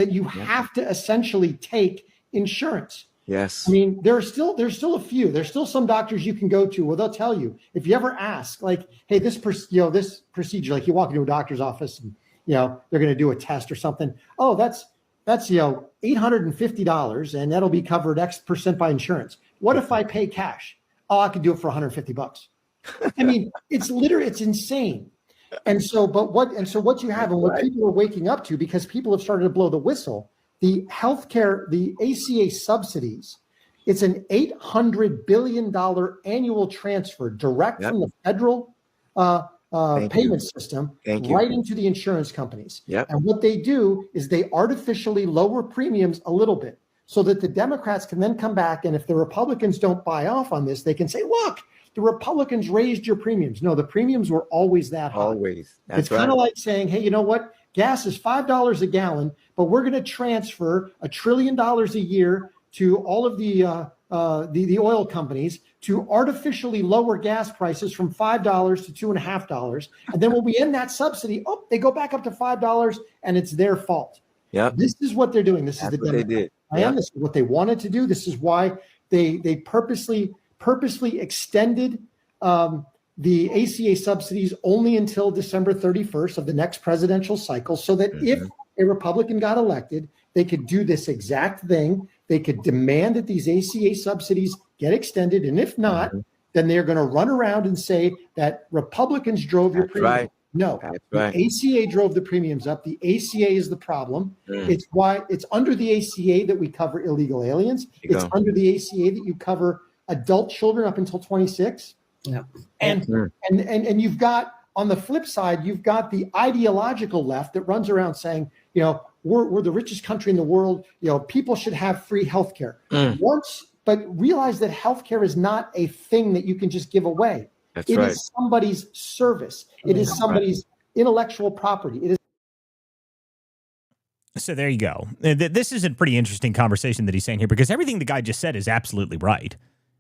that you have to essentially take insurance. Yes. I mean, there's still a few. There's still some doctors you can go to where they'll tell you, if you ever ask, like, hey, this procedure, like you walk into a doctor's office and they're going to do a test or something. Oh, that's $850 and that'll be covered X% by insurance. What if I pay cash? Oh, I could do it for $150. I mean, it's insane. And so what you have and what people are waking up to, because people have started to blow the whistle, the healthcare, the ACA subsidies, it's an $800 billion annual transfer direct from the federal payment system right into the insurance companies. And what they do is they artificially lower premiums a little bit so that the Democrats can then come back. And if the Republicans don't buy off on this, they can say, look, the Republicans raised your premiums. No, the premiums were always that high. Always. It's kind of like saying, hey, you know what? Gas is $5 a gallon, but we're going to transfer $1 trillion a year to all of the oil companies to artificially lower gas prices from $5 to $2.50. And then when we end that subsidy, they go back up to $5 and it's their fault. This is what they're doing. This is the Democrats. This is what they wanted to do. This is why they purposely extended the ACA subsidies only until December 31st of the next presidential cycle, so that if a Republican got elected, they could do this exact thing. They could demand that these ACA subsidies get extended. And if not, then they're going to run around and say that Republicans drove your premiums. No, the ACA drove the premiums up. The ACA is the problem. It's why it's under the ACA that we cover illegal aliens. It's under the ACA that you cover adult children up until 26. And you've got, on the flip side, you've got the ideological left that runs around saying, we're the richest country in the world. People should have free healthcare. But realize that healthcare is not a thing that you can just give away. It is somebody's service. It is somebody's intellectual property. It is. So there you go. This is a pretty interesting conversation that he's saying here, because everything the guy just said is absolutely right.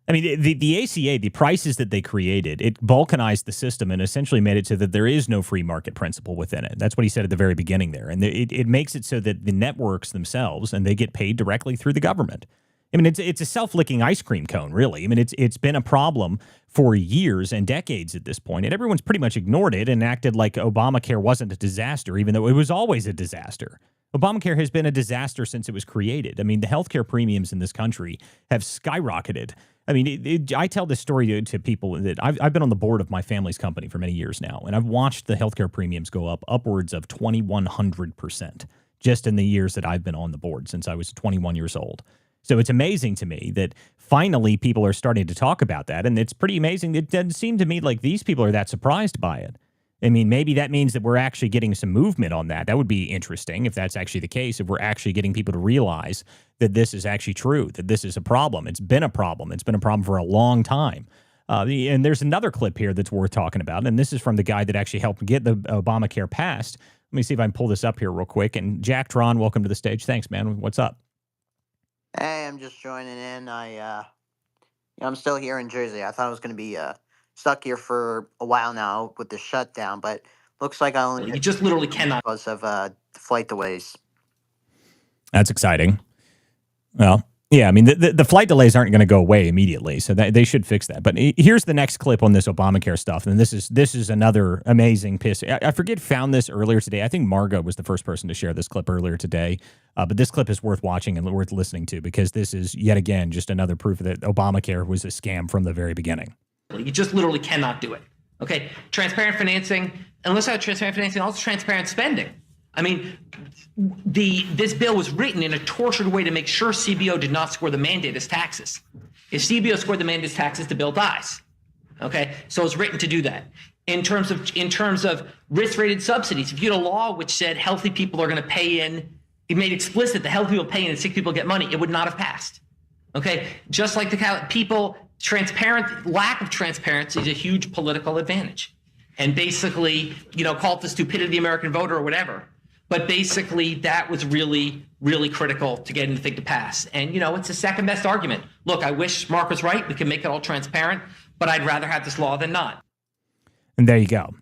I mean, the ACA, the prices that they created, it balkanized the system and essentially made it so that there is no free market principle within it. That's what he said at the very beginning there. And it makes it so that the networks themselves, and they get paid directly through the government. I mean, it's a self-licking ice cream cone, really. I mean, it's been a problem for years and decades at this point, and everyone's pretty much ignored it and acted like Obamacare wasn't a disaster, even though it was always a disaster. Obamacare has been a disaster since it was created. I mean, the healthcare premiums in this country have skyrocketed. I mean, I tell this story to people that I've been on the board of my family's company for many years now, and I've watched the healthcare premiums go up upwards of 2,100% just in the years that I've been on the board, since I was 21 years old. So it's amazing to me that finally people are starting to talk about that, and it's pretty amazing. It doesn't seem to me like these people are that surprised by it. I mean, maybe that means that we're actually getting some movement on that. That would be interesting if that's actually the case, if we're actually getting people to realize that this is actually true, that this is a problem. It's been a problem. It's been a problem for a long time. And there's another clip here that's worth talking about, and this is from the guy that actually helped get the Obamacare passed. Let me see if I can pull this up here real quick. And Jack Tron, welcome to the stage. Thanks, man. What's up? Hey, I'm just joining in. I'm still here in Jersey. I thought I was going to be stuck here for a while now with the shutdown, but looks like I only just literally cannot because of flight delays. That's exciting. Well, yeah, I mean, the flight delays aren't going to go away immediately, so they should fix that. But here's the next clip on this Obamacare stuff, and this is another amazing piece. I found this earlier today. I think Margo was the first person to share this clip earlier today, but this clip is worth watching and worth listening to, because this is, yet again, just another proof that Obamacare was a scam from the very beginning. You just literally cannot do it. Okay, transparent financing, unless I have transparent financing, also transparent spending. I mean, this bill was written in a tortured way to make sure CBO did not score the mandate as taxes. If CBO scored the mandate as taxes, the bill dies. Okay, so it's written to do that. In terms of risk-rated subsidies, if you had a law which said healthy people are going to pay in, it made explicit that healthy people pay in and sick people get money, it would not have passed. Okay, just like lack of transparency is a huge political advantage. And basically, call it the stupidity of the American voter or whatever. But basically, that was really, really critical to getting the thing to pass. And, it's the second best argument. Look, I wish Mark was right. We can make it all transparent, but I'd rather have this law than not. And there you go.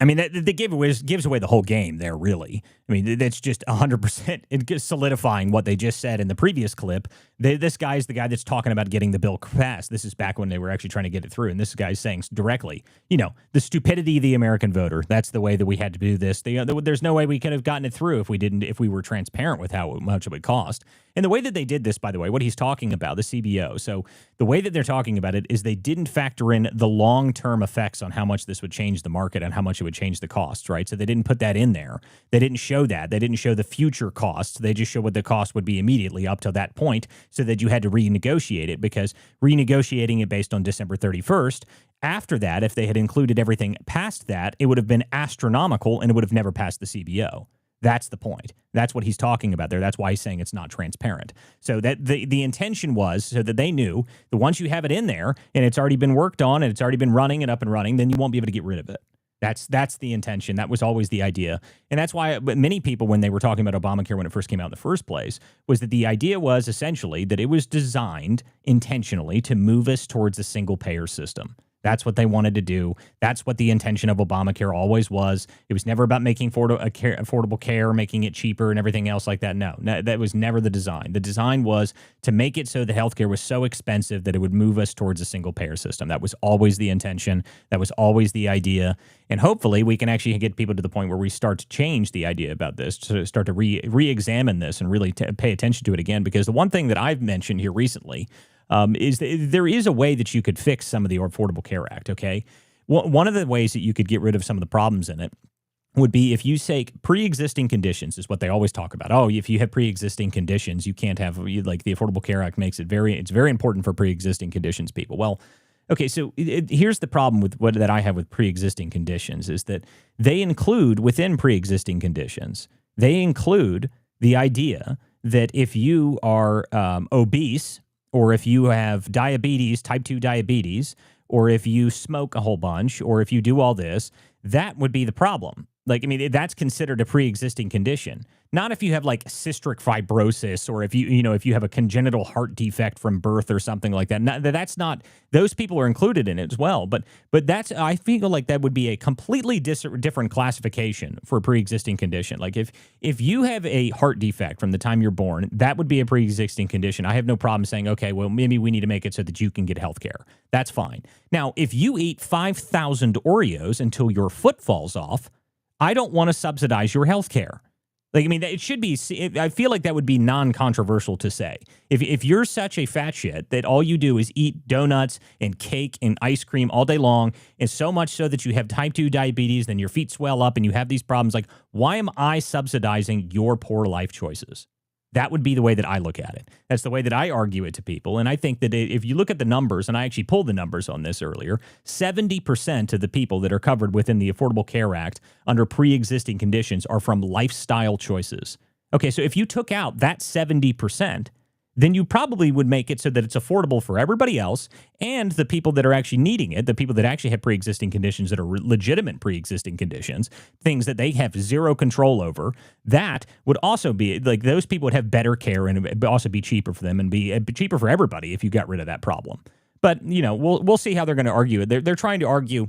I mean, that gives away the whole game there, really. I mean, that's just 100% solidifying what they just said in the previous clip. This guy's the guy that's talking about getting the bill passed. This is back when they were actually trying to get it through. And this guy's saying directly, the stupidity of the American voter. That's the way that we had to do this. There's no way we could have gotten it through if we were transparent with how much it would cost. And the way that they did this, by the way, what he's talking about, the CBO. So the way that they're talking about it is they didn't factor in the long-term effects on how much this would change the market and how much it would change the costs, right? So they didn't put that in there. They didn't show that. They didn't show the future costs. They just showed what the cost would be immediately up to that point so that you had to renegotiate it, because renegotiating it based on December 31st, after that, if they had included everything past that, it would have been astronomical and it would have never passed the CBO. That's the point. That's what he's talking about there. That's why he's saying it's not transparent. So that the intention was so that they knew that once you have it in there and it's already been worked on and it's already been running and up and running, then you won't be able to get rid of it. That's the intention. That was always the idea. And that's why many people, when they were talking about Obamacare when it first came out in the first place, was that the idea was essentially that it was designed intentionally to move us towards a single payer system. That's what they wanted to do. That's what the intention of Obamacare always was. It was never about making affordable care, making it cheaper and everything else like that. No, that was never the design. The design was to make it so the healthcare was so expensive that it would move us towards a single payer system. That was always the intention. That was always the idea. And hopefully we can actually get people to the point where we start to change the idea about this, to start to re-examine this and really pay attention to it again. Because the one thing that I've mentioned here recently is that there is a way that you could fix some of the Affordable Care Act, okay? One of the ways that you could get rid of some of the problems in it would be if you take pre-existing conditions, is what they always talk about. Oh, if you have pre-existing conditions, you can't have, like the Affordable Care Act makes it it's very important for pre-existing conditions people. Well, okay, so here's the problem with that I have with pre-existing conditions is that they include within pre-existing conditions, they include the idea that if you are obese, or if you have diabetes, type 2 diabetes, or if you smoke a whole bunch, or if you do all this, that would be the problem. Like, I mean, that's considered a pre-existing condition. Not if you have like cystic fibrosis, or if if you have a congenital heart defect from birth or something like that. That's not, those people are included in it as well. But that's, I feel like that would be a completely different classification for a pre-existing condition. Like if you have a heart defect from the time you're born, that would be a pre-existing condition. I have no problem saying, okay, well, maybe we need to make it so that you can get health care. That's fine. Now, if you eat 5,000 Oreos until your foot falls off, I don't want to subsidize your health care. Like, I mean, it should be, I feel like that would be non-controversial to say. If you're such a fat shit that all you do is eat donuts and cake and ice cream all day long, and so much so that you have type 2 diabetes, then your feet swell up and you have these problems, like, why am I subsidizing your poor life choices? That would be the way that I look at it. That's the way that I argue it to people. And I think that if you look at the numbers, and I actually pulled the numbers on this earlier, 70% of the people that are covered within the Affordable Care Act under pre-existing conditions are from lifestyle choices. Okay, so if you took out that 70%, then you probably would make it so that it's affordable for everybody else and the people that are actually needing it, the people that actually have pre-existing conditions that are legitimate pre-existing conditions, things that they have zero control over. That would also be, like, those people would have better care and it would also be cheaper for them and be cheaper for everybody if you got rid of that problem. But, we'll see how they're going to argue it. They're trying to argue.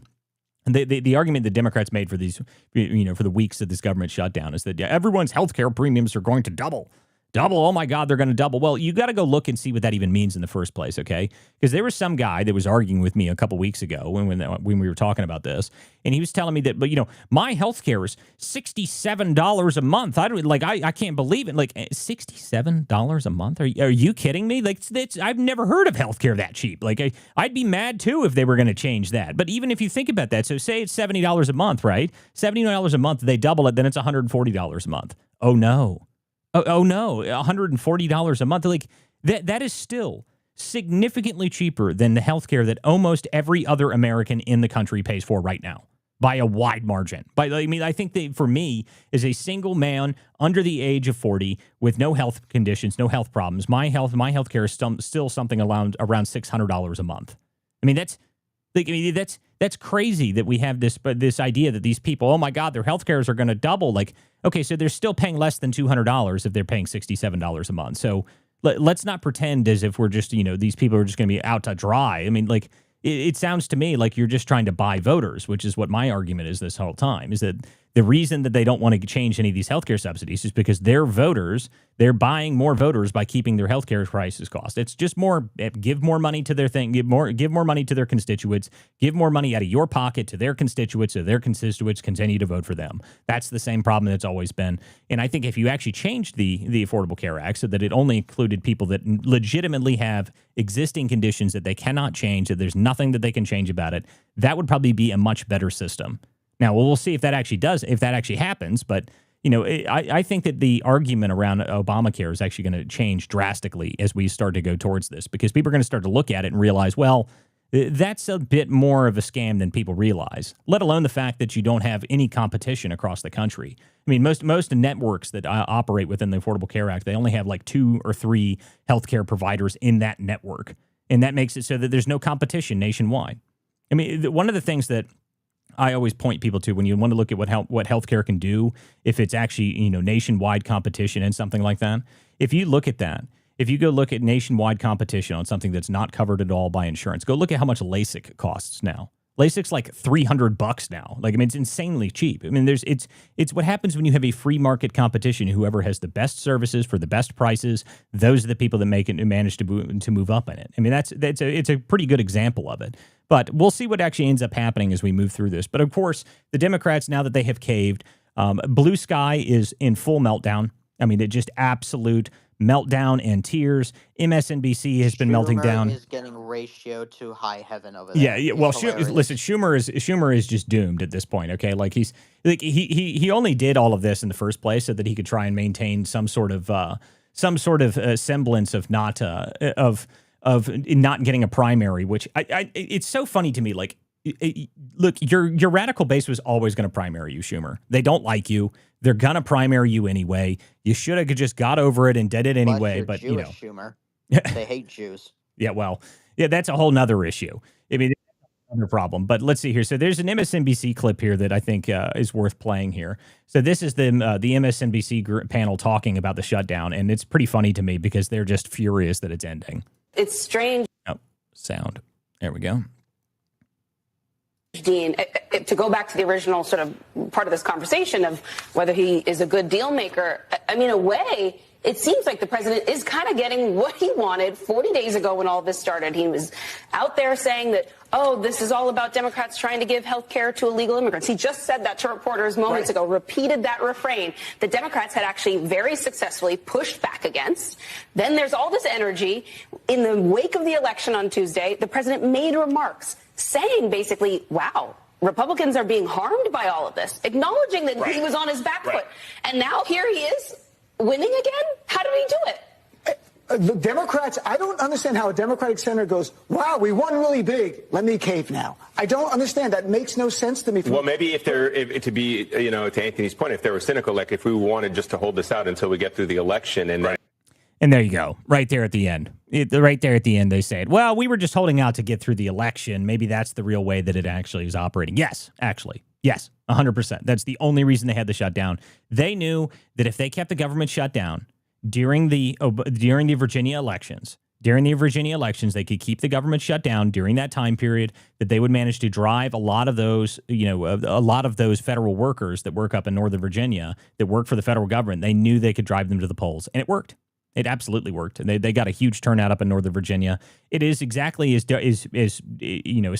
The argument the Democrats made for these, for the weeks of this government shutdown is that everyone's healthcare premiums are going to double. Oh my God, they're going to double. Well, you got to go look and see what that even means in the first place, okay? Because there was some guy that was arguing with me a couple weeks ago when we were talking about this, and he was telling me that, but my health care is $67 a month. I can't believe it. Like, $67 a month? Are you kidding me? Like, I've never heard of health care that cheap. Like, I'd be mad too if they were going to change that. But even if you think about that, so say it's $70 a month, right? $70 a month, they double it, then it's $140 a month. Oh no. Oh no, $140 a month. Like, that is still significantly cheaper than the healthcare that almost every other American in the country pays for right now, by a wide margin. I think that for me, as a single man under the age of 40 with no health conditions, no health problems, my health care is still something around $600 a month. I mean, that's crazy that we have this idea that these people, oh my God, their health cares are going to double. Like, okay, so they're still paying less than $200 if they're paying $67 a month. So let's not pretend as if we're just, these people are just going to be out to dry. I mean, like, it sounds to me like you're just trying to buy voters, which is what my argument is this whole time, is that the reason that they don't want to change any of these healthcare subsidies is because their voters, they're buying more voters by keeping their healthcare prices cost. It's just more, give more money to their thing, give more money to their constituents, give more money out of your pocket to their constituents, so their constituents continue to vote for them. That's the same problem that's always been. And I think if you actually changed the Affordable Care Act so that it only included people that legitimately have existing conditions that they cannot change, that there's nothing that they can change about it, that would probably be a much better system. Now, we'll see if that actually happens. But, I think that the argument around Obamacare is actually going to change drastically as we start to go towards this, because people are going to start to look at it and realize, well, that's a bit more of a scam than people realize, let alone the fact that you don't have any competition across the country. I mean, most networks that operate within the Affordable Care Act, they only have like 2 or 3 healthcare providers in that network. And that makes it so that there's no competition nationwide. I mean, one of the things that I always point people to when you want to look at what healthcare can do, if it's actually, nationwide competition and something like that. If you look at that, if you go look at nationwide competition on something that's not covered at all by insurance, go look at how much LASIK costs now. LASIK's like $300 now. Like, I mean, it's insanely cheap. I mean, it's what happens when you have a free market competition. Whoever has the best services for the best prices, those are the people that manage to move up in it. I mean, it's a pretty good example of it. But we'll see what actually ends up happening as we move through this. But of course, the Democrats, now that they have caved, Blue Sky is in full meltdown. I mean, it just absolute meltdown and tears. MSNBC has been melting down. Schumer is getting ratio to high heaven over there. Yeah. Well, listen, Schumer is just doomed at this point. Okay, like he only did all of this in the first place so that he could try and maintain some sort of semblance of not getting a primary. Which it's so funny to me. Like, look, your radical base was always going to primary you, Schumer. They don't like you. They're going to primary you anyway. You should have just got over it and did it anyway. But Jewish, Schumer. They hate Jews. Yeah, well, yeah, that's a whole nother issue. I mean, another problem. But let's see here. So there's an MSNBC clip here that I think is worth playing here. So this is the MSNBC panel talking about the shutdown, and it's pretty funny to me because they're just furious that it's ending. It's strange. Oh, sound. There we go. Dean, to go back to the original sort of part of this conversation of whether he is a good deal maker, I mean, in a way, it seems like the president is kind of getting what he wanted 40 days ago when all this started. He was out there saying that, oh, this is all about Democrats trying to give health care to illegal immigrants. He just said that to reporters moments ago, repeated that refrain that Democrats had actually very successfully pushed back against. Then there's all this energy. In the wake of the election on Tuesday, the president made remarks saying basically, wow, Republicans are being harmed by all of this, acknowledging that he was on his back foot. And now here he is winning again? How did he do it? The Democrats, I don't understand how a Democratic senator goes, wow, we won really big. Let me cave now. I don't understand. That makes no sense to me. Well, maybe to Anthony's point, if they were cynical, like if we wanted just to hold this out until we get through the election and And there you go, right there at the end. Right there at the end, they say, well, we were just holding out to get through the election. Maybe that's the real way that it actually is operating. Yes, actually. Yes, 100%. That's the only reason they had the shutdown. They knew that if they kept the government shut down during the Virginia elections, they could keep the government shut down during that time period, that they would manage to drive a lot of those, a lot of those federal workers that work up in Northern Virginia that work for the federal government. They knew they could drive them to the polls, and it worked. It absolutely worked. They got a huge turnout up in Northern Virginia. It is exactly as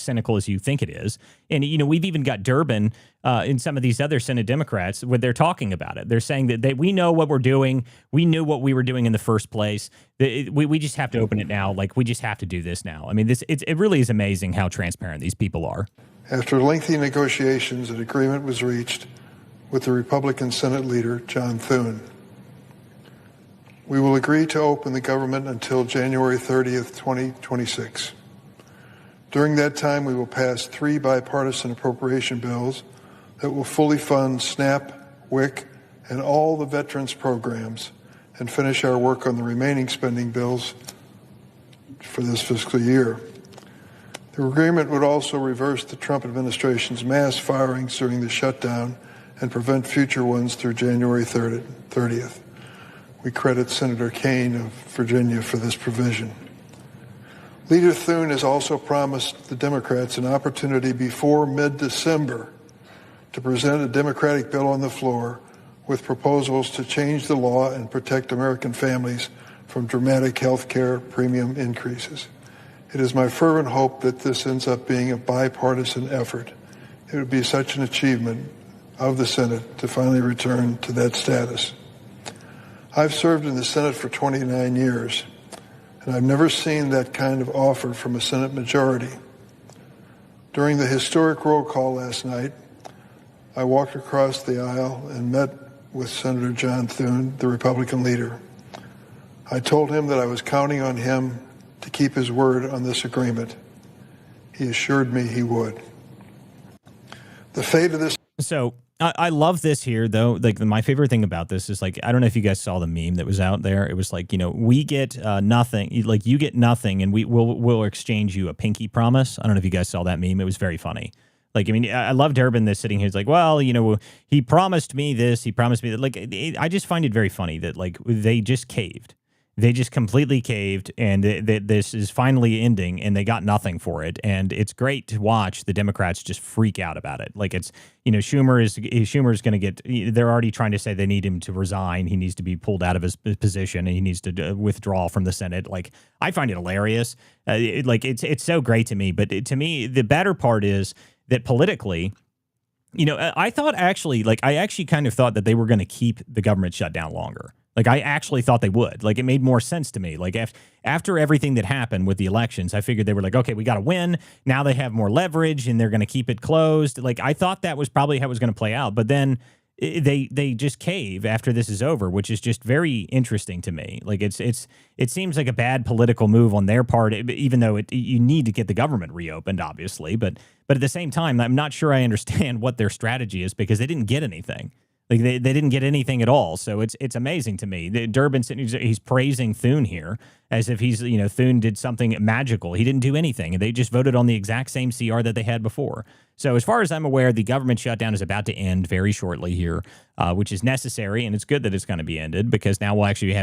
cynical as you think it is. And we've even got Durbin in some of these other Senate Democrats where they're talking about it. They're saying that we know what we're doing. We knew what we were doing in the first place. We just have to open it now. Like, we just have to do this now. I mean, it really is amazing how transparent these people are. After lengthy negotiations, an agreement was reached with the Republican Senate leader, John Thune. We will agree to open the government until January 30th, 2026. During that time, we will pass 3 bipartisan appropriation bills that will fully fund SNAP, WIC, and all the veterans programs, and finish our work on the remaining spending bills for this fiscal year. The agreement would also reverse the Trump administration's mass firings during the shutdown and prevent future ones through January 30th. We credit Senator Kaine of Virginia for this provision. Leader Thune has also promised the Democrats an opportunity before mid-December to present a Democratic bill on the floor with proposals to change the law and protect American families from dramatic health care premium increases. It is my fervent hope that this ends up being a bipartisan effort. It would be such an achievement of the Senate to finally return to that status. I've served in the Senate for 29 years, and I've never seen that kind of offer from a Senate majority. During the historic roll call last night, I walked across the aisle and met with Senator John Thune, the Republican leader. I told him that I was counting on him to keep his word on this agreement. He assured me he would. The fate of this... So I love this here, though. Like, my favorite thing about this is, like, I don't know if you guys saw the meme that was out there. It was like, you know, we get nothing. Like, you get nothing, and we'll exchange you a pinky promise. I don't know if you guys saw that meme. It was very funny. Like, I mean, I love Durbin that's sitting here. He's like, well, you know, he promised me this. He promised me that. Like, I just find it very funny that, like, they just caved. They just completely caved, and this is finally ending, and they got nothing for it. And it's great to watch the Democrats just freak out about it. Like, it's, you know, Schumer's going to get, they're already trying to say they need him to resign. He needs to be pulled out of his position, and he needs to withdraw from the Senate. Like, I find it hilarious. It's so great to me. But to me, the better part is that politically, you know, I actually kind of thought that they were going to keep the government shut down longer. Like, I actually thought they would. Like, it made more sense to me. Like, after everything that happened with the elections, I figured they were like, okay, we got to win. Now they have more leverage, and they're going to keep it closed. Like, I thought that was probably how it was going to play out. But then they just cave after this is over, which is just very interesting to me. Like, it seems like a bad political move on their part, even though you need to get the government reopened, obviously. But at the same time, I'm not sure I understand what their strategy is, because they didn't get anything. Like, they didn't get anything at all. So it's amazing to me. Durbin, he's praising Thune here as if he's, you know, Thune did something magical. He didn't do anything. And they just voted on the exact same CR that they had before. So as far as I'm aware, the government shutdown is about to end very shortly here, which is necessary. And it's good that it's going to be ended, because now we'll actually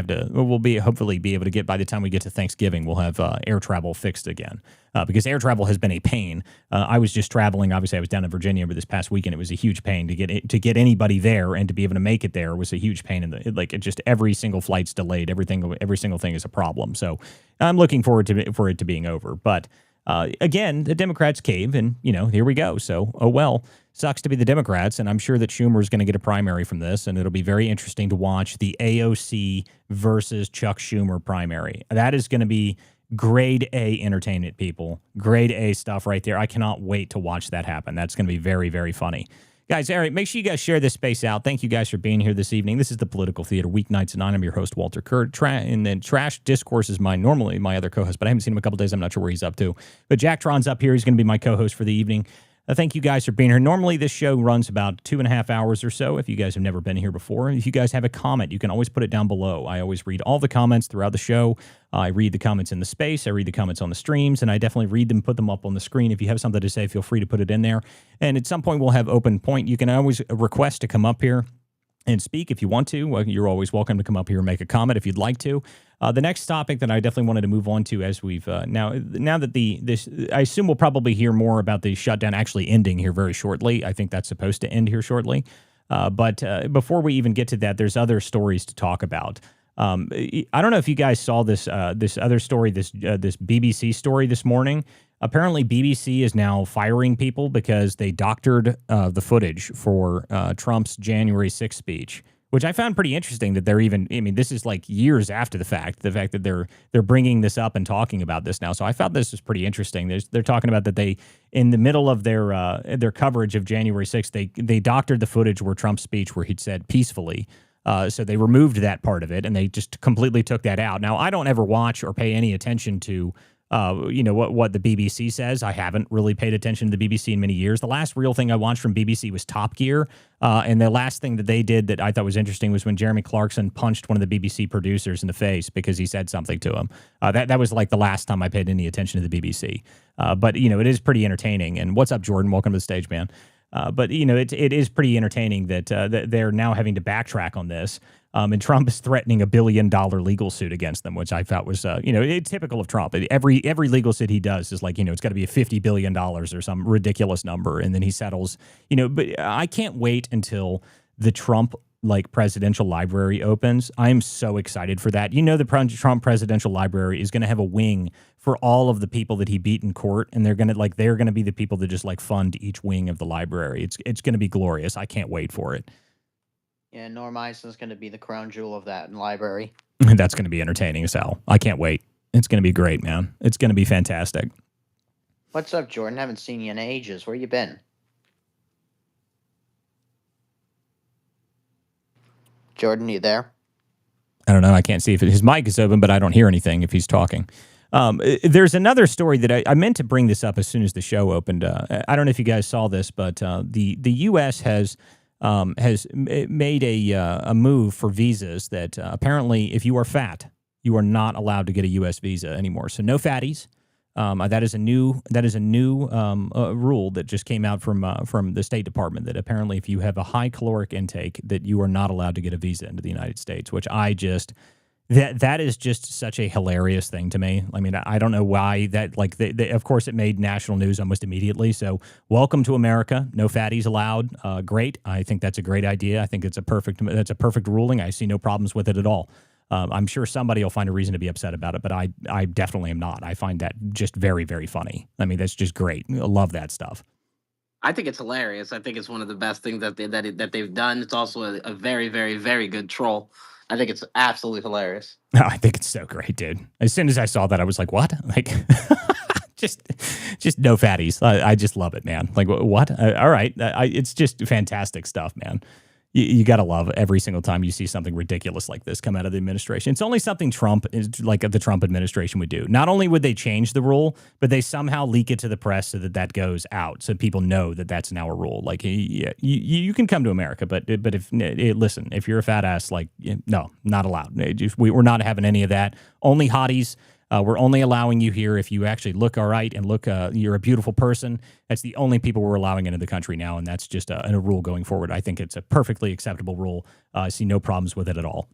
hopefully be able to get, by the time we get to Thanksgiving, we'll have air travel fixed again. Because air travel has been a pain. I was just traveling. Obviously, I was down in Virginia over this past weekend. It was a huge pain to get anybody there, and to be able to make it there was a huge pain. Just every single flight's delayed. Every single thing is a problem. So I'm looking forward for it to being over. But again, the Democrats cave, and, you know, here we go. So, oh well, sucks to be the Democrats, and I'm sure that Schumer is going to get a primary from this, and it'll be very interesting to watch the AOC versus Chuck Schumer primary. That is going to be grade A entertainment, people. Grade A stuff right there. I cannot wait to watch that happen. That's going to be very, very funny. Guys, all right, make sure you guys share this space out. Thank you guys for being here this evening. This is the Political Theater, Weeknights at 9. I'm your host, Walter Kurt. And then Trash Discourse is normally my other co-host, but I haven't seen him in a couple days. I'm not sure where he's up to. But Jack Tron's up here. He's going to be my co-host for the evening. Thank you guys for being here. Normally, this show runs about 2.5 hours or so. If you guys have never been here before, if you guys have a comment, you can always put it down below. I always read all the comments throughout the show. I read the comments in the space. I read the comments on the streams, and I definitely read them, put them up on the screen. If you have something to say, feel free to put it in there. And at some point, we'll have open point. You can always request to come up here and speak if you want to. Well, you're always welcome to come up here and make a comment if you'd like to. The next topic that I definitely wanted to move on to, as we've now that I assume we'll probably hear more about the shutdown actually ending here very shortly. I think that's supposed to end here shortly. But before we even get to that, there's other stories to talk about. I don't know if you guys saw this other story, this BBC story this morning. Apparently, BBC is now firing people because they doctored the footage for Trump's January 6th speech, which I found pretty interesting that they're even, I mean, this is like years after the fact that they're bringing this up and talking about this now. So I thought this was pretty interesting. They're talking about that they, in the middle of their coverage of January 6th, they doctored the footage where Trump's speech where he'd said peacefully. So they removed that part of it, and they just completely took that out. Now, I don't ever watch or pay any attention to what the BBC says. I haven't really paid attention to the BBC in many years. The last real thing I watched from BBC was Top Gear. And the last thing that they did that I thought was interesting was when Jeremy Clarkson punched one of the BBC producers in the face because he said something to him. That was like the last time I paid any attention to the BBC. But, it is pretty entertaining. And what's up, Jordan? Welcome to the stage, man. But it is pretty entertaining that they're now having to backtrack on this. And Trump is threatening $1 billion legal suit against them, which I thought was, typical of Trump. Every legal suit he does is like, it's got to be $50 billion or some ridiculous number, and then he settles. But I can't wait until the Trump presidential library opens. I am so excited for that. The Trump presidential library is going to have a wing for all of the people that he beat in court, and they're going to be the people that just fund each wing of the library. It's going to be glorious. I can't wait for it. Yeah, Norm Ison's going to be the crown jewel of that library. That's going to be entertaining as hell. I can't wait. It's going to be great, man. It's going to be fantastic. What's up, Jordan? Haven't seen you in ages. Where you been? Jordan, you there? I don't know. I can't see if his mic is open, but I don't hear anything if he's talking. There's another story that I meant to bring this up as soon as the show opened. I don't know if you guys saw this, but the U.S. has made a move for visas that apparently if you are fat, you are not allowed to get a U.S. visa anymore. So no fatties. That is a new rule that just came out from the State Department, that apparently if you have a high caloric intake, that you are not allowed to get a visa into the United States, which that is just such a hilarious thing to me. I mean, I don't know why that, of course it made national news almost immediately. So welcome to America. No fatties allowed. Great. I think that's a great idea. I think that's a perfect ruling. I see no problems with it at all. I'm sure somebody will find a reason to be upset about it, but I definitely am not. I find that just very, very funny. I mean, that's just great. I love that stuff. I think it's hilarious. I think it's one of the best things that they've done. It's also a very, very, very good troll. I think it's absolutely hilarious. No, I think it's so great, dude. As soon as I saw that, I was like, what? Just no fatties. I just love it, man. What? All right. It's just fantastic stuff, man. You got to love every single time you see something ridiculous like this come out of the administration. It's only something the Trump administration would do. Not only would they change the rule, but they somehow leak it to the press so that goes out, so people know that that's now a rule. You can come to America, but listen, if you're a fat ass, no, not allowed. We're not having any of that. Only hotties. We're only allowing you here if you actually look all right and you're a beautiful person. That's the only people we're allowing into the country now, and that's just a rule going forward. I think it's a perfectly acceptable rule. I see no problems with it at all.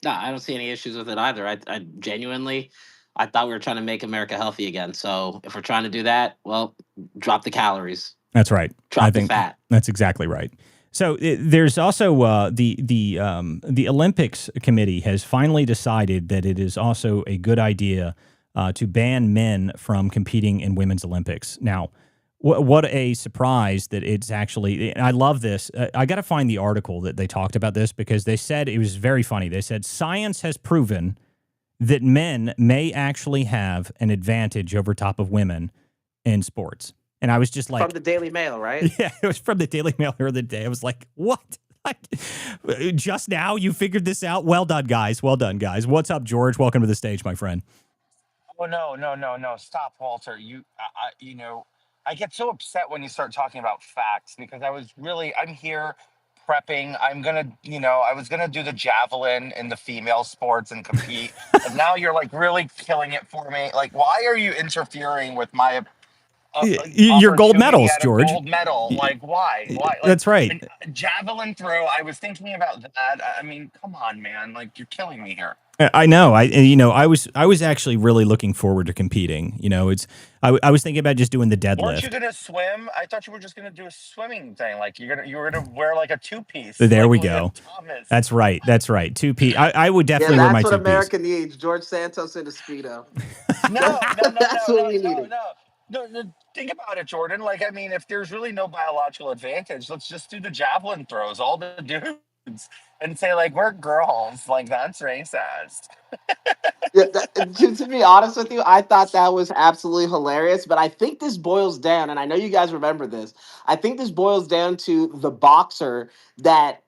No, I don't see any issues with it either. I genuinely, I thought we were trying to make America healthy again. So if we're trying to do that, well, drop the calories. That's right. Drop the fat. That's exactly right. So there's also the Olympics committee has finally decided that it is also a good idea to ban men from competing in women's Olympics. Now, what a surprise that it's actually. I love this. I got to find the article that they talked about this, because they said it was very funny. They said science has proven that men may actually have an advantage over top of women in sports. And I was just like... From the Daily Mail, right? Yeah, it was from the Daily Mail the other day. I was like, what? Just now you figured this out? Well done, guys. Well done, guys. What's up, George? Welcome to the stage, my friend. Oh, no. Stop, Walter. I get so upset when you start talking about facts, because I'm here prepping. I was going to do the javelin in the female sports and compete. And now you're really killing it for me. Why are you interfering with my your gold medals, George? Gold medal. Why? That's right. Javelin throw. I was thinking about that. I mean, come on, man. You're killing me here. I know. I was actually really looking forward to competing. I was thinking about just doing the deadlift. Weren't you gonna swim? I thought you were just gonna do a swimming thing. You were gonna wear a 2-piece. There we go. That's right. 2-piece. I would definitely wear my 2-piece. That's what America needs. George Santos in a Speedo. No. That's what we need. No, think about it, Jordan. If there's really no biological advantage, let's just do the javelin throws, all the dudes, and say we're girls. That's racist. Yeah, to be honest with you, I thought that was absolutely hilarious. But I think this boils down, and I know you guys remember this. I think this boils down to the boxer that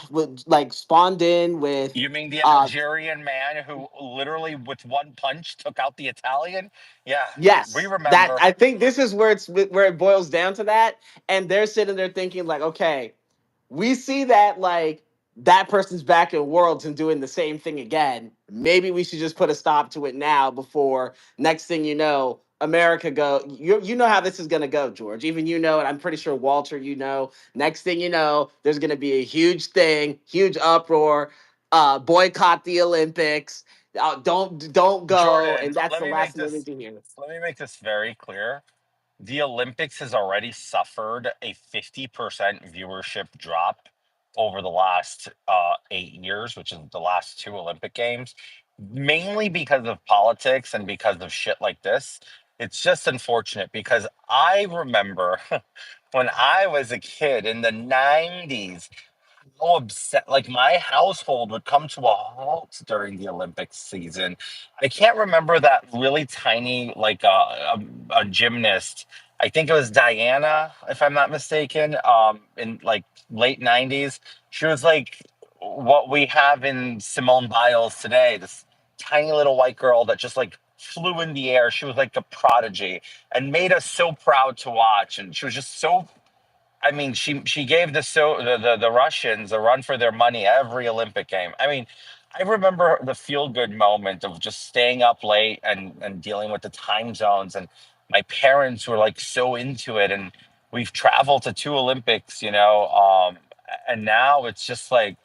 would spawned in with. You mean the Algerian man who literally with one punch took out the Italian? Yeah. Yes, we remember that. I think this is where it boils down to that, and they're sitting there thinking okay, we see that that person's back in Worlds and doing the same thing again. Maybe we should just put a stop to it now before next thing you know, America go. You know how this is gonna go, George. Even you know, and I'm pretty sure Walter, you know. Next thing you know, there's gonna be a huge thing, huge uproar, boycott the Olympics. Don't go, Jordan, and that's let the me make last thing we need this to hear. let me make this very clear. The Olympics has already suffered a 50% viewership drop over the last 8 years, which is the last two Olympic Games, mainly because of politics and because of shit like this. It's just unfortunate because I remember when I was a kid in the 90s, so upset. Like my household would come to a halt during the Olympics season. I can't remember that really tiny, like a gymnast. I think it was Diana, if I'm not mistaken. In like late '90s, she was like what we have in Simone Biles today. This tiny little white girl that just like flew in the air. She was like a prodigy and made us so proud to watch. And she was just so, I mean, she gave the Russians a run for their money every Olympic game. I mean, I remember the feel good moment of just staying up late and dealing with the time zones, and my parents were like so into it, and we've traveled to two Olympics, and now it's just like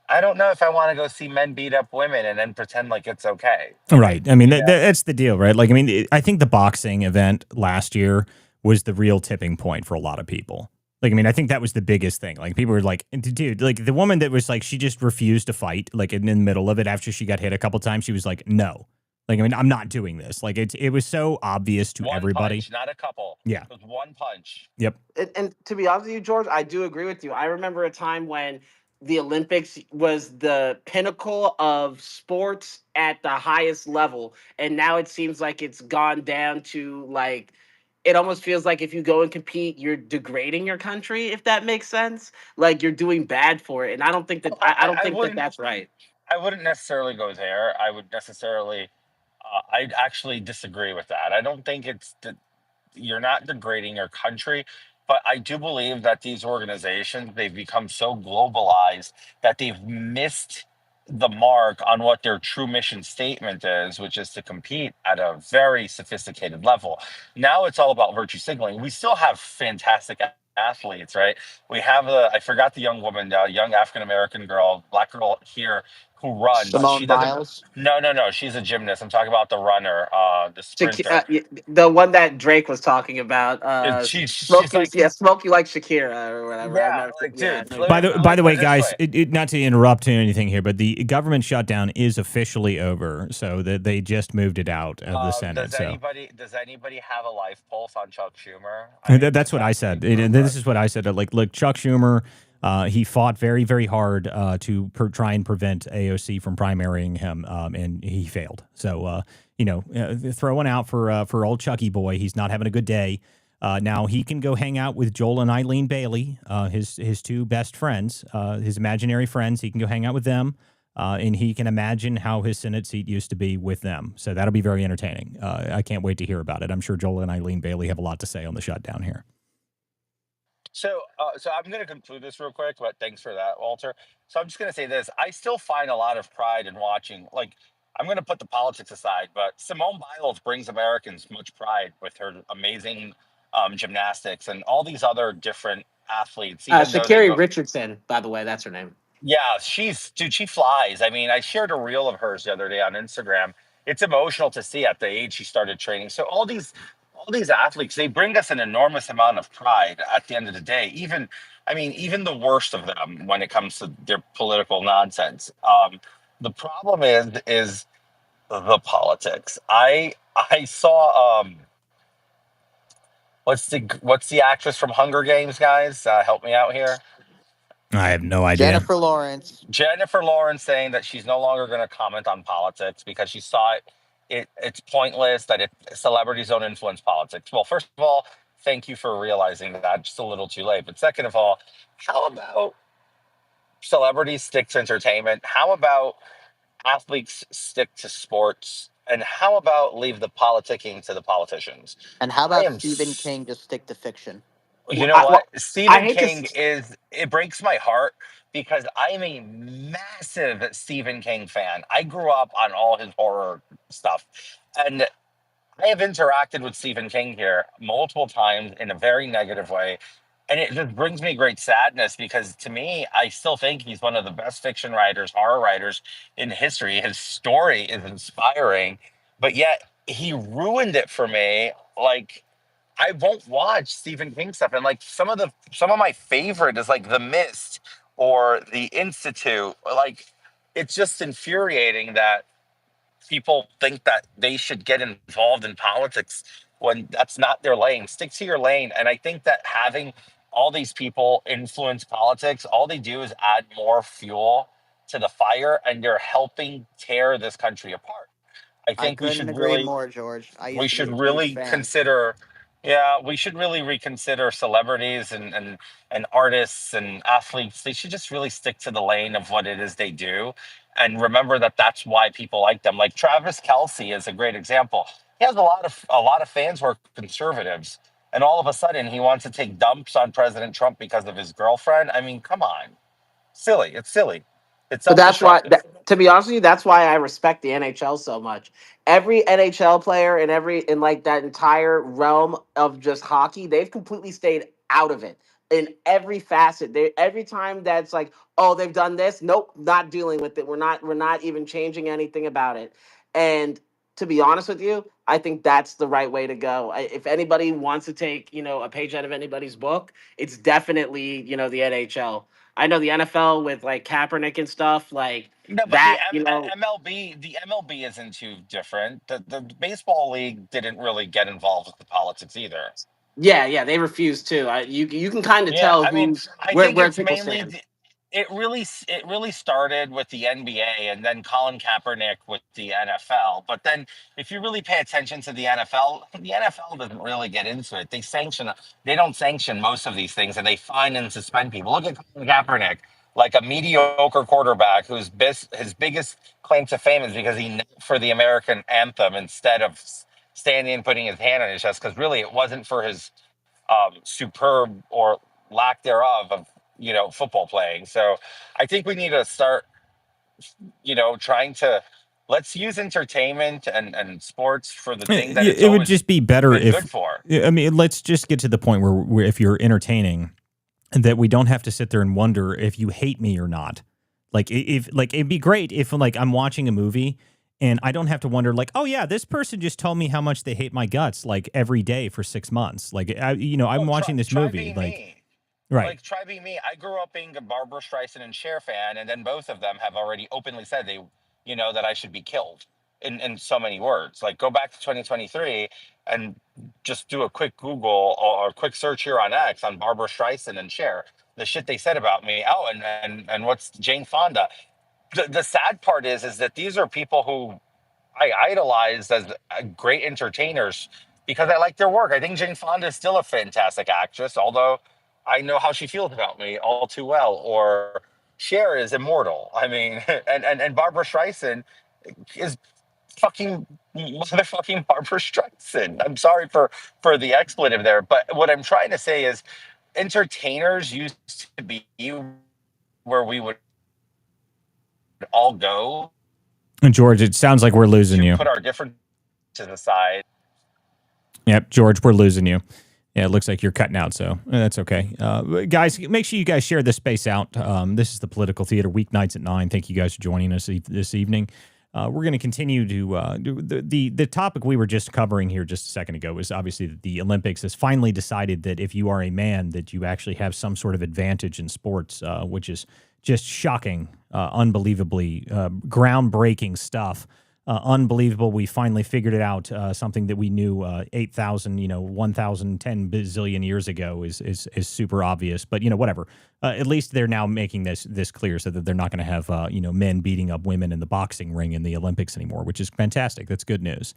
I don't know if I want to go see men beat up women and then pretend like it's okay. Right. I mean, You know, that's the deal, right? Like, I mean, I think the boxing event last year was the real tipping point for a lot of people. Like, I mean, I think that was the biggest thing. Like, people were like, dude, like the woman that was like, she just refused to fight, like in the middle of it after she got hit a couple times. She was like, no. Like, I mean, I'm not doing this. Like, it was so obvious to one everybody. punch, not a couple. Yeah. It was one punch. Yep. And to be honest with you, George, I do agree with you. I remember a time when the Olympics was the pinnacle of sports at the highest level, and now it seems like it's gone down to like it almost feels like if you go and compete, you're degrading your country, if that makes sense. Like you're doing bad for it, and I don't think that Well, I don't I think that wouldn't. that's right. I wouldn't necessarily go there. I would necessarily. I'd actually disagree with that. I don't think you're not degrading your country, but I do believe that these organizations, they've become so globalized that they've missed the mark on what their true mission statement is, which is to compete at a very sophisticated level. Now it's all about virtue signaling. We still have fantastic athletes, right? We have I forgot the young woman, young African American girl, black girl here who runs. She Simone doesn't. Biles. No, no, no. She's a gymnast. I'm talking about the runner, the sprinter. The one that Drake was talking about, She's like, smoke you like Shakira or whatever. I yeah, remember. like, Yeah, dude, I know you're talking By let about. me the put way, it this guys, way. not to interrupt anything here, but the government shutdown is officially over. So that they just moved it out of the Senate. So Does anybody have a life pulse on Chuck Schumer? I'm that's just what I asking said. for a This friend. is what I said. Like, look, Chuck Schumer, he fought very, very hard to try and prevent AOC from primarying him, and he failed. So, throwing out for old Chucky boy. He's not having a good day. Now he can go hang out with Joel and Eileen Bailey, his two best friends, his imaginary friends. He can go hang out with them, and he can imagine how his Senate seat used to be with them. So that'll be very entertaining. I can't wait to hear about it. I'm sure Joel and Eileen Bailey have a lot to say on the shutdown here. So I'm going to conclude this real quick, but thanks for that, Walter. So I'm just going to say this: I still find a lot of pride in watching. Like, I'm going to put the politics aside, but Simone Biles brings Americans much pride with her amazing gymnastics and all these other different athletes, even though they Shakira go. Richardson, by the way, that's her name. Yeah, dude, she flies. I mean, I shared a reel of hers the other day on Instagram. It's emotional to see at the age she started training. So all these athletes, they bring us an enormous amount of pride at the end of the day. Even I mean, even the worst of them when it comes to their political nonsense. The problem is the politics. I saw what's the actress from Hunger Games, guys? Help me out here. I have no idea. Jennifer Lawrence. Jennifer Lawrence saying that she's no longer going to comment on politics because she saw it's pointless that celebrities don't influence politics. Well, first of all, thank you for realizing that. Just a little too late. But second of all, how about celebrities stick to entertainment? How about athletes stick to sports? And how about leave the politicking to the politicians? And how I about am Stephen King just stick to fiction? You know Well, what? I Stephen hate to. King it breaks my heart because I'm a massive Stephen King fan. I grew up on all his horror stuff. And I have interacted with Stephen King here multiple times in a very negative way. And it just brings me great sadness because to me, I still think he's one of the best fiction writers, horror writers in history. His story is inspiring, but yet he ruined it for me. Like, I won't watch Stephen King stuff. And like some of my favorite is like The Mist or The Institute. Like, it's just infuriating that people think that they should get involved in politics when that's not their lane. Stick to your lane. And I think that having all these people influence politics, all they do is add more fuel to the fire, and you're helping tear this country apart. I I think couldn't agree more, George. I we used to be should a huge really fan. consider, yeah, we should really reconsider celebrities and artists and athletes. They should just really stick to the lane of what it is they do, and remember that that's why people like them. Like Travis Kelsey is a great example. He has a lot of fans who are conservatives, and all of a sudden he wants to take dumps on President Trump because of his girlfriend. I mean, come on, silly. It's silly. It's But that's why, self-destructive. to be honest with you, that's why I respect the NHL so much. Every NHL player and in like that entire realm of just hockey, they've completely stayed out of it in every facet. They every time that's like, oh, they've done this. Nope, not dealing with it. We're not even changing anything about it. And to be honest with you, I think that's the right way to go. If anybody wants to take, a page out of anybody's book, it's definitely, the NHL. I know the NFL with like Kaepernick and stuff like No, but that. The MLB isn't too different. The baseball league didn't really get involved with the politics either. Yeah, they refuse to. You can kind of Yeah, tell I mean, who's I where think where it's people mainly stand. it really started with the NBA and then Colin Kaepernick with the NFL. But then if you really pay attention to the NFL doesn't really get into it. They don't sanction most of these things, and they fine and suspend people. Look at Colin Kaepernick, like a mediocre quarterback his biggest claim to fame is because he knelt for the American anthem instead of standing and putting his hand on his chest, because really it wasn't for his superb or lack thereof of football playing. So I think we need to start trying to let's use entertainment and sports for the thing that it's It would always just be better been if, good for. I mean, let's just get to the point where if you're entertaining, that we don't have to sit there and wonder if you hate me or not. Like if like it'd be great if like I'm watching a movie and I don't have to wonder like, oh yeah, this person just told me how much they hate my guts like every day for 6 months. Like I'm Well, watching this try movie being like me. right. Like, try being me. I grew up being a Barbara Streisand and Cher fan, and then both of them have already openly said that I should be killed in so many words. Like, go back to 2023 and just do a quick Google or a quick search here on X on Barbara Streisand and Cher. The shit they said about me. Oh, and what's Jane Fonda? The sad part is that these are people who I idolized as great entertainers because I like their work. I think Jane Fonda is still a fantastic actress, although I know how she feels about me all too well. Or Cher is immortal. I mean, and Barbara Streisand is fucking motherfucking Barbara Streisand. I'm sorry for the expletive there, but what I'm trying to say is entertainers used to be where we would all go And George, it sounds like we're losing to you. put our differences aside. Yep, George, we're losing you. Yeah, it looks like you're cutting out, so that's okay. Guys, make sure you guys share this space out. This is the Political Theater, weeknights at 9. Thank you guys for joining us this evening. We're going to continue to the topic we were just covering here just a second ago was obviously that the Olympics has finally decided that if you are a man, that you actually have some sort of advantage in sports, which is just shocking, unbelievably groundbreaking stuff. Unbelievable. We finally figured it out. Something that we knew 8,000, 1,000, 10 bazillion years ago is super obvious. But, whatever. At least they're now making this clear so that they're not going to have, men beating up women in the boxing ring in the Olympics anymore, which is fantastic. That's good news.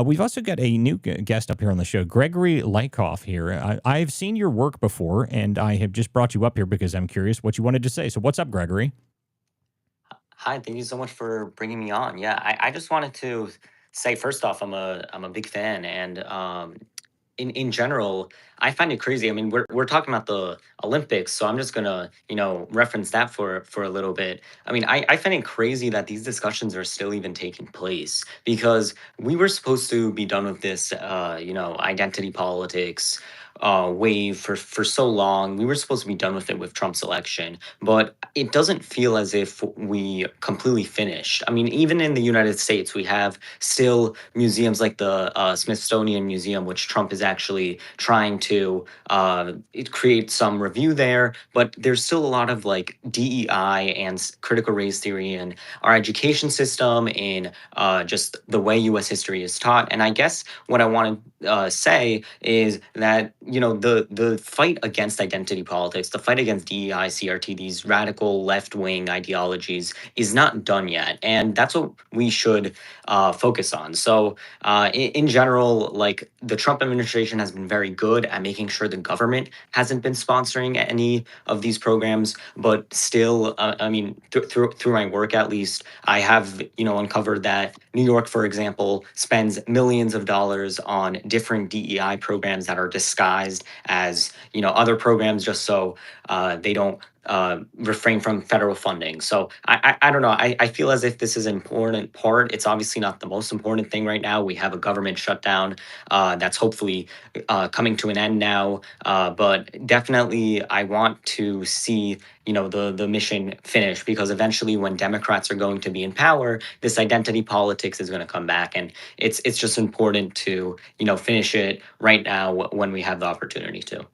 We've also got a new guest up here on the show, Gregory Lykoff here. I've seen your work before, and I have just brought you up here because I'm curious what you wanted to say. So what's up, Gregory? Hi, thank you so much for bringing me on. Yeah, I just wanted to say first off, I'm a big fan, and in general, I find it crazy. I mean, we're talking about the Olympics, so I'm just gonna, reference that for a little bit. I mean, I find it crazy that these discussions are still even taking place because we were supposed to be done with this, identity politics wave for so long. We were supposed to be done with it with Trump's election, but it doesn't feel as if we completely finished. I mean, even in the United States, we have still museums like the Smithsonian Museum, which Trump is actually trying to create some review there, but there's still a lot of like DEI and critical race theory in our education system, in just the way U.S. history is taught. And I guess what I want to say is that the fight against identity politics, the fight against DEI, CRT, these radical left wing ideologies is not done yet, and that's what we should focus on. So in general, like the Trump administration has been very good at making sure the government hasn't been sponsoring any of these programs, but still, I mean, through my work at least, I have uncovered that New York, for example, spends millions of dollars on different DEI programs that are disguised as other programs just so they don't refrain from federal funding. So I don't know. I feel as if this is an important part. It's obviously not the most important thing right now. We have a government shutdown that's hopefully coming to an end now. But definitely, I want to see the mission finish, because eventually, when Democrats are going to be in power, this identity politics is going to come back, and it's just important to finish it right now when we have the opportunity to.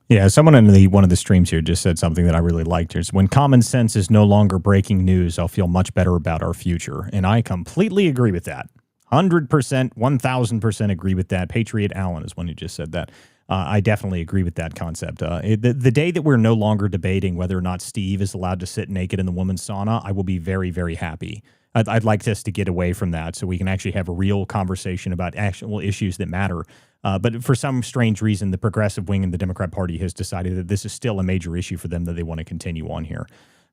Yeah, someone in one of the streams here just said something that I really liked. It's when common sense is no longer breaking news, I'll feel much better about our future. And I completely agree with that. 100%, 1,000% agree with that. Patriot Allen is one who just said that. I definitely agree with that concept. The day that we're no longer debating whether or not Steve is allowed to sit naked in the women's sauna, I will be very, very happy. I'd like us to get away from that so we can actually have a real conversation about actual issues that matter. But for some strange reason, the progressive wing in the Democrat Party has decided that this is still a major issue for them that they want to continue on here.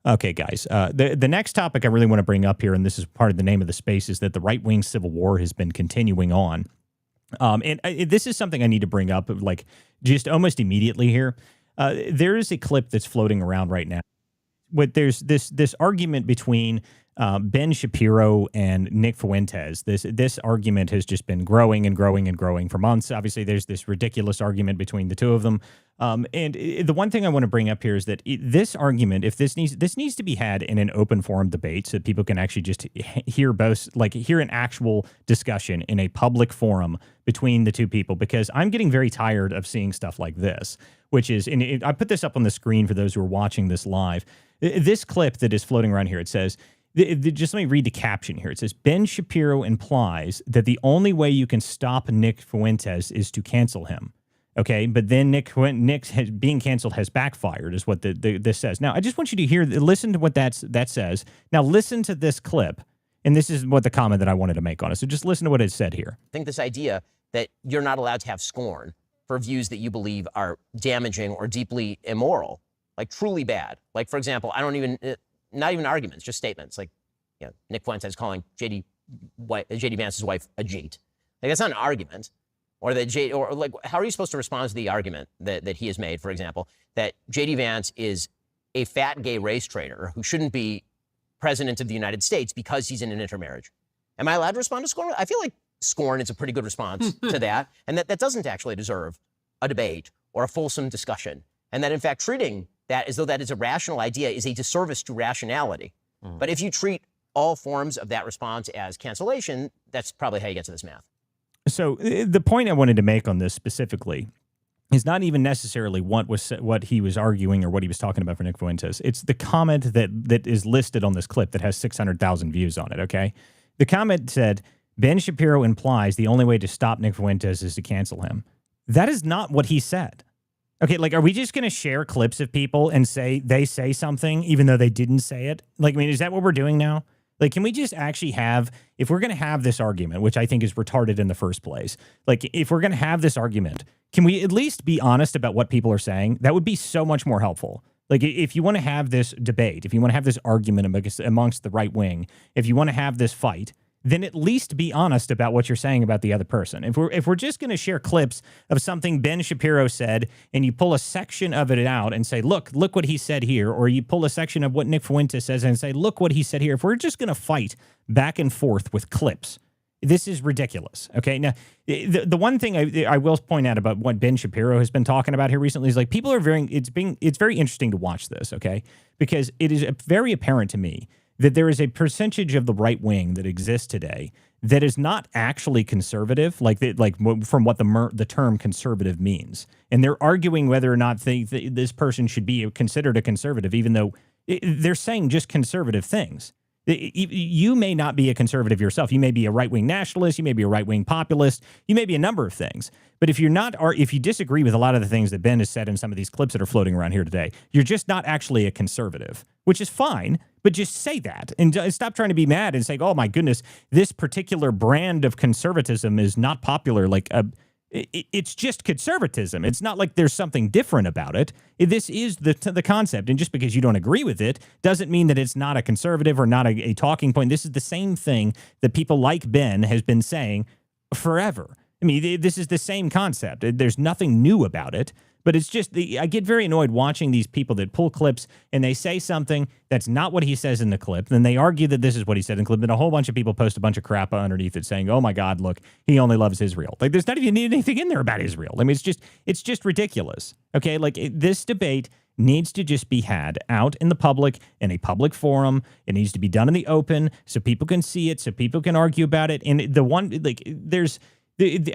Okay, guys, the next topic I really want to bring up here, and this is part of the name of the space, is that the right-wing civil war has been continuing on. This is something I need to bring up, like, just almost immediately here. There is a clip that's floating around right now. There's this argument between Ben Shapiro and Nick Fuentes. This argument has just been growing and growing and growing for months. Obviously, there's this ridiculous argument between the two of them. And the one thing I want to bring up here is that this argument, if this needs to be had in an open forum debate, so people can actually just hear an actual discussion in a public forum between the two people, because I'm getting very tired of seeing stuff like this, which is, and I put this up on the screen for those who are watching this live. This clip that is floating around here, it says, just let me read the caption here. It says, Ben Shapiro implies that the only way you can stop Nick Fuentes is to cancel him. Okay, but then Nick being canceled has backfired, is what this says. Now, I just want you to listen to what that says. Now, listen to this clip, and this is what the comment that I wanted to make on it. So just listen to what it said here. I think this idea that you're not allowed to have scorn for views that you believe are damaging or deeply immoral, like truly bad. Like, for example, not even arguments, just statements. Like, Nick Fuentes calling J.D. Vance's wife a jeet. Like, that's not an argument. Or that how are you supposed to respond to the argument that he has made, for example, that J.D. Vance is a fat gay race traitor who shouldn't be president of the United States because he's in an intermarriage? Am I allowed to respond to scorn? I feel like scorn is a pretty good response to that, and that doesn't actually deserve a debate or a fulsome discussion. And that, in fact, treating that as though that is a rational idea is a disservice to rationality. But if you treat all forms of that response as cancellation, that's probably how you get to this math. So the point I wanted to make on this specifically is not even necessarily what he was arguing or what he was talking about for Nick Fuentes. It's the comment that is listed on this clip that has 600,000 views on it, okay? The comment said, Ben Shapiro implies the only way to stop Nick Fuentes is to cancel him. That is not what he said. Okay, like, are we just going to share clips of people and say they say something even though they didn't say it? Like, I mean, is that what we're doing now? Like, can we just actually if we're going to have this argument, which I think is retarded in the first place, like, if we're going to have this argument, can we at least be honest about what people are saying? That would be so much more helpful. Like, if you want to have this debate, if you want to have this argument amongst the right wing, if you want to have this fight, then at least be honest about what you're saying about the other person. If we're just going to share clips of something Ben Shapiro said, and you pull a section of it out and say, look what he said here, or you pull a section of what Nick Fuentes says and say, look what he said here. If we're just going to fight back and forth with clips, this is ridiculous. Okay. Now, the one thing I will point out about what Ben Shapiro has been talking about here recently is like people are it's very interesting to watch this. Okay. Because it is very apparent to me that there is a percentage of the right wing that exists today that is not actually conservative, from what the term conservative means. And they're arguing whether or not this person should be considered a conservative, even though they're saying just conservative things. You may not be a conservative yourself. You may be a right-wing nationalist. You may be a right-wing populist. You may be a number of things. But if if you disagree with a lot of the things that Ben has said in some of these clips that are floating around here today, you're just not actually a conservative, which is fine. But just say that and stop trying to be mad and say, oh, my goodness, this particular brand of conservatism is not popular. It's just conservatism. It's not like there's something different about it. This is the concept. And just because you don't agree with it doesn't mean that it's not a conservative or not a talking point. This is the same thing that people like Ben has been saying forever. I mean, this is the same concept. There's nothing new about it. But it's just, I get very annoyed watching these people that pull clips and they say something that's not what he says in the clip. Then they argue that this is what he said in the clip. Then a whole bunch of people post a bunch of crap underneath it saying, oh my God, look, he only loves Israel. Like there's not even anything in there about Israel. I mean, it's just ridiculous. Okay. This debate needs to just be had out in the public, in a public forum. It needs to be done in the open so people can see it, so people can argue about it. And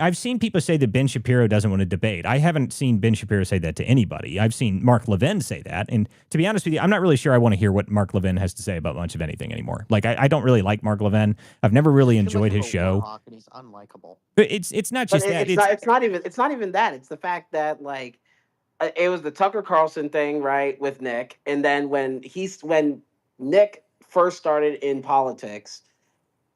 I've seen people say that Ben Shapiro doesn't want to debate. I haven't seen Ben Shapiro say that to anybody. I've seen Mark Levin say that. And to be honest with you, I'm not really sure I want to hear what Mark Levin has to say about much of anything anymore. I don't really like Mark Levin. I've never really enjoyed his show. And he's unlikable. But it's not just that. It's not even that. It's the fact that it was the Tucker Carlson thing, right, with Nick. And then when Nick first started in politics,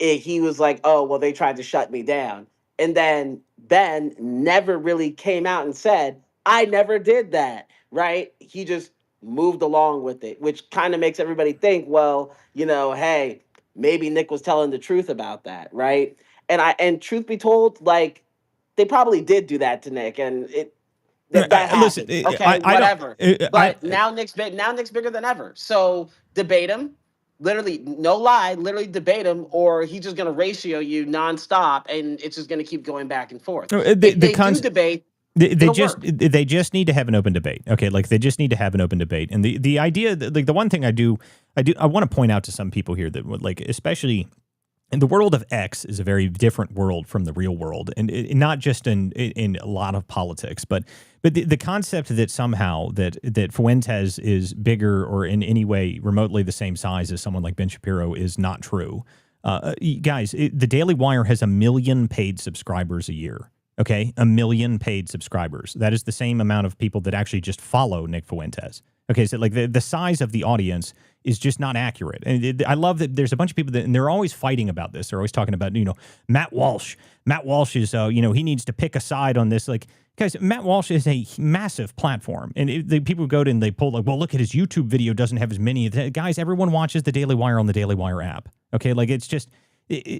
he was like, oh, well, they tried to shut me down. And then Ben never really came out and said, I never did that, right? He just moved along with it, which kind of makes everybody think, well, hey, maybe Nick was telling the truth about that, right? And truth be told, they probably did do that to Nick, and that happened. Listen, okay, whatever. But now Nick's bigger than ever. So debate him. Literally, no lie, literally debate him, or he's just going to ratio you nonstop, and it's just going to keep going back and forth. They do debate. They just need to have an open debate. Okay, they just need to have an open debate. And the idea, the one thing I want to point out to some people here that especially in the world of X is a very different world from the real world, and not just in a lot of politics, but the concept that somehow that Fuentes is bigger or in any way remotely the same size as someone like Ben Shapiro is not true. Guys, the Daily Wire has 1 million paid subscribers a year. Okay, 1 million paid subscribers. That is the same amount of people that actually just follow Nick Fuentes. Okay, so the size of the audience is just not accurate. And I love that there's a bunch of people and they're always fighting about this. They're always talking about, Matt Walsh. Matt Walsh is, he needs to pick a side on this. Guys, Matt Walsh is a massive platform. And people go to and they pull well, look at his YouTube video doesn't have as many. Guys, everyone watches the Daily Wire on the Daily Wire app. Okay, it's just...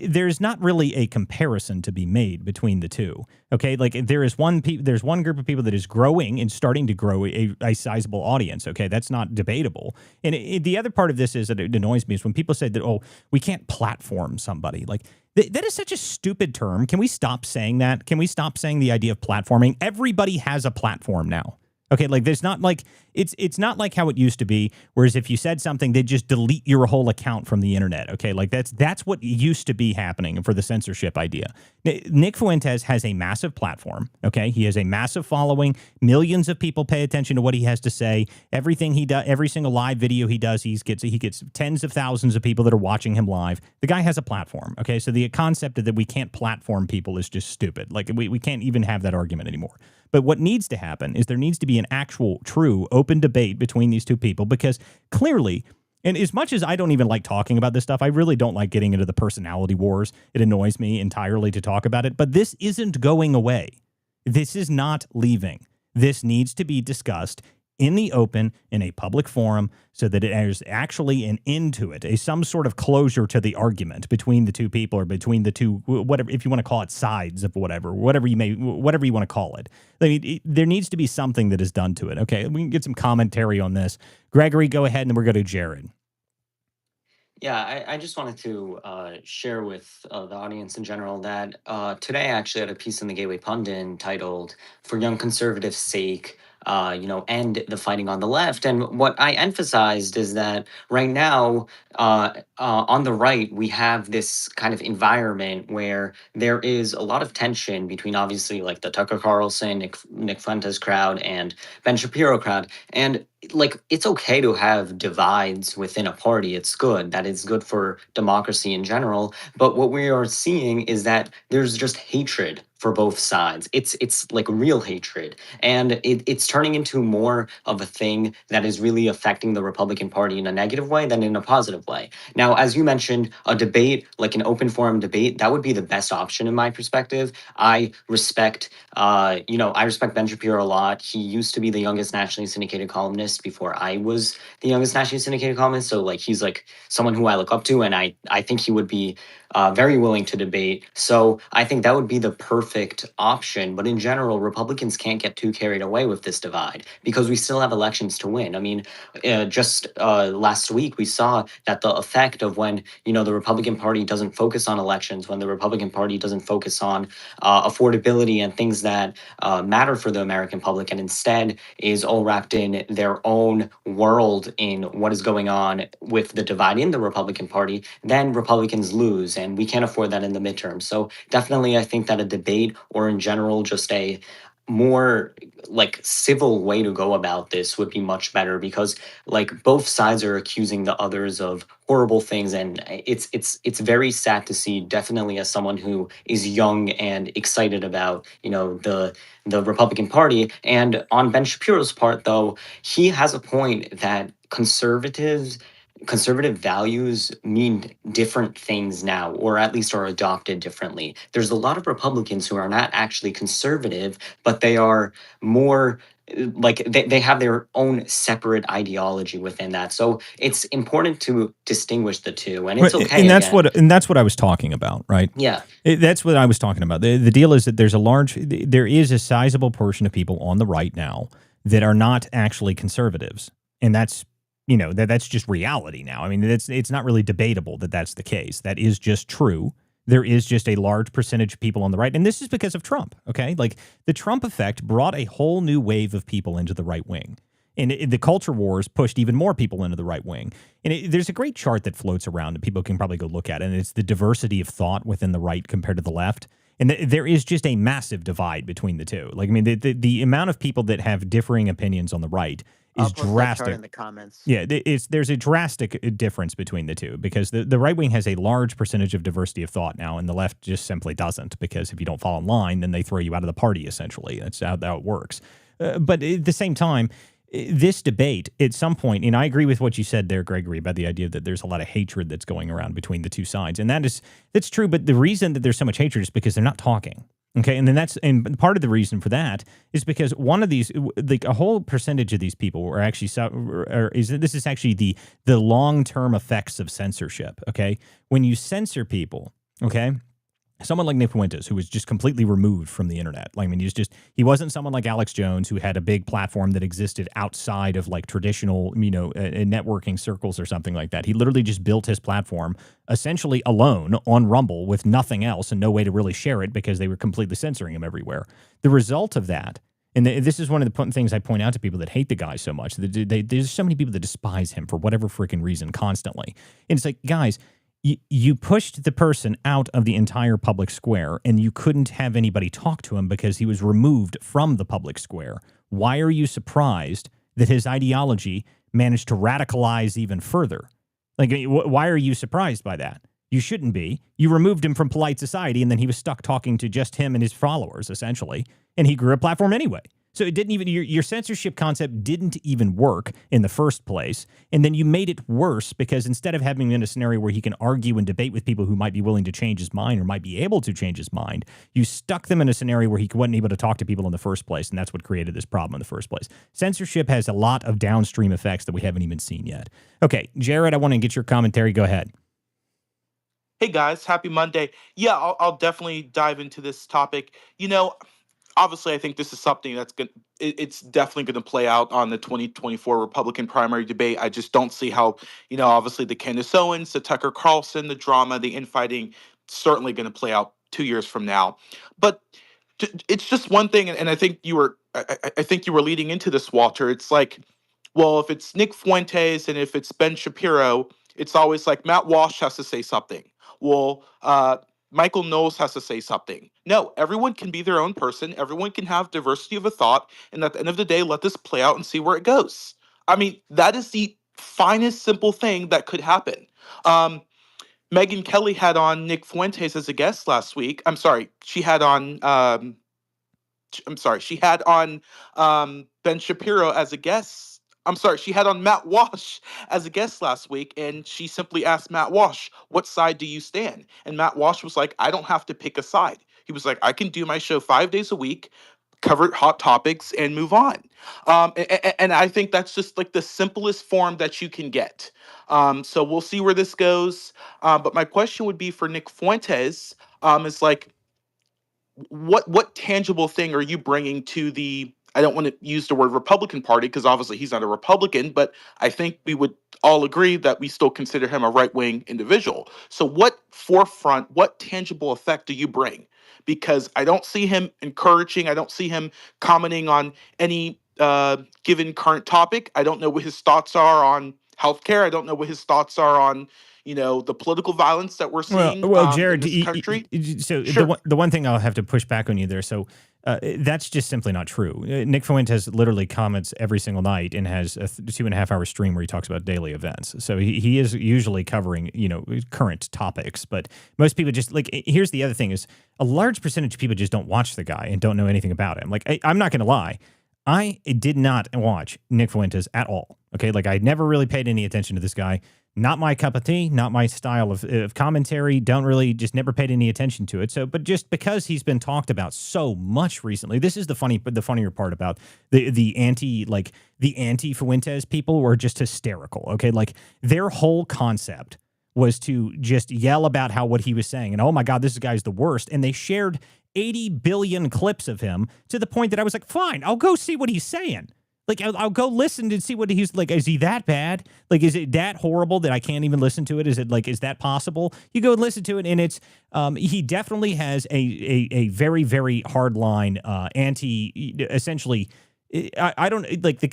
there's not really a comparison to be made between the two. Okay, there's one group of people that is growing and starting to grow a sizable audience. Okay, that's not debatable. And the other part of this is that it annoys me is when people say that, oh, we can't platform somebody. That is such a stupid term. Can we stop saying that? Can we stop saying the idea of platforming? Everybody has a platform now. Okay, there's not it's not like how it used to be, whereas if you said something, they'd just delete your whole account from the internet. Okay, that's what used to be happening for the censorship idea. Nick Fuentes has a massive platform. Okay, he has a massive following. Millions of people pay attention to what he has to say. Everything he does, every single live video he does, he gets tens of thousands of people that are watching him live. The guy has a platform. Okay, so the concept that we can't platform people is just stupid. We can't even have that argument anymore. But what needs to happen is there needs to be an actual, true, open debate between these two people, because clearly, and as much as I don't even like talking about this stuff, I really don't like getting into the personality wars. It annoys me entirely to talk about it, but this isn't going away. This is not leaving. This needs to be discussed in the open, in a public forum, so that there's actually an end to it, some sort of closure to the argument between the two people, or between the two, whatever, if you want to call it, sides of whatever you want to call it. I mean, there needs to be something that is done to it. Okay, we can get some commentary on this. Gregory, go ahead, and then we're going to Jared. Yeah, I just wanted to share with the audience in general that today I actually had a piece in the Gateway Pundit entitled "For Young Conservatives' Sake." End the fighting on the left. And what I emphasized is that right now, on the right, we have this kind of environment where there is a lot of tension between obviously like the Tucker Carlson, Nick Fuentes crowd and Ben Shapiro crowd. And like, it's okay to have divides within a party. It's good. That is good for democracy in general. But what we are seeing is that there's just hatred for both sides. It's like real hatred. And it's turning into more of a thing that is really affecting the Republican Party in a negative way than in a positive way. Now, as you mentioned, a debate, like an open forum debate, that would be the best option in my perspective. I respect Ben Shapiro a lot. He used to be the youngest nationally syndicated columnist before I was the youngest nationally syndicated columnist. So like, he's like someone who I look up to, and I think he would be very willing to debate. So I think that would be the perfect option. But in general, Republicans can't get too carried away with this divide because we still have elections to win. I mean, just last week, we saw that the effect of when, the Republican Party doesn't focus on elections, when the Republican Party doesn't focus on affordability and things that matter for the American public, and instead is all wrapped in their own world in what is going on with the divide in the Republican Party, then Republicans lose. And we can't afford that in the midterm. So definitely, I think that a debate, or in general, just a more like civil way to go about this would be much better, because like both sides are accusing the others of horrible things, and it's very sad to see, definitely as someone who is young and excited about the Republican Party. And on Ben Shapiro's part, though, he has a point that conservative values mean different things now, or at least are adopted differently. There's a lot of Republicans who are not actually conservative, but they are more like they have their own separate ideology within that. So it's important to distinguish the two, and it's okay. And that's what I was talking about, right? Yeah. That's what I was talking about. The deal is that there is a sizable portion of people on the right now that are not actually conservatives, and that's just reality now. I mean, it's not really debatable that that's the case. That is just true. There is just a large percentage of people on the right, and this is because of Trump, okay? Like, the Trump effect brought a whole new wave of people into the right wing. And the culture wars pushed even more people into the right wing. And there's a great chart that floats around, and people can probably go look at it, and it's the diversity of thought within the right compared to the left. And there is just a massive divide between the two. Like, I mean, the amount of people that have differing opinions on the right is drastic. In the comments. Yeah, there's a drastic difference between the two, because the right wing has a large percentage of diversity of thought now, and the left just simply doesn't, because if you don't fall in line, then they throw you out of the party, essentially. That's how it works. But at the same time, this debate, at some point, and I agree with what you said there, Gregory, about the idea that there's a lot of hatred that's going around between the two sides. And that's true, but the reason that there's so much hatred is because they're not talking. Okay, and then part of the reason for that is because one of these, like a whole percentage of these people are actually, this is actually the long-term effects of censorship. Okay, when you censor people, okay, someone like Nick Fuentes, who was just completely removed from the internet. Like, I mean, he wasn't someone like Alex Jones, who had a big platform that existed outside of like traditional, networking circles or something like that. He literally just built his platform essentially alone on Rumble with nothing else and no way to really share it, because they were completely censoring him everywhere. The result of that, and this is one of the things I point out to people that hate the guy so much, there's so many people that despise him for whatever freaking reason constantly. And it's like, guys, you pushed the person out of the entire public square, and you couldn't have anybody talk to him because he was removed from the public square. Why are you surprised that his ideology managed to radicalize even further? Like, why are you surprised by that? You shouldn't be. You removed him from polite society, and then he was stuck talking to just him and his followers, essentially, and he grew a platform anyway. So it didn't even your censorship concept didn't even work in the first place, and then you made it worse because instead of having him in a scenario where he can argue and debate with people who might be willing to change his mind or might be able to change his mind, you stuck them in a scenario where he wasn't able to talk to people in the first place, and that's what created this problem in the first place. Censorship has a lot of downstream effects that we haven't even seen yet. Okay, Jared, I want to get your commentary. Go ahead. Hey guys, happy Monday. Yeah, I'll definitely dive into this topic. Obviously, I think this is something that's going. It's definitely going to play out on the 2024 Republican primary debate. I just don't see how. Obviously, the Candace Owens, the Tucker Carlson, the drama, the infighting, certainly going to play out 2 years from now. But it's just one thing, and I think you were. I think you were leading into this, Walter. It's like, well, if it's Nick Fuentes and if it's Ben Shapiro, it's always like Matt Walsh has to say something. Well, Michael Knowles has to say something. No, everyone can be their own person. Everyone can have diversity of a thought. And at the end of the day, let this play out and see where it goes. I mean, that is the finest, simple thing that could happen. Megyn Kelly had on Nick Fuentes as a guest last week. I'm sorry, she had on. She had on Ben Shapiro as a guest. I'm sorry, she had on Matt Walsh as a guest last week, and she simply asked Matt Walsh, "What side do you stand?" And Matt Walsh was like, "I don't have to pick a side." He was like, "I can do my show 5 days a week, cover hot topics, and move on." And I think that's just like the simplest form that you can get. So we'll see where this goes. But my question would be for Nick Fuentes, is like, what tangible thing are you bringing to the, I don't want to use the word Republican Party because obviously he's not a Republican, but I think we would all agree that we still consider him a right-wing individual. So what forefront, what tangible effect do you bring? Because I don't see him encouraging, I don't see him commenting on any given current topic. I don't know what his thoughts are on healthcare. I don't know what his thoughts are on the political violence that we're seeing Jared, in this country. So Sure. the one thing I'll have to push back on you there. So that's just simply not true. Nick Fuentes literally comments every single night and has a 2.5-hour stream where he talks about daily events. So he is usually covering current topics. But most people just here's the other thing is a large percentage of people just don't watch the guy and don't know anything about him. I'm not going to lie. I did not watch Nick Fuentes at all. Okay, I never really paid any attention to this guy. Not my cup of tea, not my style of commentary. Don't really, just never paid any attention to it. So, but just because he's been talked about so much recently, this is the funnier part about the anti Fuentes people were just hysterical. Okay, their whole concept was to just yell about what he was saying and, oh my God, this guy's the worst. And they shared 80 billion clips of him to the point that I was like, fine, I'll go see what he's saying. I'll go listen to see what he's like. Is he that bad? Is it that horrible that I can't even listen to it? Is it is that possible? You go and listen to it, and it's he definitely has a very, very hard line essentially. I don't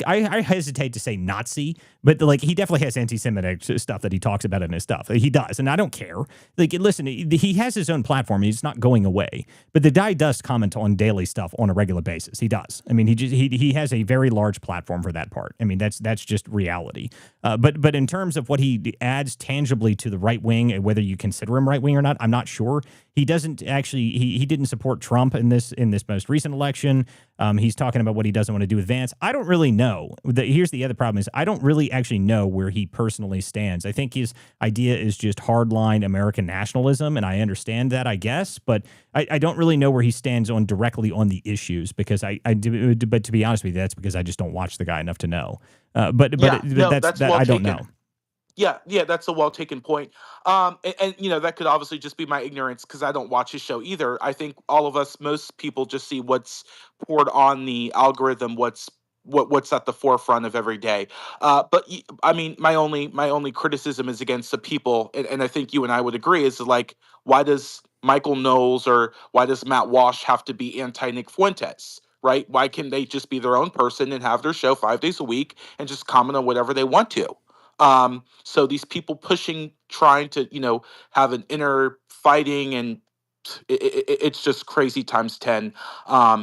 I hesitate to say Nazi, but he definitely has anti-Semitic stuff that he talks about in his stuff. He does, and I don't care. Listen, he has his own platform. He's not going away, but the guy does comment on daily stuff on a regular basis. He does. I mean, he has a very large platform for that part. I mean, that's just reality. But in terms of what he adds tangibly to the right wing, whether you consider him right wing or not, I'm not sure. He doesn't actually. He didn't support Trump in this most recent election. He's talking about what he doesn't want to do with Vance. I don't really know. Here's the other problem is I don't really actually know where he personally stands. I think his idea is just hardline American nationalism, and I understand that, I guess, but I don't really know where he stands directly on the issues because I do. But to be honest with you, that's because I just don't watch the guy enough to know. But that's well I don't know. Yeah, that's a well taken point. And that could obviously just be my ignorance because I don't watch his show either. I think all of us, most people, just see what's poured on the algorithm, what's at the forefront of every day. But I mean, my only criticism is against the people, and I think you and I would agree is why does Michael Knowles or why does Matt Walsh have to be anti Nick Fuentes? Right? Why can they just be their own person and have their show 5 days a week and just comment on whatever they want to? So these people trying to, have an inner fighting, and it's just crazy times 10.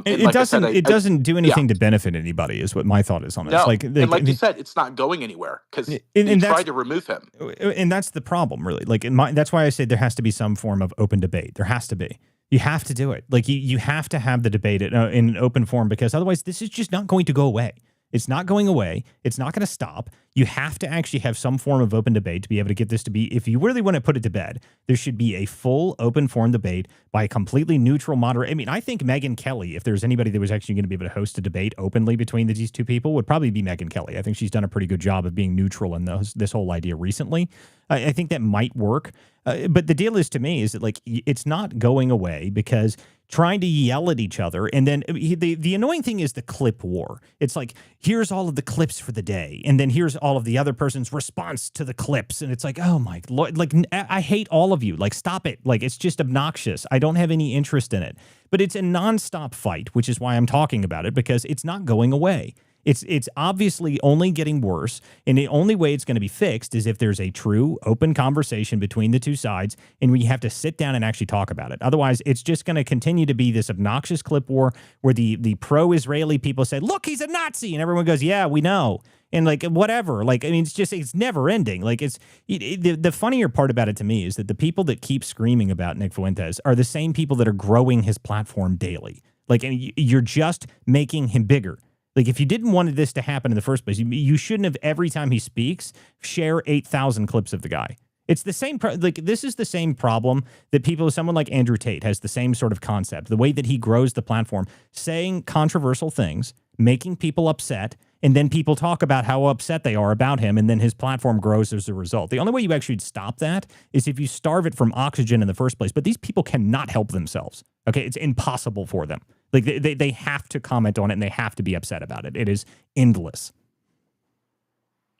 It doesn't do anything to benefit anybody, is what my thought is on it. No, and like you said, it's not going anywhere because they tried to remove him. And that's the problem, really. That's why I say there has to be some form of open debate. There has to be. You have to do it. Like you have to have the debate in an open forum, because otherwise this is just not going to go away. It's not going away. It's not going to stop. You have to actually have some form of open debate to be able to get this to be, if you really want to put it to bed, there should be a full open forum debate by a completely neutral moderator. I mean, I think Megyn Kelly, if there's anybody that was actually going to be able to host a debate openly between these two people, would probably be Megyn Kelly. I think she's done a pretty good job of being neutral in this whole idea recently. I think that might work. But the deal is, to me, is that like it's not going away, because trying to yell at each other, and then the annoying thing is the clip war. It's like, here's all of the clips for the day, and then here's all of the other person's response to the clips, and it's like, oh my Lord, like I hate all of you. Like, stop it. Like, it's just obnoxious. I don't have any interest in it. But it's a nonstop fight, which is why I'm talking about it, because it's not going away. It's obviously only getting worse, and the only way it's going to be fixed is if there's a true open conversation between the two sides, and we have to sit down and actually talk about it. Otherwise, it's just going to continue to be this obnoxious clip war where the pro-Israeli people say, look, he's a Nazi, and everyone goes, yeah, we know. And like, whatever, like, I mean, it's never ending. Like, the funnier part about it to me is that the people that keep screaming about Nick Fuentes are the same people that are growing his platform daily. Like, and you're just making him bigger. Like, if you didn't want this to happen in the first place, you shouldn't have, every time he speaks, share 8,000 clips of the guy. It's the same, this is the same problem that someone like Andrew Tate has the same sort of concept. The way that he grows the platform, saying controversial things, making people upset, and then people talk about how upset they are about him, and then his platform grows as a result. The only way you actually stop that is if you starve it from oxygen in the first place. But these people cannot help themselves. Okay, it's impossible for them. Like, they have to comment on it, and they have to be upset about it. It is endless.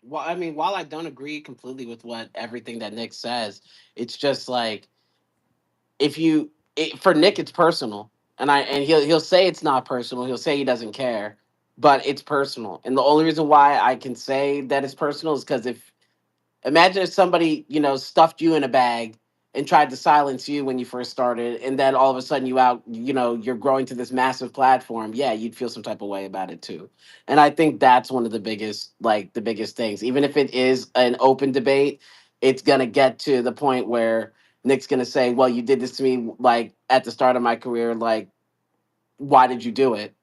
Well, I mean, while I don't agree completely with everything that Nick says, it's just like, for Nick, it's personal, and he'll say it's not personal. He'll say he doesn't care, but it's personal. And the only reason why I can say that it's personal is because imagine if somebody, stuffed you in a bag and tried to silence you when you first started, and then all of a sudden you're growing to this massive platform. Yeah, you'd feel some type of way about it too. And I think that's one of the biggest things. Even if it is an open debate, it's gonna get to the point where Nick's gonna say, "Well, you did this to me like at the start of my career. Like, why did you do it?"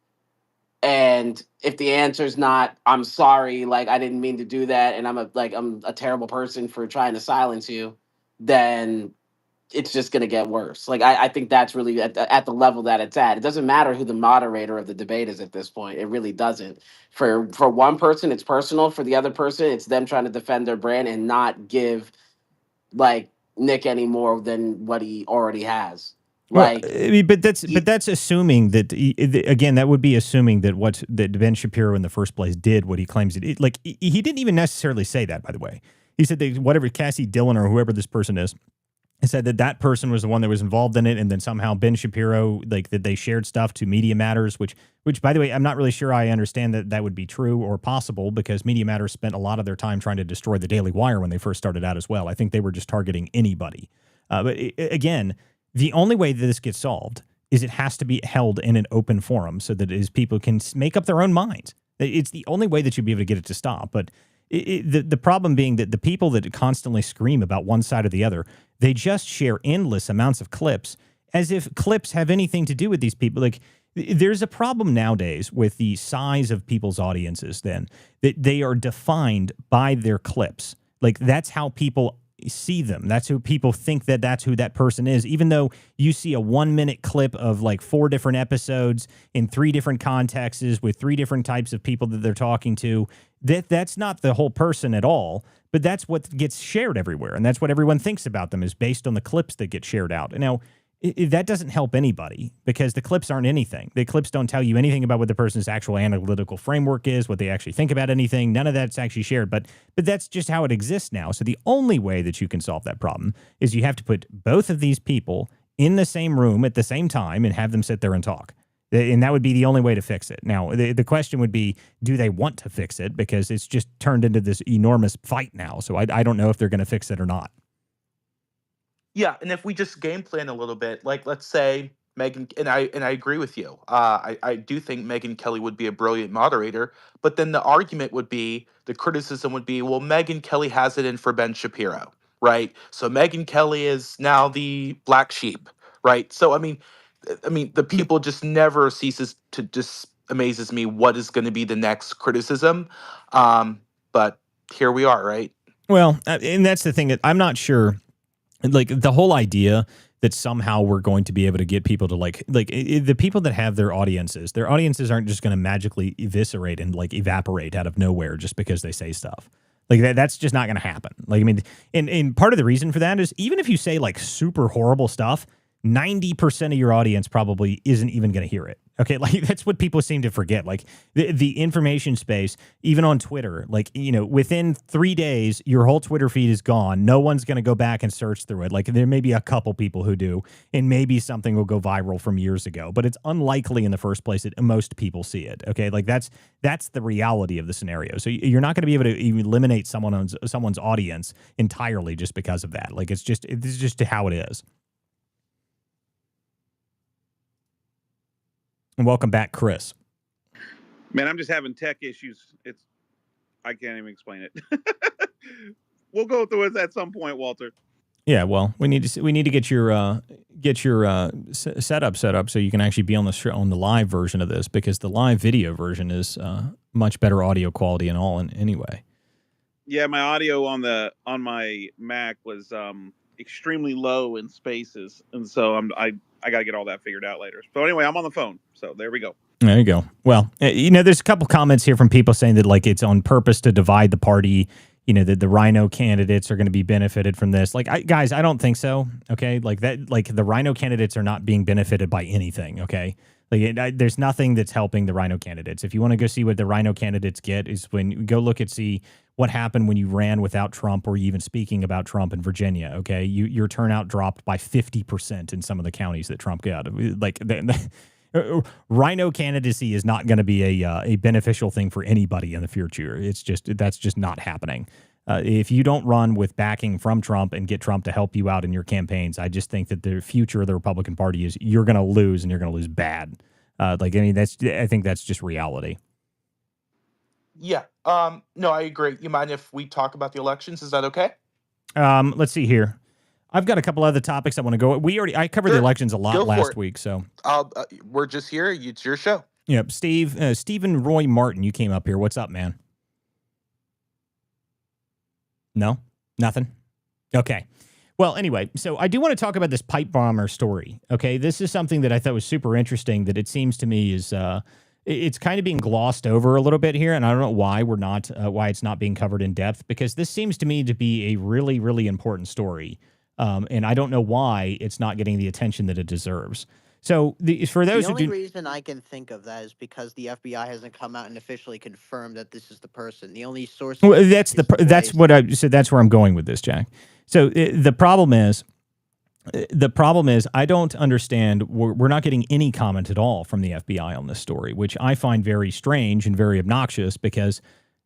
And if the answer's not, I'm sorry, like I didn't mean to do that, and I'm a terrible person for trying to silence you, then it's just gonna get worse. Like I think that's really at the level that it's at. It doesn't matter who the moderator of the debate is at this point. It really doesn't. For one person, it's personal. For the other person, it's them trying to defend their brand and not give like Nick any more than what he already has. Well, Like, I mean, but that's assuming that again, that would be assuming that Ben Shapiro in the first place did what he claims it. Like, he didn't even necessarily say that, by the way. He said that whatever Cassie Dillon or whoever this person is, said that person was the one that was involved in it, and then somehow Ben Shapiro, like, that they shared stuff to Media Matters, which by the way, I'm not really sure I understand that would be true or possible, because Media Matters spent a lot of their time trying to destroy the Daily Wire when they first started out as well. I think they were just targeting anybody. Again, the only way that this gets solved is it has to be held in an open forum so that people can make up their own minds. It's the only way that you'll be able to get it to stop. But the problem being that the people that constantly scream about one side or the other, they just share endless amounts of clips as if clips have anything to do with these people. Like, there's a problem nowadays with the size of people's audiences, then, that they are defined by their clips. Like, that's how people see them. That's who people think that's who that person is, even though you see a 1-minute clip of like 4 different episodes in 3 different contexts with 3 different types of people that they're talking to. That's not the whole person at all, but that's what gets shared everywhere, and that's what everyone thinks about them is based on the clips that get shared out. And now, that doesn't help anybody, because the clips aren't anything. The clips don't tell you anything about what the person's actual analytical framework is, what they actually think about anything. None of that's actually shared, but that's just how it exists now. So the only way that you can solve that problem is you have to put both of these people in the same room at the same time and have them sit there and talk. And that would be the only way to fix it. Now, the question would be, do they want to fix it? Because it's just turned into this enormous fight now. So I don't know if they're going to fix it or not. Yeah, and if we just game plan a little bit, like let's say Megan, and I agree with you. I do think Megan Kelly would be a brilliant moderator, but then the criticism would be, well, Megan Kelly has it in for Ben Shapiro, right? So Megan Kelly is now the black sheep, right? So I mean, the people just never ceases to just amazes me what is going to be the next criticism. But here we are, right? Well, and that's the thing that I'm not sure. Like the whole idea that somehow we're going to be able to get people to the people that have their audiences aren't just going to magically eviscerate and like evaporate out of nowhere just because they say stuff. Like that's just not going to happen. Like, I mean, and part of the reason for that is even if you say like super horrible stuff, 90% of your audience probably isn't even going to hear it. Okay. Like that's what people seem to forget. Like the information space, even on Twitter, like, you know, within 3 days, your whole Twitter feed is gone. No one's going to go back and search through it. Like there may be a couple people who do, and maybe something will go viral from years ago, but it's unlikely in the first place that most people see it. Okay. Like that's the reality of the scenario. So you're not going to be able to eliminate someone's audience entirely just because of that. Like it's just how it is. And welcome back, Chris. Man, I'm just having tech issues. I can't even explain it. We'll go through it at some point, Walter. Yeah, well, we need to get your setup set up so you can actually be on the live version of this, because the live video version is much better audio quality and all in anyway. Yeah, my audio on my Mac was extremely low in spaces, and so I got to get all that figured out later. So anyway, I'm on the phone, so there we go. There you go. Well, you know, there's a couple comments here from people saying that like it's on purpose to divide the party. You know, that the Rhino candidates are going to be benefited from this. Like, guys, I don't think so. Okay, like that, like the Rhino candidates are not being benefited by anything. Okay, like there's nothing that's helping the Rhino candidates. If you want to go see what the Rhino candidates get, is when you go look at see what happened when you ran without Trump or even speaking about Trump in Virginia. Okay, your turnout dropped by 50% in some of the counties that Trump got. Like Rhino candidacy is not going to be a beneficial thing for anybody in the future. That's just not happening. If you don't run with backing from Trump and get Trump to help you out in your campaigns, I just think that the future of the Republican Party is you're going to lose, and you're going to lose bad. I think that's just reality. Yeah. No, I agree. You mind if we talk about the elections? Is that okay? Let's see here. I've got a couple other topics I want to go. I covered the elections a lot last week, so we're just here. It's your show. Yep. Stephen Roy Martin, you came up here. What's up, man? No, nothing. Okay. Well, anyway, so I do want to talk about this pipe bomber story. Okay, this is something that I thought was super interesting. That it seems to me is it's kind of being glossed over a little bit here, and I don't know why why it's not being covered in depth, because this seems to me to be a really, really important story. And I don't know why it's not getting the attention that it deserves. So for those the who do, only reason I can think of that is because the FBI hasn't come out and officially confirmed that this is the person. The only source. Well, that's where I'm going with this, Jack. So the problem is I don't understand. We're not getting any comment at all from the FBI on this story, which I find very strange and very obnoxious, because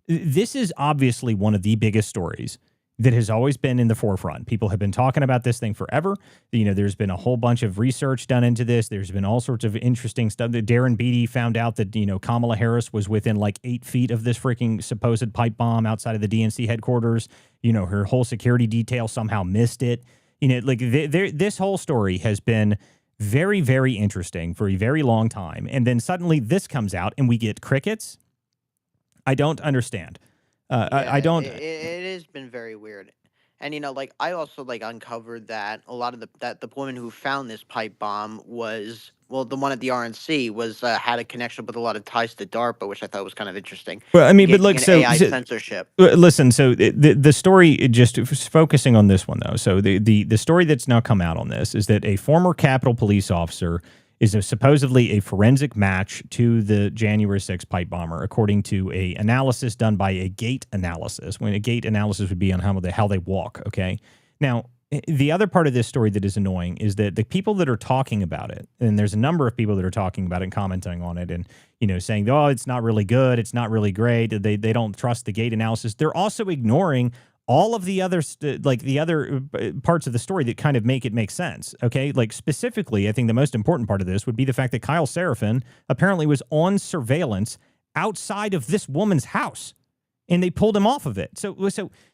this is obviously one of the biggest stories that has always been in the forefront. People have been talking about this thing forever. You know, there's been a whole bunch of research done into this. There's been all sorts of interesting stuff. That Darren Beattie found out that, you know, Kamala Harris was within like 8 feet of this freaking supposed pipe bomb outside of the DNC headquarters. You know, her whole security detail somehow missed it. You know, like this whole story has been very, very interesting for a very long time. And then suddenly this comes out and we get crickets. I don't understand. I don't. It has been very weird, and you know, like I also like uncovered that a lot of the woman who found this pipe bomb was, well, the one at the RNC was had a connection with a lot of ties to DARPA, which I thought was kind of interesting. Well, I mean, but look, AI censorship. Listen, so the story, just focusing on this one though. So the story that's now come out on this is that a former Capitol police officer is supposedly a forensic match to the January 6th pipe bomber, according to a analysis done by a gait analysis. When a gait analysis would be on how they walk. Okay. Now, the other part of this story that is annoying is that the people that are talking about it, and there's a number of people that are talking about it and commenting on it, and you know, saying, "Oh, it's not really good, it's not really great." They don't trust the gait analysis. They're also ignoring all of the other parts of the story that kind of make it make sense. Okay, like specifically, I think the most important part of this would be the fact that Kyle Seraphin apparently was on surveillance outside of this woman's house. and they pulled him off of it. So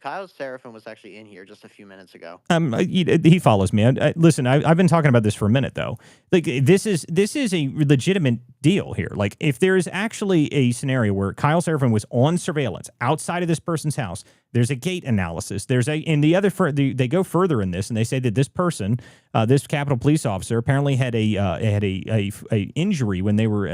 Kyle Seraphin was actually in here just a few minutes ago. he follows me. Listen, I've been talking about this for a minute though. Like this is a legitimate deal here. Like if there is actually a scenario where Kyle Seraphin was on surveillance outside of this person's house, there's a gate analysis. They go further in this, and they say that this person, this Capitol Police officer, apparently had a injury when they were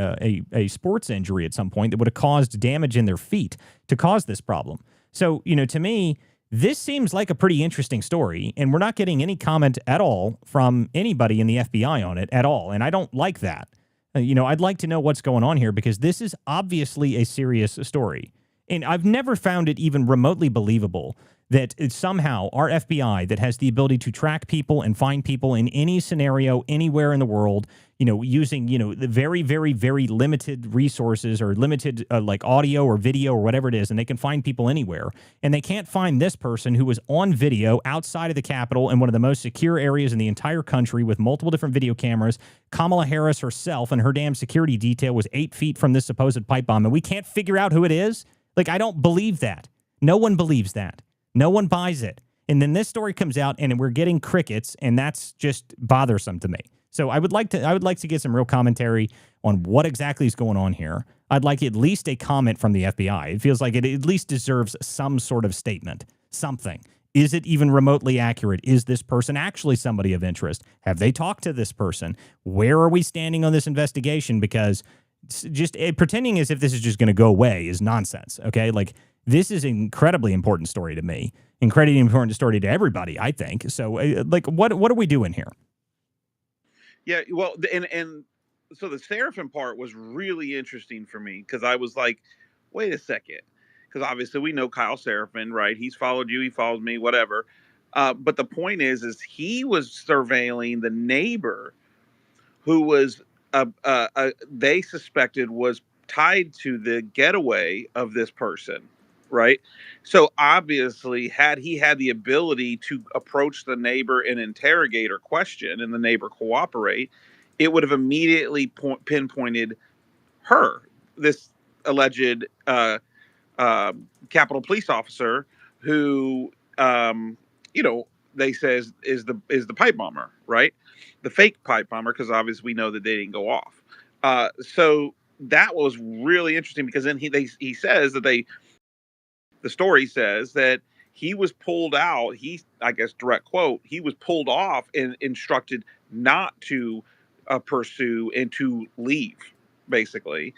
a sports injury at some point that would have caused damage in their feet to cause this problem. So to me, this seems like a pretty interesting story, and we're not getting any comment at all from anybody in the FBI on it at all, and I don't like that. I'd like to know what's going on here because this is obviously a serious story. And I've never found it even remotely believable that somehow our FBI that has the ability to track people and find people in any scenario anywhere in the world, using, the very, very, very limited resources or limited like audio or video or whatever it is, and they can find people anywhere. And they can't find this person who was on video outside of the Capitol in one of the most secure areas in the entire country with multiple different video cameras. Kamala Harris herself and her damn security detail was 8 feet from this supposed pipe bomb, and we can't figure out who it is? Like, I don't believe that. No one believes that. No one buys it. And then this story comes out and we're getting crickets, and that's just bothersome to me. So I would like to get some real commentary on what exactly is going on here. I'd like at least a comment from the FBI. It feels like it at least deserves some sort of statement. Something. Is it even remotely accurate? Is this person actually somebody of interest? Have they talked to this person? Where are we standing on this investigation? Because just pretending as if this is just going to go away is nonsense. Okay, like this is an incredibly important story to me, incredibly important story to everybody, I think. So, like, what are we doing here? Yeah, well, and so the Seraphin part was really interesting for me because I was like, wait a second, because obviously we know Kyle Seraphin, right? He's followed you, he follows me, whatever. But the point is he was surveilling the neighbor who was they suspected was tied to the getaway of this person, right? So obviously, had he had the ability to approach the neighbor and interrogate or question, and the neighbor cooperate, it would have immediately pinpointed her, this alleged Capitol Police officer, who they says is the pipe bomber, right? The fake pipe bomber, because obviously we know that they didn't go off. So that was really interesting because then he says that the story says that he was pulled out. I guess direct quote, he was pulled off and instructed not to pursue and to leave, basically.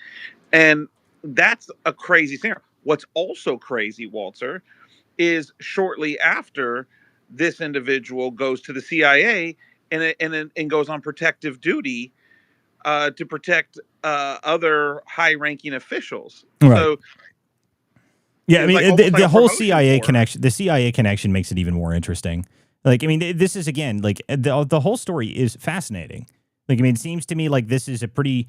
And that's a crazy scenario. What's also crazy, Walter, is shortly after this individual goes to the CIA and goes on protective duty to protect other high-ranking officials. Right. So, yeah, I mean, the whole CIA war. connection, the CIA connection makes it even more interesting. Like, I mean, this is again, like the whole story is fascinating. Like, I mean, it seems to me like this is a pretty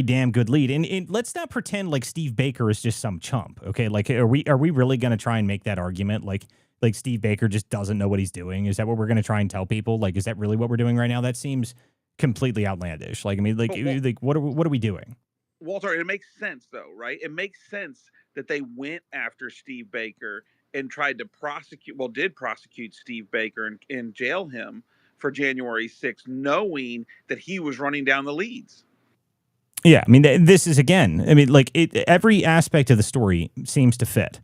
damn good lead. And let's not pretend like Steve Baker is just some chump. Okay, like, are we really going to try and make that argument? Like Steve Baker just doesn't know what he's doing? Is that what we're going to try and tell people? Like, is that really what we're doing right now? That seems completely outlandish. Like, I mean, like what are we doing? Walter, it makes sense though, right? It makes sense that they went after Steve Baker and tried to did prosecute Steve Baker and jail him for January 6th, knowing that he was running down the leads. Yeah, I mean, this is again, I mean, like every aspect of the story seems to fit,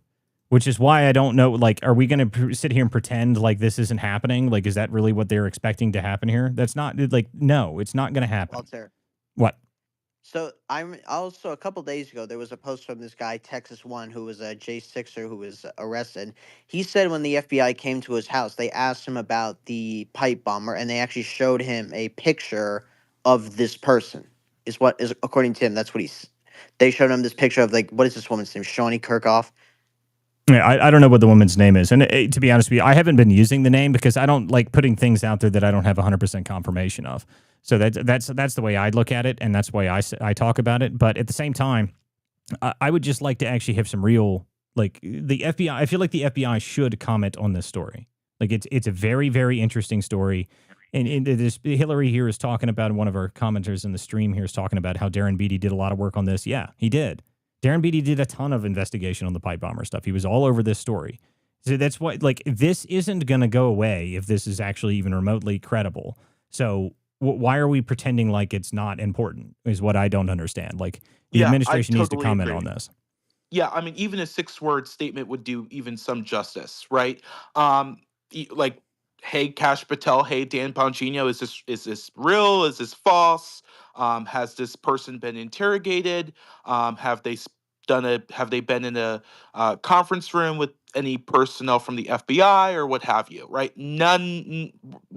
which is why I don't know, like, are we going to sit here and pretend like this isn't happening? Like, is that really what they're expecting to happen here? That's not, like, no, it's not going to happen. Walter. What? So I'm also a couple days ago there was a post from this guy Texas One who was a J6er who was arrested. He said when the FBI came to his house, they asked him about the pipe bomber, and they actually showed him a picture of this person. Is according to him, that's what they showed him this picture of, like, what is this woman's name? Shawnee Kirkhoff. Yeah, I don't know what the woman's name is. And to be honest with you, I haven't been using the name because I don't like putting things out there that I don't have 100% confirmation of. So that's the way I look at it, and that's why I talk about it. But at the same time, I would just like to actually have some real, like, the FBI. I feel like the FBI should comment on this story. Like, it's a very, very interesting story. And this Hillary here is talking about, one of our commenters in the stream here is talking about how Darren Beatty did a lot of work on this. Yeah, he did. Darren Beattie did a ton of investigation on the pipe bomber stuff. He was all over this story. So that's why, like, this isn't going to go away if this is actually even remotely credible. So why are we pretending like it's not important is what I don't understand. Like, the administration needs to comment on this. Yeah, I mean, even a 6-word statement would do even some justice, right? Like, hey, Kash Patel, hey, Dan Bongino, is this real? Is this false? Has this person been interrogated? Have they have they been in a conference room with any personnel from the FBI or what have you? Right?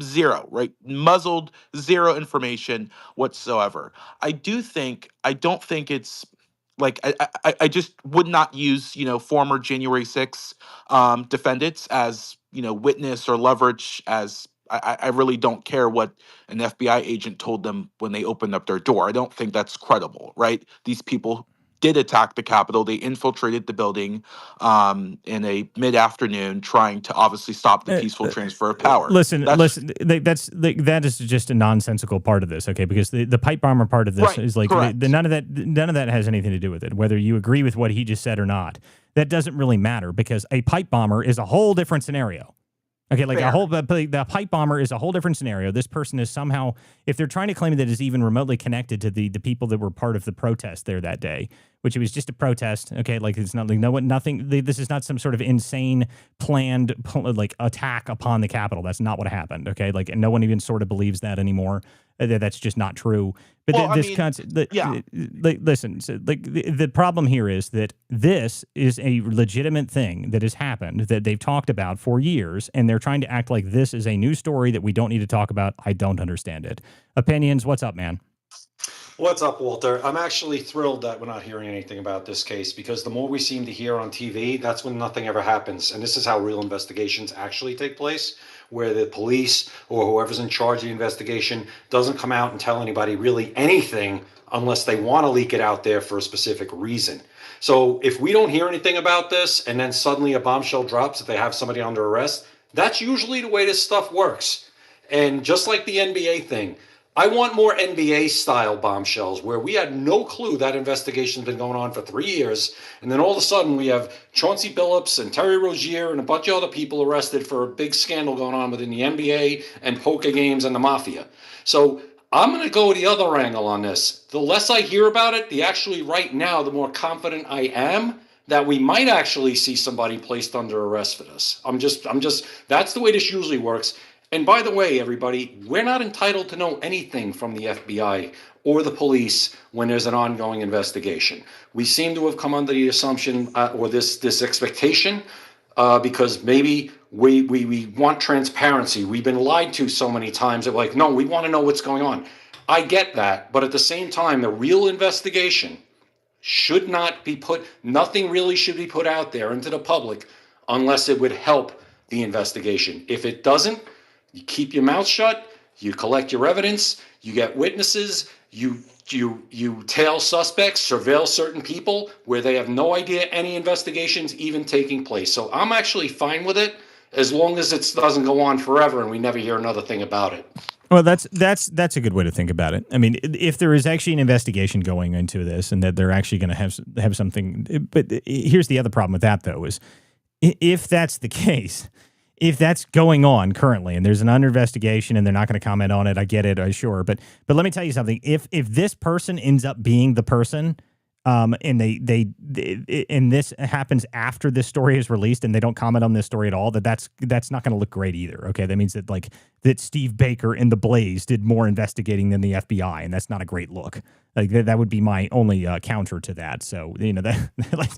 Zero. Right? Muzzled, zero information whatsoever. I don't think it's like I just would not use former January 6 defendants as witness or leverage. As I really don't care what an FBI agent told them when they opened up their door. I don't think that's credible, right? These people did attack the Capitol. They infiltrated the building in a mid-afternoon, trying to obviously stop the peaceful transfer of power. That is just a nonsensical part of this, okay? Because the pipe bomber part of this is like none of that has anything to do with it. Whether you agree with what he just said or not, that doesn't really matter, because a pipe bomber is a whole different scenario. Okay, like the pipe bomber is a whole different scenario. This person is somehow, if they're trying to claim that is even remotely connected to the people that were part of the protest there that day, which it was just a protest. Okay, like it's not like nothing. This is not some sort of insane planned like attack upon the Capitol. That's not what happened. Okay, like, and no one even sort of believes that anymore. That's just not true. But listen, so, like, the problem here is that this is a legitimate thing that has happened, that they've talked about for years, and they're trying to act like this is a new story that we don't need to talk about. I don't understand it. Opinions, what's up, man? What's up, Walter? I'm actually thrilled that we're not hearing anything about this case, because the more we seem to hear on TV, that's when nothing ever happens. And this is how real investigations actually take place, where the police or whoever's in charge of the investigation doesn't come out and tell anybody really anything unless they want to leak it out there for a specific reason. So if we don't hear anything about this and then suddenly a bombshell drops that they have somebody under arrest, that's usually the way this stuff works. And just like the NBA thing, I want more NBA-style bombshells where we had no clue that investigation's been going on for 3 years, and then all of a sudden we have Chauncey Billups and Terry Rozier and a bunch of other people arrested for a big scandal going on within the NBA and poker games and the mafia. So I'm going to go the other angle on this. The less I hear about it, right now, the more confident I am that we might actually see somebody placed under arrest for this. That's the way this usually works. And by the way, everybody, we're not entitled to know anything from the FBI or the police when there's an ongoing investigation. We seem to have come under the assumption or this expectation because maybe we want transparency. We've been lied to so many times that like, no, we want to know what's going on. I get that, but at the same time, the real investigation should not be nothing really should be put out there into the public unless it would help the investigation. If it doesn't, you keep your mouth shut, you collect your evidence, you get witnesses, you tail suspects, surveil certain people where they have no idea any investigation's even taking place. So I'm actually fine with it as long as it doesn't go on forever and we never hear another thing about it. Well, that's a good way to think about it. I mean, if there is actually an investigation going into this and that they're actually going to have something, but here's the other problem with that though, is if that's the case, if that's going on currently and there's an under investigation and they're not going to comment on it, I get it, sure. But let me tell you something. If this person ends up being the person, and and this happens after this story is released and they don't comment on this story at all, that's not going to look great either. Okay, that means that Steve Baker in The Blaze did more investigating than the FBI, and that's not a great look. Like that would be my only counter to that. So that let's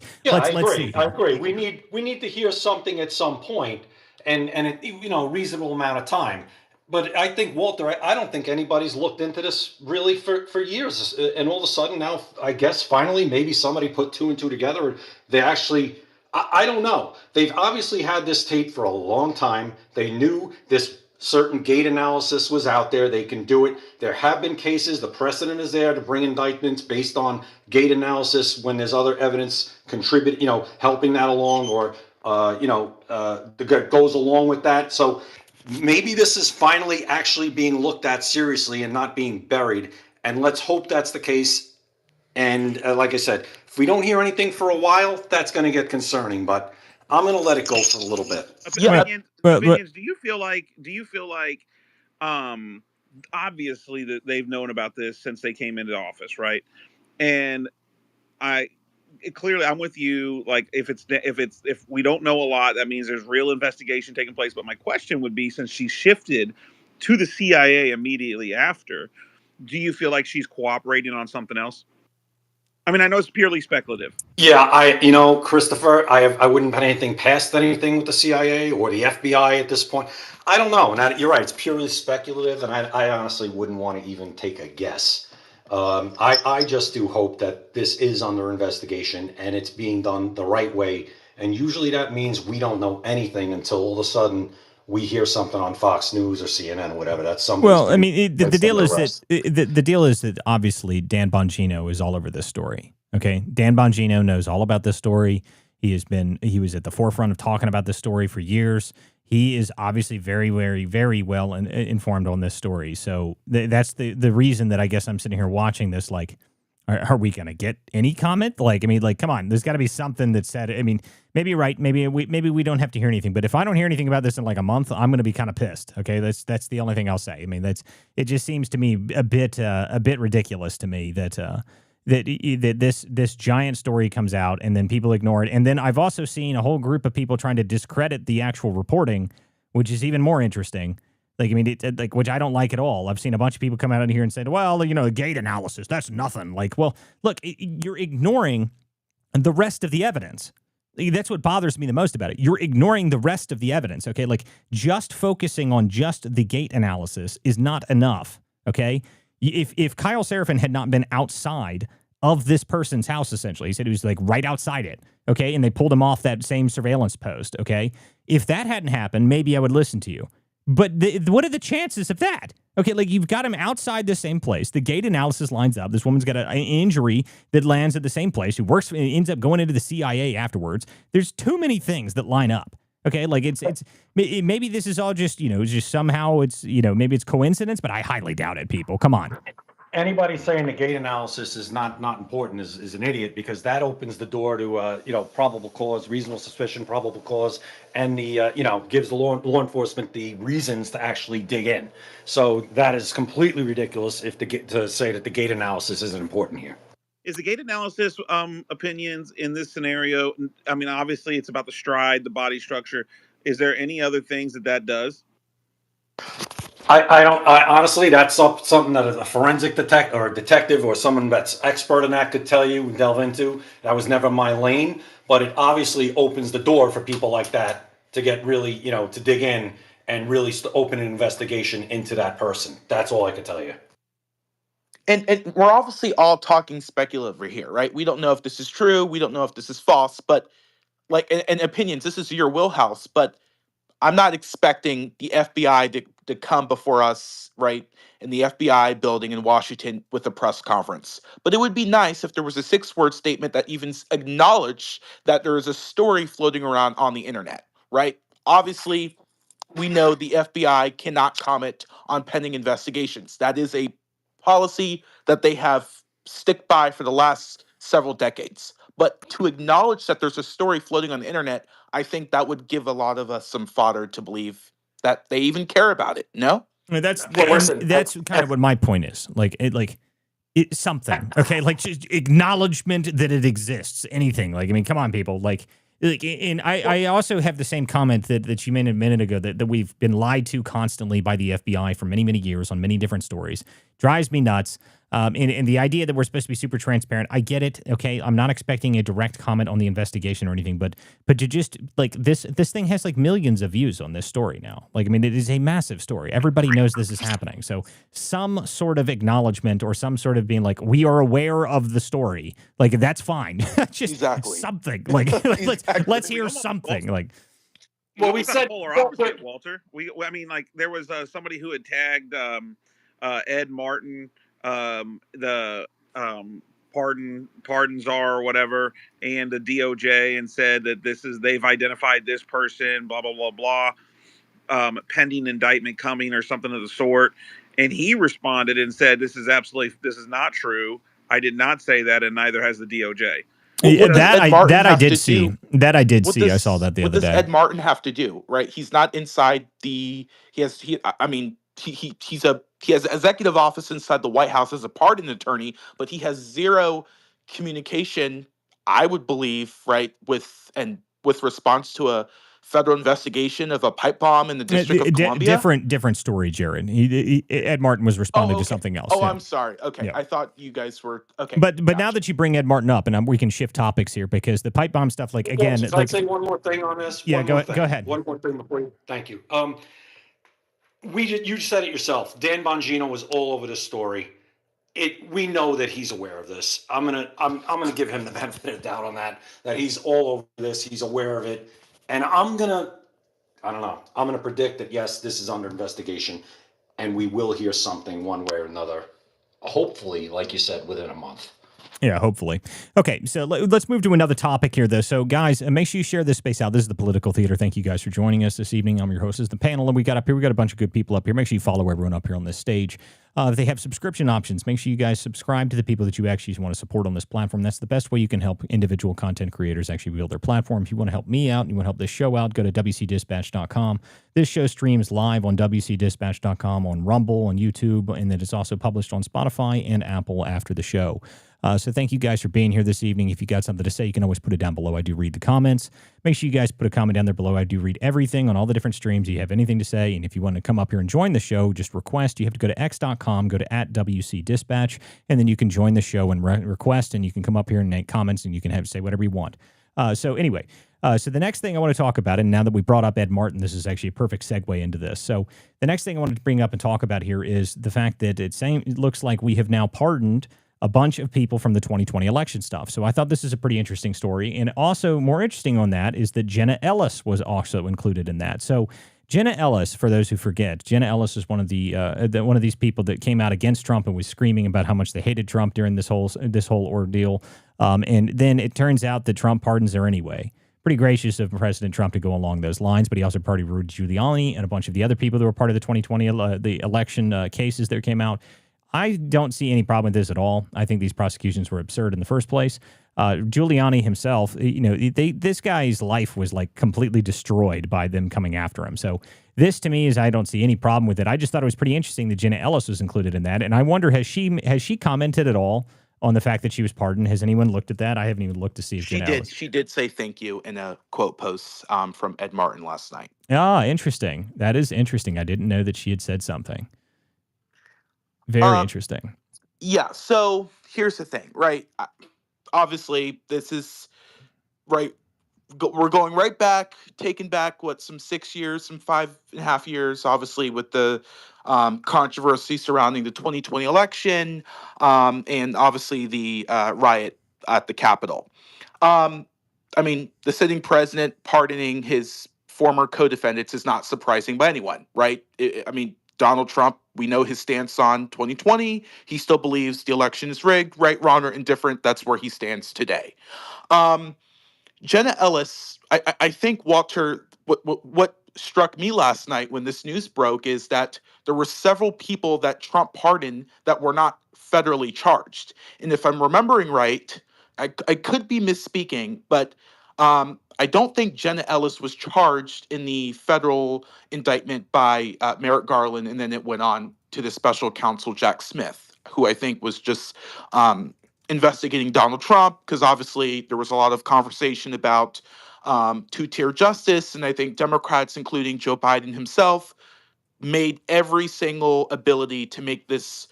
see. I agree. We need to hear something at some point. And a reasonable amount of time. But I think, Walter, I don't think anybody's looked into this really for years. And all of a sudden now, I guess, finally, maybe somebody put two and two together. They actually, I don't know. They've obviously had this tape for a long time. They knew this certain gate analysis was out there. They can do it. There have been cases. The precedent is there to bring indictments based on gate analysis when there's other evidence helping that along or that goes along with that. So maybe this is finally actually being looked at seriously and not being buried. And let's hope that's the case. And like I said, if we don't hear anything for a while, that's going to get concerning. But I'm going to let it go for a little bit. Opinions. Do you feel like? Obviously that they've known about this since they came into office, right? And clearly I'm with you. Like if we don't know a lot, that means there's real investigation taking place. But my question would be, since she shifted to the CIA immediately after, do you feel like she's cooperating on something else? I mean, I know it's purely speculative. Yeah, Christopher, I wouldn't put anything past anything with the CIA or the FBI at this point. I don't know. And you're right, it's purely speculative, and I honestly wouldn't want to even take a guess. I just do hope that this is under investigation and it's being done the right way. And usually that means we don't know anything until all of a sudden we hear something on Fox News or CNN or whatever. That's somebody's Well, I mean, the deal is arrest. that the deal is that obviously Dan Bongino is all over this story. Okay, Dan Bongino knows all about this story. He was at the forefront of talking about this story for years. He is obviously very, very, very well informed on this story. So that's the reason that I guess I'm sitting here watching this. Like, are we going to get any comment? Like, I mean, like, come on, there's got to be something that said. I mean, maybe you're right. Maybe we don't have to hear anything. But if I don't hear anything about this in like a month, I'm going to be kind of pissed. Okay, that's the only thing I'll say. I mean, it just seems to me a bit ridiculous to me that this giant story comes out and then people ignore it. And then I've also seen a whole group of people trying to discredit the actual reporting, which is even more interesting. Like, I mean, which I don't like at all. I've seen a bunch of people come out in here and say, well, the gate analysis, that's nothing. Like, well, look, you're ignoring the rest of the evidence. That's what bothers me the most about it. You're ignoring the rest of the evidence, okay? Like, just focusing on just the gate analysis is not enough, okay? If Kyle Seraphin had not been outside of this person's house, essentially, he said he was like right outside it, okay? And they pulled him off that same surveillance post, okay? If that hadn't happened, maybe I would listen to you. But what are the chances of that? Okay, like you've got him outside the same place. The gate analysis lines up. This woman's got an injury that lands at the same place. She ends up going into the CIA afterwards. There's too many things that line up. Okay, like it's maybe this is all just just somehow maybe it's coincidence, but I highly doubt it. People, come on. Anybody saying the gate analysis is not important is an idiot, because that opens the door to probable cause, reasonable suspicion, probable cause, and the gives the law enforcement the reasons to actually dig in. So that is completely ridiculous to say that the gate analysis isn't important here. Is the gate analysis opinions in this scenario? I mean, obviously it's about the stride, the body structure. Is there any other things that does? I honestly, that's something that a forensic detective or someone that's expert in that could tell you and delve into. That was never my lane, but it obviously opens the door for people like that to get really, to dig in and really open an investigation into that person. That's all I can tell you. And we're obviously all talking speculatively here, right? We don't know if this is true. We don't know if this is false, but like, and opinions, this is your wheelhouse, but I'm not expecting the FBI to come before us, right, in the FBI building in Washington with a press conference. But it would be nice if there was a 6-word statement that even acknowledged that there is a story floating around on the internet, right? Obviously, we know the FBI cannot comment on pending investigations. That is a policy that they have stick by for the last several decades. But to acknowledge that there's a story floating on the internet, I think that would give a lot of us some fodder to believe that they even care about it. No? I mean, that's kind of what my point is. It's something, okay? Like just acknowledgement that it exists. Anything. Like, I mean, come on, people. And I also have the same comment that you made a minute ago that we've been lied to constantly by the FBI for many, many years on many different stories. Drives me nuts. And the idea that we're supposed to be super transparent, I get it. Okay, I'm not expecting a direct comment on the investigation or anything, but to just like this thing has like millions of views on this story now. Like, I mean, it is a massive story. Everybody knows this is happening. So some sort of acknowledgement or some sort of being like, we are aware of the story. Like, that's fine. Just something. Like, let's hear something. Like, well, we said polar opposite, Walter. I mean, like there was somebody who had tagged Ed Martin, the pardon czar or whatever, and the DOJ, and said that they've identified this person, blah blah blah blah, pending indictment coming or something of the sort. And he responded and said, this is not true. I did not say that, and neither has the DOJ. What does Ed Martin I have did to see. do? That I did What see. I does saw that the what other does day. Ed Martin have to do? Right, he's not inside the. He has. He. I mean, he has executive office inside the White House as a pardon attorney, but he has zero communication. I would believe, right, with response to a federal investigation of a pipe bomb in the District of Columbia. Different story, Jared. Ed Martin was responding to something else. Oh, Yeah. I'm sorry. Okay, Yeah. I thought you guys were okay. But now that you bring Ed Martin up, and we can shift topics here because the pipe bomb stuff, like again, Can I say one more thing on this? Yeah, One go more thing. go ahead. One more thing before you. Thank you. You said it yourself. Dan Bongino was all over this story. We know that he's aware of this. I'm gonna give him the benefit of the doubt on that. That he's all over this. He's aware of it, and I don't know. I'm gonna predict that yes, this is under investigation, and we will hear something one way or another. Hopefully, like you said, within a month. Yeah, hopefully. Okay, so let's move to another topic here, though. So, guys, make sure you share this space out. This is the Political Theater. Thank you guys for joining us this evening. I'm your host. This is the panel, and we got a bunch of good people up here. Make sure you follow everyone up here on this stage. If they have subscription options, make sure you guys subscribe to the people that you actually want to support on this platform. That's the best way you can help individual content creators actually build their platform. If you want to help me out and you want to help this show out, go to WCDispatch.com. This show streams live on WCDispatch.com, on Rumble, on YouTube, and then it's also published on Spotify and Apple after the show. So thank you guys for being here this evening. If you got something to say, you can always put it down below. I do read the comments. Make sure you guys put a comment down there below. I do read everything on all the different streams. You have anything to say, and if you want to come up here and join the show, just request. You have to go to x.com, go to @WCDispatch, and then you can join the show and request, and you can come up here and make comments, and you can say whatever you want. So the next thing I want to talk about, and now that we brought up Ed Martin, this is actually a perfect segue into this. So the next thing I wanted to bring up and talk about here is the fact that it looks like we have now pardoned a bunch of people from the 2020 election stuff. So I thought this is a pretty interesting story. And also more interesting on that is that Jenna Ellis was also included in that. So Jenna Ellis, for those who forget, Jenna Ellis is one of these people that came out against Trump and was screaming about how much they hated Trump during this whole ordeal. And then it turns out that Trump pardons her anyway. Pretty gracious of President Trump to go along those lines, but he also pardoned Rudy Giuliani and a bunch of the other people that were part of the 2020 the election cases that came out. I don't see any problem with this at all. I think these prosecutions were absurd in the first place. Giuliani himself, this guy's life was like completely destroyed by them coming after him. So this to me is I don't see any problem with it. I just thought it was pretty interesting that Jenna Ellis was included in that. And I wonder, has she commented at all on the fact that she was pardoned? Has anyone looked at that? I haven't even looked to see if Jenna Ellis. She did say thank you in a quote post from Ed Martin last night. Ah, interesting. That is interesting. I didn't know that she had said something. Very interesting. Yeah. So here's the thing, right? Obviously, this is right. We're going right back, taking back some 6 years, some 5.5 years, obviously, with the controversy surrounding the 2020 election, and obviously the riot at the Capitol. I mean, the sitting president pardoning his former co-defendants is not surprising by anyone, right? I mean, Donald Trump, we know his stance on 2020. He still believes the election is rigged, right, wrong, or indifferent. That's where he stands today. Jenna Ellis, I think, Walter, what struck me last night when this news broke is that there were several people that Trump pardoned that were not federally charged. And if I'm remembering right, I could be misspeaking, but I don't think Jenna Ellis was charged in the federal indictment by Merrick Garland, and then it went on to the special counsel Jack Smith, who I think was just investigating Donald Trump, because obviously there was a lot of conversation about two-tier justice, and I think Democrats, including Joe Biden himself, made every single ability to make this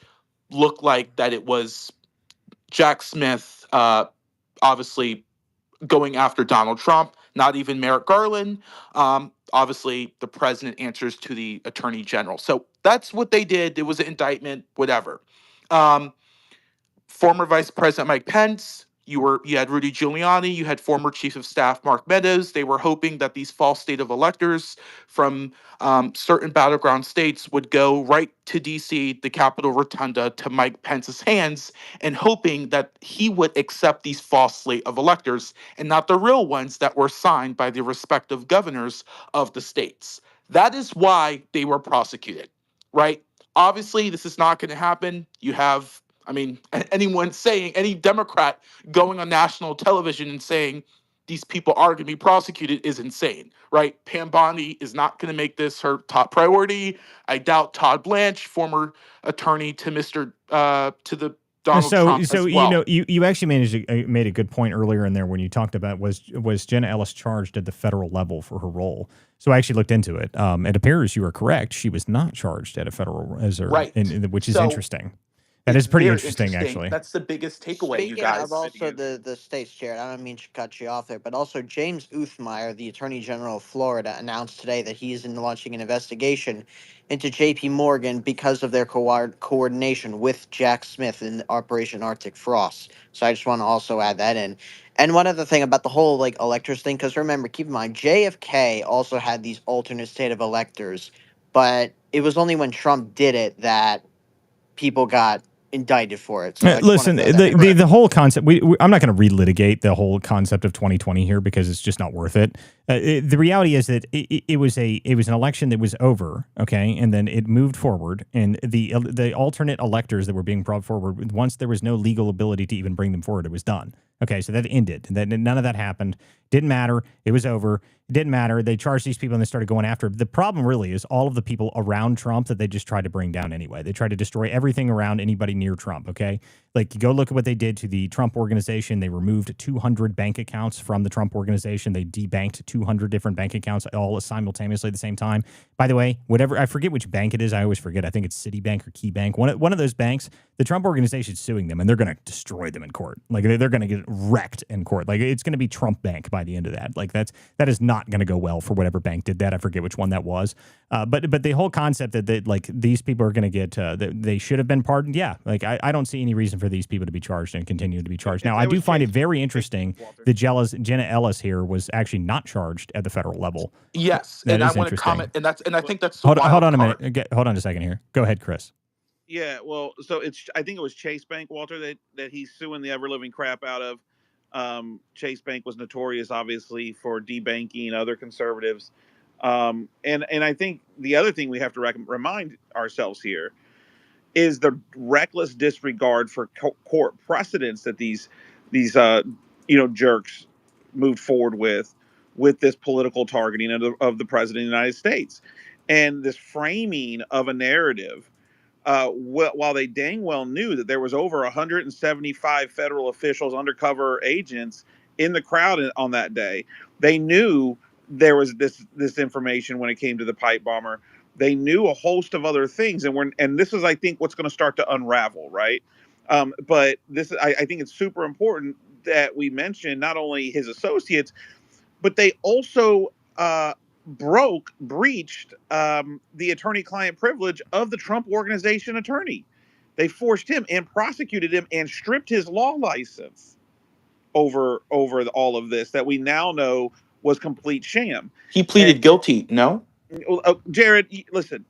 look like that it was Jack Smith, obviously going after Donald Trump, not even Merrick Garland. Obviously, the president answers to the attorney general. So that's what they did. It was an indictment, whatever. Former Vice President Mike Pence, you had Rudy Giuliani, you had former Chief of Staff Mark Meadows. They were hoping that these false state of electors from certain battleground states would go right to D.C., the Capitol Rotunda, to Mike Pence's hands, and hoping that he would accept these false slate of electors and not the real ones that were signed by the respective governors of the states. That is why they were prosecuted, right? Obviously, this is not going to happen. You have I mean, any Democrat going on national television and saying these people are going to be prosecuted is insane, right? Pam Bondi is not going to make this her top priority. I doubt Todd Blanche, former attorney to to the Donald Trump as well. You actually made a good point earlier in there when you talked about was Jenna Ellis charged at the federal level for her role. So I actually looked into it. It appears you are correct. She was not charged at a federal Right. which is So interesting. That is pretty very interesting, actually. That's the biggest takeaway, you Speaking of guys. also the state's chair, I don't mean to cut you off there, but also James Uthmeyer, the Attorney General of Florida, announced today that he is launching an investigation into J.P. Morgan because of their coordination with Jack Smith in Operation Arctic Frost. So I just want to also add that in. And one other thing about the whole like electors thing, because remember, keep in mind, JFK also had these alternate state of electors, but it was only when Trump did it that people got indicted for it. So I just Listen, want to throw that in. the whole concept, I'm not going to relitigate the whole concept of 2020 here because it's just not worth it. The reality is that it was an election that was over, okay, and then it moved forward, and the alternate electors that were being brought forward, once there was no legal ability to even bring them forward, it was done. Okay, so that ended. None of that happened. Didn't matter. It was over. It didn't matter. They charged these people and they started going after. The problem really is all of the people around Trump that they just tried to bring down anyway. They tried to destroy everything around anybody near Trump, okay? Like, go look at what they did to the Trump organization. They removed 200 bank accounts from the Trump organization. They debanked 200 different bank accounts all simultaneously at the same time. By the way, I forget which bank it is. I always forget. I think it's Citibank or KeyBank. One of those banks, the Trump organization is suing them, and they're going to destroy them in court. Like, they're going to get wrecked in court. Like, it's going to be Trump Bank by the end of that. Like, that is not going to go well for whatever bank did that. I forget which one that was. But the whole concept that like these people are going to get, they should have been pardoned. Yeah. Like, I don't see any reason for these people to be charged and continue to be charged. Now, I do find it very interesting that Jenna Ellis here was actually not charged at the federal level. Yes, That and I is want to interesting. comment, and I think that's the Hold on a wild minute. Hold on a second here. Go ahead, Chris. Yeah, well, so I think it was Chase Bank, Walter, that he's suing the ever living crap out of. Chase Bank was notorious, obviously, for debanking other conservatives. And I think the other thing we have to remind ourselves here is the reckless disregard for court precedents that these jerks moved forward with this political targeting of the president of the United States, and this framing of a narrative. While they dang well knew that there was over 175 federal officials, undercover agents in the crowd on that day, they knew there was this information when it came to the pipe bomber. They knew a host of other things, and this is, I think, what's going to start to unravel, right? But I think it's super important that we mention not only his associates, but they also breached the attorney-client privilege of the Trump organization attorney. They forced him and prosecuted him and stripped his law license over all of this that we now know was complete sham. He pleaded guilty. No, Jared, listen,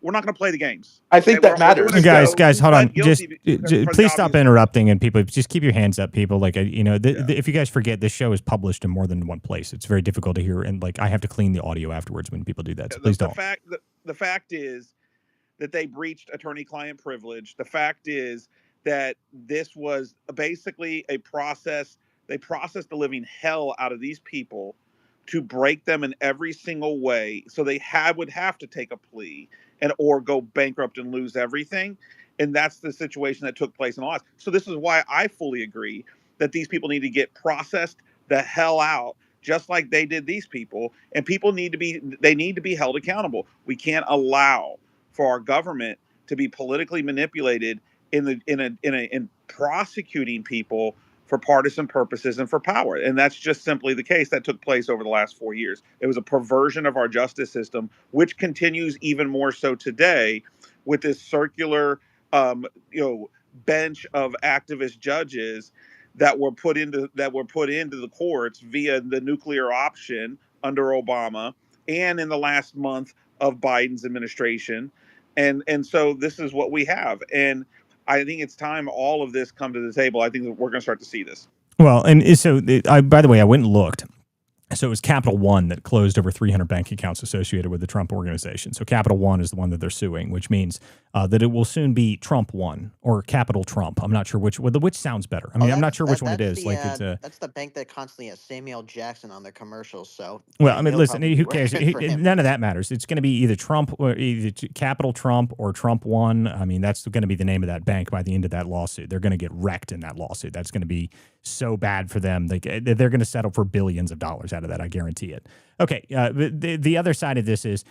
we're not going to play the games. I think that matters. Guys, hold on. Just for please stop obvious interrupting, and people just keep your hands up. People, like, if you guys forget, this show is published in more than one place. It's very difficult to hear, and like I have to clean the audio afterwards when people do that. So please don't. The fact is that they breached attorney-client privilege. The fact is that this was basically a process. They processed the living hell out of these people to break them in every single way. So they would have to take a plea or go bankrupt and lose everything. And that's the situation that took place in the last. So this is why I fully agree that these people need to get processed the hell out, just like they did these people. And people need to be held accountable. We can't allow for our government to be politically manipulated in prosecuting people for partisan purposes and for power. And that's just simply the case that took place over the last 4 years. It was a perversion of our justice system, which continues even more so today with this circular, bench of activist judges that were put into the courts via the nuclear option under Obama and in the last month of Biden's administration. And so this is what we have. And I think it's time all of this come to the table. I think that we're going to start to see this. Well, and so by the way, I went and looked. So it was Capital One that closed over 300 bank accounts associated with the Trump organization. So Capital One is the one that they're suing, which means that it will soon be Trump One or Capital Trump. I'm not sure which sounds better. I mean, I'm not sure which one it is. That's the bank that constantly has Samuel Jackson on their commercials. So well, I mean, he'll listen, probably who be cares? working for him. None of that matters. It's going to be either Trump or either Capital Trump or Trump One. I mean, that's going to be the name of that bank by the end of that lawsuit. They're going to get wrecked in that lawsuit. That's going to be so bad for them. They're going to settle for billions of dollars out of that. I guarantee it. Okay. The other side of this is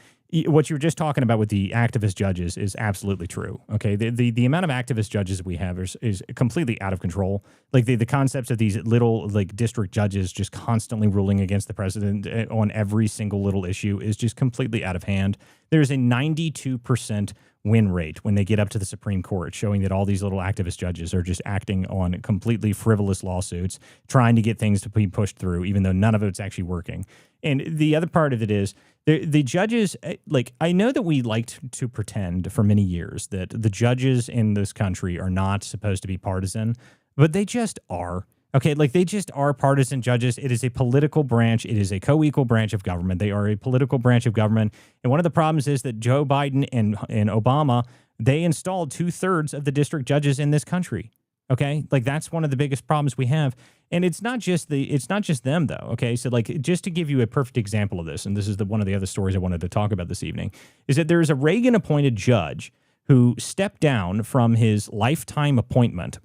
what you were just talking about with the activist judges is absolutely true. Okay. The amount of activist judges that we have is completely out of control. Like the concepts of these little like district judges just constantly ruling against the president on every single little issue is just completely out of hand. There's a 92% win rate when they get up to the Supreme Court, showing that all these little activist judges are just acting on completely frivolous lawsuits, trying to get things to be pushed through, even though none of it's actually working. And the other part of it is the judges, like, I know that we liked to pretend for many years that the judges in this country are not supposed to be partisan, but they just are. Okay, like they just are partisan judges. It is a political branch. It is a co-equal branch of government. They are a political branch of government. And one of the problems is that Joe Biden and Obama, they installed 2/3 of the district judges in this country. Okay, like that's one of the biggest problems we have. And it's not just them though. Okay, so like just to give you a perfect example of this, and this is one of the other stories I wanted to talk about this evening, is that there is a Reagan-appointed judge who stepped down from his lifetime appointment.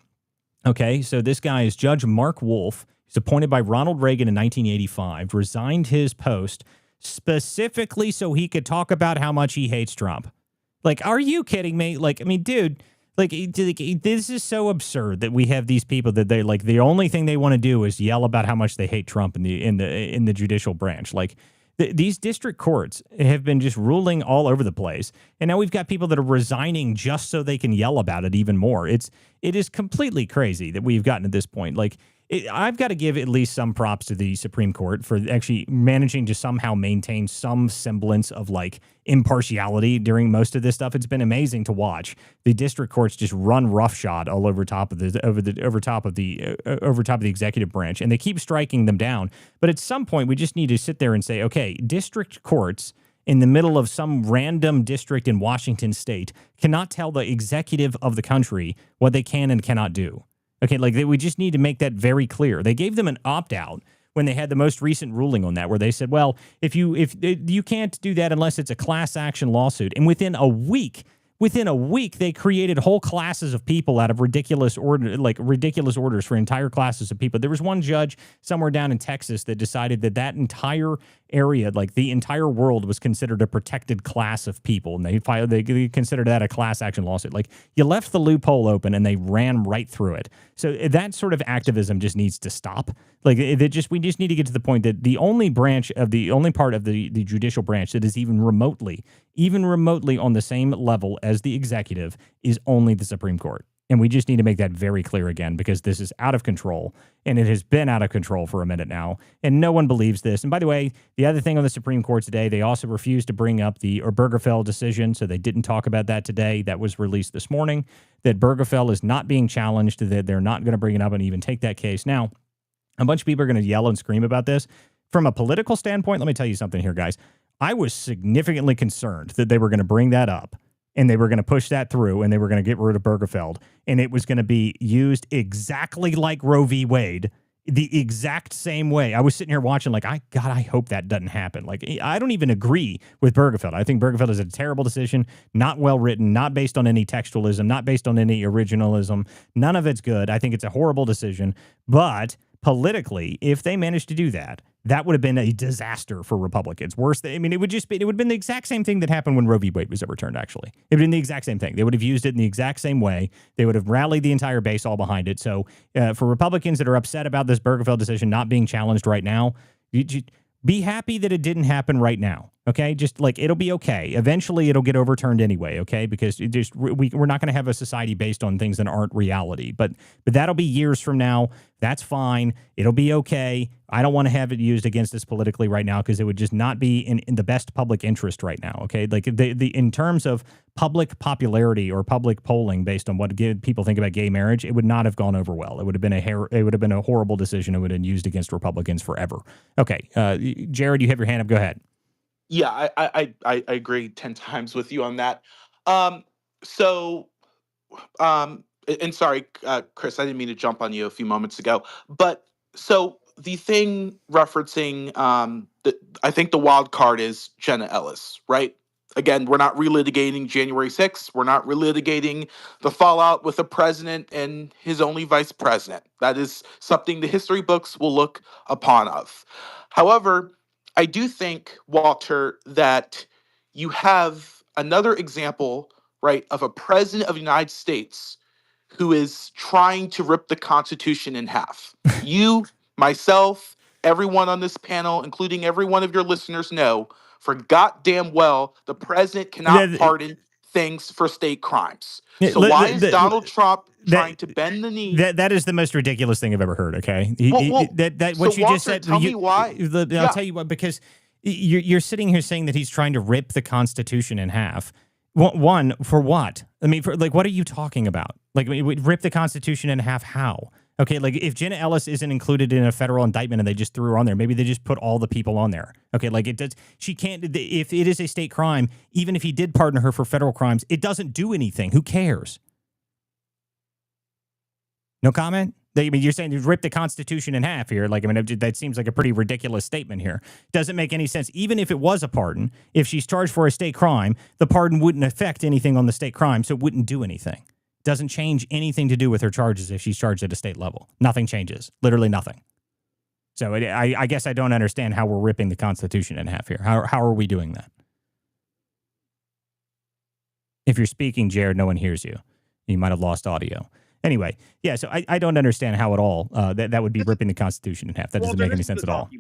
Okay, so this guy is Judge Mark Wolf. He's appointed by Ronald Reagan in 1985, resigned his post specifically so he could talk about how much he hates Trump. Like, are you kidding me? Like, I mean, dude, like this is so absurd that we have these people that they like the only thing they want to do is yell about how much they hate Trump in the judicial branch. Like these district courts have been just ruling all over the place. And now we've got people that are resigning just so they can yell about it even more. It is completely crazy that we've gotten to this point. Like I've got to give at least some props to the Supreme Court for actually managing to somehow maintain some semblance of like impartiality during most of this stuff. It's been amazing to watch the district courts just run roughshod all over top of the executive branch, and they keep striking them down. But at some point, we just need to sit there and say, okay, district courts in the middle of some random district in Washington state cannot tell the executive of the country what they can and cannot do. Okay, like we just need to make that very clear. They gave them an opt-out when they had the most recent ruling on that, where they said, well, if you can't do that unless it's a class action lawsuit. And within a week, they created whole classes of people out of ridiculous orders for entire classes of people. There was one judge somewhere down in Texas that decided that entire area, like the entire world, was considered a protected class of people, and they considered that a class action lawsuit. Like you left the loophole open, and they ran right through it. So that sort of activism just needs to stop. Like we just need to get to the point that the only part of the judicial branch that is even remotely on the same level as the executive is only the Supreme Court. And we just need to make that very clear again, because this is out of control, and it has been out of control for a minute now, and no one believes this. And by the way, the other thing on the Supreme Court today, they also refused to bring up the Obergefell decision, so they didn't talk about that today. That was released this morning, that Obergefell is not being challenged, that they're not going to bring it up and even take that case. Now, a bunch of people are going to yell and scream about this. From a political standpoint, let me tell you something here, guys. I was significantly concerned that they were going to bring that up, and they were going to push that through, and they were going to get rid of Obergefell, and it was going to be used exactly like Roe v. Wade, the exact same way. I was sitting here watching like, I hope that doesn't happen. Like, I don't even agree with Obergefell. I think Obergefell is a terrible decision, not well written, not based on any textualism, not based on any originalism. None of it's good. I think it's a horrible decision, but politically, if they managed to do that, that would have been a disaster for Republicans. Worse, it would have been the exact same thing that happened when Roe v. Wade was overturned, actually. It would have been the exact same thing. They would have used it in the exact same way. They would have rallied the entire base all behind it. So for Republicans that are upset about this Obergefell decision not being challenged right now, be happy that it didn't happen right now. Okay, just like it'll be okay. Eventually, it'll get overturned anyway. Okay, because we're not going to have a society based on things that aren't reality. But that'll be years from now. That's fine. It'll be okay. I don't want to have it used against us politically right now because it would just not be in the best public interest right now. Okay, like the in terms of public popularity or public polling based on what people think about gay marriage, it would not have gone over well. It would have been a horrible decision. It would have been used against Republicans forever. Okay, Jared, you have your hand up. Go ahead. Yeah, I agree 10 times with you on that. Um, so, and sorry, Chris, I didn't mean to jump on you a few moments ago, but so the thing referencing, I think the wild card is Jenna Ellis, right? Again, we're not relitigating January 6th. We're not relitigating the fallout with the president and his only vice president. That is something the history books will look upon of. However, I do think, Walter, that you have another example, right, of a president of the United States who is trying to rip the Constitution in half. You, myself, everyone on this panel, including every one of your listeners, know for goddamn well the president cannot pardon things for state crimes. So why is Donald Trump trying to bend the knee? That is the most ridiculous thing I've ever heard. Okay, So what you Walter, just said. tell me why. I'll tell you what, because you're sitting here saying that he's trying to rip the Constitution in half. One, for what? I mean, for like, what are you talking about? Like, rip the Constitution in half? How? Okay, like if Jenna Ellis isn't included in a federal indictment and they just threw her on there, maybe they just put all the people on there. Okay, like it does. She can't. If it is a state crime, even if he did pardon her for federal crimes, it doesn't do anything. Who cares? No comment? I mean, you're saying you rip the Constitution in half here. Like, I mean, that seems like a pretty ridiculous statement here. Doesn't make any sense. Even if it was a pardon, if she's charged for a state crime, the pardon wouldn't affect anything on the state crime, so it wouldn't do anything. Doesn't change anything to do with her charges if she's charged at a state level. Nothing changes. Literally nothing. So I guess I don't understand how we're ripping the Constitution in half here. How are we doing that? If you're speaking, Jared, no one hears you. You might have lost audio. Anyway, yeah, so I don't understand how at all that would be ripping the Constitution in half. That doesn't make any sense at all.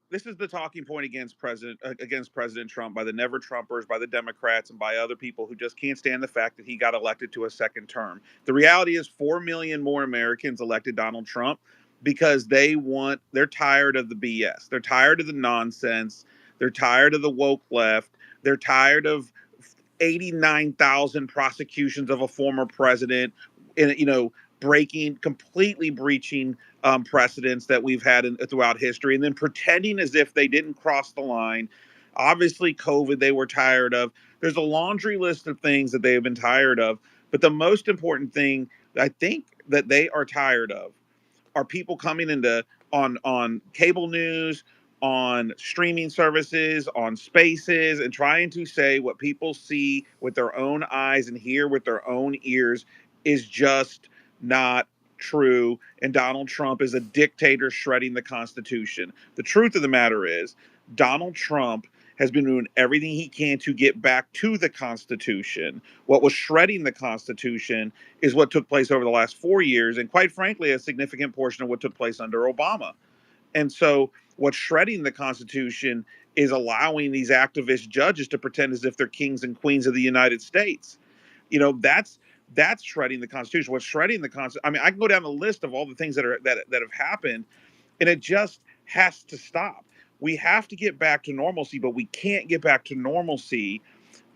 This is the talking point against President Trump by the Never Trumpers, by the Democrats, and by other people who just can't stand the fact that he got elected to a second term. The reality is 4 million more Americans elected Donald Trump because they're tired of the BS. They're tired of the nonsense. They're tired of the woke left. They're tired of 89,000 prosecutions of a former president, and completely breaching precedents that we've had throughout history, and then pretending as if they didn't cross the line. Obviously, COVID they were tired of. There's a laundry list of things that they have been tired of, but the most important thing I think that they are tired of are people coming into on cable news, on streaming services, on spaces, and trying to say what people see with their own eyes and hear with their own ears is just not true. And Donald Trump is a dictator shredding the Constitution. The truth of the matter is, Donald Trump has been doing everything he can to get back to the Constitution. What was shredding the Constitution is what took place over the last 4 years, and quite frankly, a significant portion of what took place under Obama. And so what's shredding the Constitution is allowing these activist judges to pretend as if they're kings and queens of the United States. That's shredding the Constitution. What's shredding the Constitution? I mean, I can go down the list of all the things that have happened, and it just has to stop. We have to get back to normalcy, but we can't get back to normalcy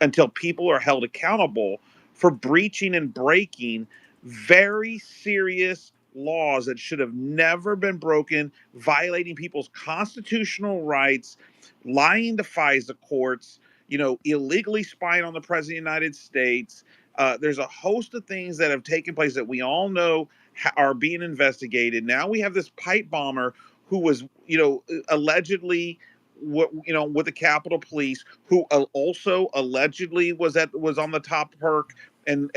until people are held accountable for breaching and breaking very serious laws that should have never been broken, violating people's constitutional rights, lying to FISA courts, illegally spying on the president of the United States. There's a host of things that have taken place that we all know are being investigated. Now we have this pipe bomber who was, allegedly, with the Capitol Police, who also allegedly was on the top perk and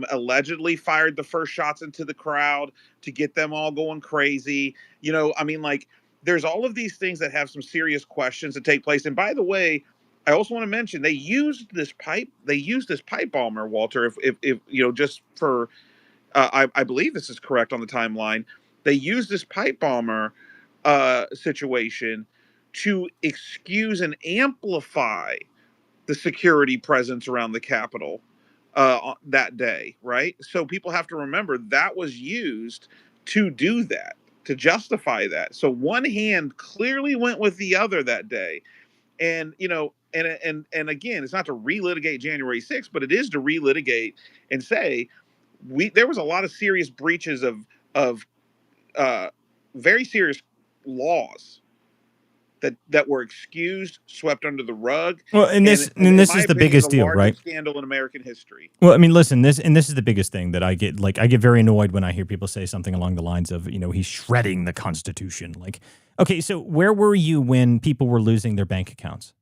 allegedly fired the first shots into the crowd to get them all going crazy. There's all of these things that have some serious questions that take place. And by the way, I also want to mention they used this pipe bomber, Walter, if just for I believe this is correct on the timeline. They used this pipe bomber situation to excuse and amplify the security presence around the Capitol that day, right? So people have to remember that was used to do that, to justify that. So one hand clearly went with the other that day. And, and again, it's not to relitigate January 6th, but it is to relitigate and say there was a lot of serious breaches of very serious laws that were excused, swept under the rug. Well, and this my is the opinion, biggest the deal, right? largest scandal in American history. Well, I mean, listen, this is the biggest thing that I get. Like, I get very annoyed when I hear people say something along the lines of, he's shredding the Constitution. Like, okay, so where were you when people were losing their bank accounts?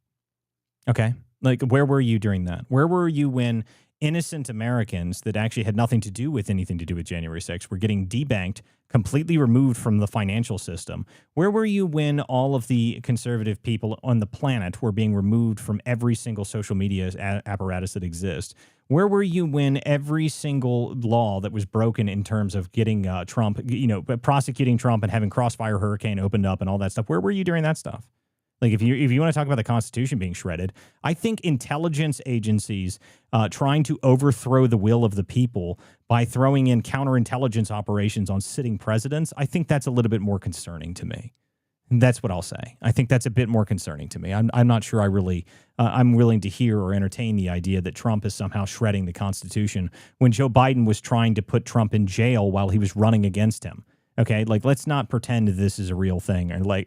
Okay, like, where were you during that? Where were you when innocent Americans that actually had nothing to do with anything to do with January 6th were getting debanked, completely removed from the financial system? Where were you when all of the conservative people on the planet were being removed from every single social media apparatus that exists? Where were you when every single law that was broken in terms of getting Trump, prosecuting Trump and having Crossfire Hurricane opened up and all that stuff? Where were you during that stuff? Like, if you want to talk about the Constitution being shredded, I think intelligence agencies trying to overthrow the will of the people by throwing in counterintelligence operations on sitting presidents, I think that's a little bit more concerning to me. That's what I'll say. I think that's a bit more concerning to me. I'm not sure I'm willing to hear or entertain the idea that Trump is somehow shredding the Constitution when Joe Biden was trying to put Trump in jail while he was running against him. Okay, like, let's not pretend that this is a real thing. Or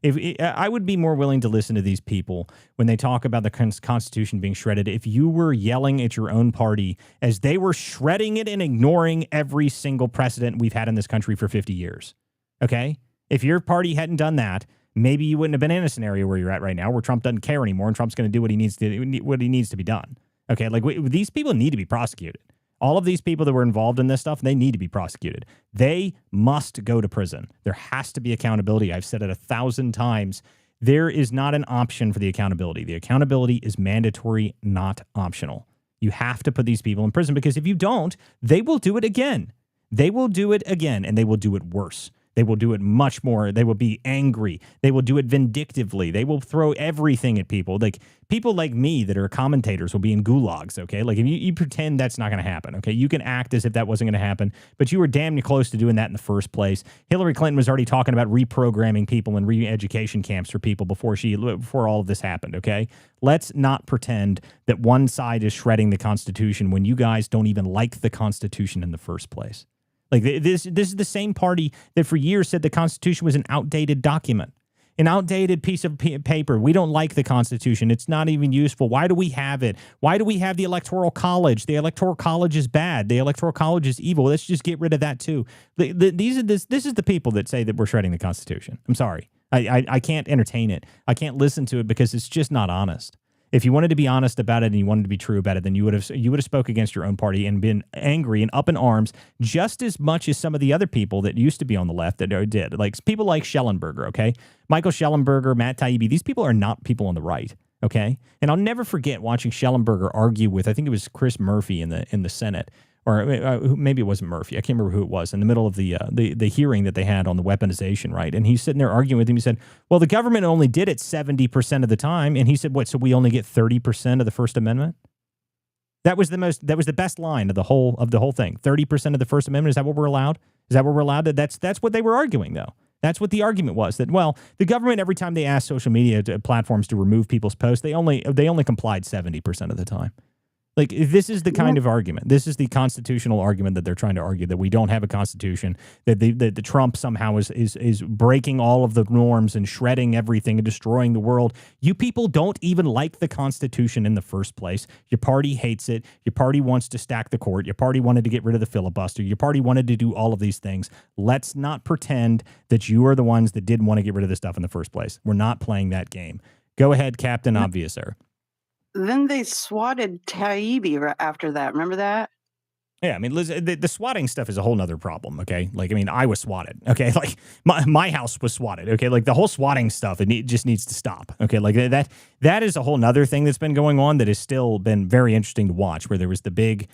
if I would be more willing to listen to these people when they talk about the Constitution being shredded if you were yelling at your own party as they were shredding it and ignoring every single precedent we've had in this country for 50 years. Okay, if your party hadn't done that, maybe you wouldn't have been in a scenario where you're at right now, where Trump doesn't care anymore and Trump's going to do what he needs to be done. Okay, like, these people need to be prosecuted. All of these people that were involved in this stuff, they need to be prosecuted. They must go to prison. There has to be accountability. I've said it 1,000 times. There is not an option for the accountability. The accountability is mandatory, not optional. You have to put these people in prison, because if you don't, they will do it again. They will do it again, and they will do it worse. They will do it much more. They will be angry. They will do it vindictively. They will throw everything at people. Like, people like me that are commentators will be in gulags, okay? Like, if you pretend that's not going to happen, okay? You can act as if that wasn't going to happen, but you were damn close to doing that in the first place. Hillary Clinton was already talking about reprogramming people in re-education camps for people before all of this happened, okay? Let's not pretend that one side is shredding the Constitution when you guys don't even like the Constitution in the first place. Like, this is the same party that for years said the Constitution was an outdated document, an outdated piece of paper. We don't like the Constitution. It's not even useful. Why do we have it? Why do we have the Electoral College? The Electoral College is bad. The Electoral College is evil. Let's just get rid of that too. This is the people that say that we're shredding the Constitution. I'm sorry. I can't entertain it. I can't listen to it because it's just not honest. If you wanted to be honest about it and you wanted to be true about it, then you would have spoke against your own party and been angry and up in arms just as much as some of the other people that used to be on the left that did. Like, people like Schellenberger, okay? Michael Schellenberger, Matt Taibbi, these people are not people on the right, okay? And I'll never forget watching Schellenberger argue with, I think it was Chris Murphy in the Senate, or maybe it wasn't Murphy. I can't remember who it was, in the middle of the hearing that they had on the weaponization, right? And he's sitting there arguing with him. He said, well, the government only did it 70% of the time. And he said, what, so we only get 30% of the First Amendment? That was the best line of the whole thing. 30% of the First Amendment, is that what we're allowed? Is that what we're allowed? That's what they were arguing, though. That's what the argument was, that, well, the government, every time they asked social media platforms to remove people's posts, they only complied 70% of the time. Like, this is the kind of argument. This is the constitutional argument that they're trying to argue, that we don't have a constitution, that the Trump somehow is breaking all of the norms and shredding everything and destroying the world. You people don't even like the Constitution in the first place. Your party hates it. Your party wants to stack the court. Your party wanted to get rid of the filibuster. Your party wanted to do all of these things. Let's not pretend that you are the ones that didn't want to get rid of this stuff in the first place. We're not playing that game. Go ahead, Captain Obvious, sir. Then they swatted Taibbi after that. Remember that? Yeah, I mean, Liz, the swatting stuff is a whole nother problem, okay? Like, I mean, I was swatted, okay? Like, my house was swatted, okay? Like, the whole swatting stuff, it just needs to stop, okay? Like, that is a whole nother thing that's been going on that has still been very interesting to watch, where there was the big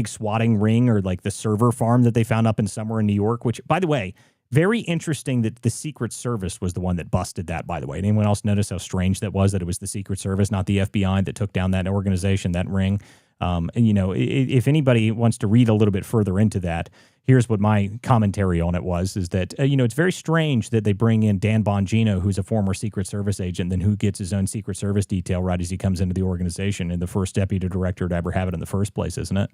swatting ring, or, like, the server farm that they found up in somewhere in New York, which, by the way, Very interesting that the Secret Service was the one that busted that, by the way. Anyone else notice how strange that was, that it was the Secret Service, not the FBI, that took down that organization, that ring? And, if anybody wants to read a little bit further into that, here's what my commentary on it was, is that, it's very strange that they bring in Dan Bongino, who's a former Secret Service agent, then who gets his own Secret Service detail right as he comes into the organization, and the first deputy director to ever have it in the first place, isn't it?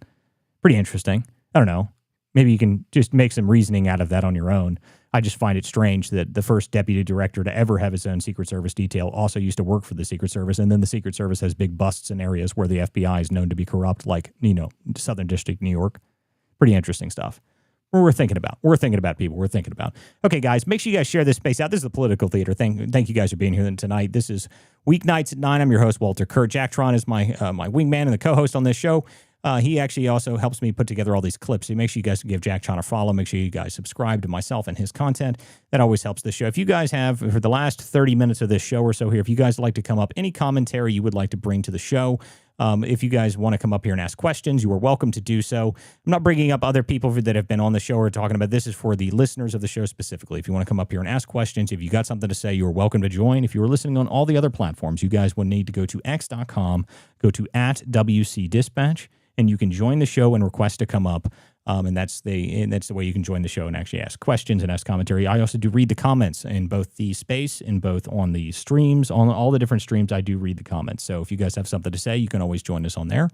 Pretty interesting. I don't know. Maybe you can just make some reasoning out of that on your own. I just find it strange that the first deputy director to ever have his own Secret Service detail also used to work for the Secret Service, and then the Secret Service has big busts in areas where the FBI is known to be corrupt, like, Southern District, New York. Pretty interesting stuff. We're thinking about. We're thinking about people. We're thinking about. Okay, guys, make sure you guys share this space out. This is the Political Theater. Thank you guys for being here tonight. This is Weeknights at 9. I'm your host, Walter Kurt. Jack Tron is my wingman and the co-host on this show. He actually also helps me put together all these clips. So make sure you guys give Jack Tron a follow. Make sure you guys subscribe to myself and his content. That always helps the show. If you guys have, for the last 30 minutes of this show or so here, if you guys would like to come up, any commentary you would like to bring to the show, if you guys want to come up here and ask questions, you are welcome to do so. I'm not bringing up other people that have been on the show or talking about this. Is for the listeners of the show specifically. If you want to come up here and ask questions, if you got something to say, you are welcome to join. If you are listening on all the other platforms, you guys will need to go to x.com, go to @WCDispatch, and you can join the show and request to come up. And that's the way you can join the show and actually ask questions and ask commentary. I also do read the comments in both the space and both on the streams, on all the different streams. I do read the comments. So if you guys have something to say, you can always join us on there.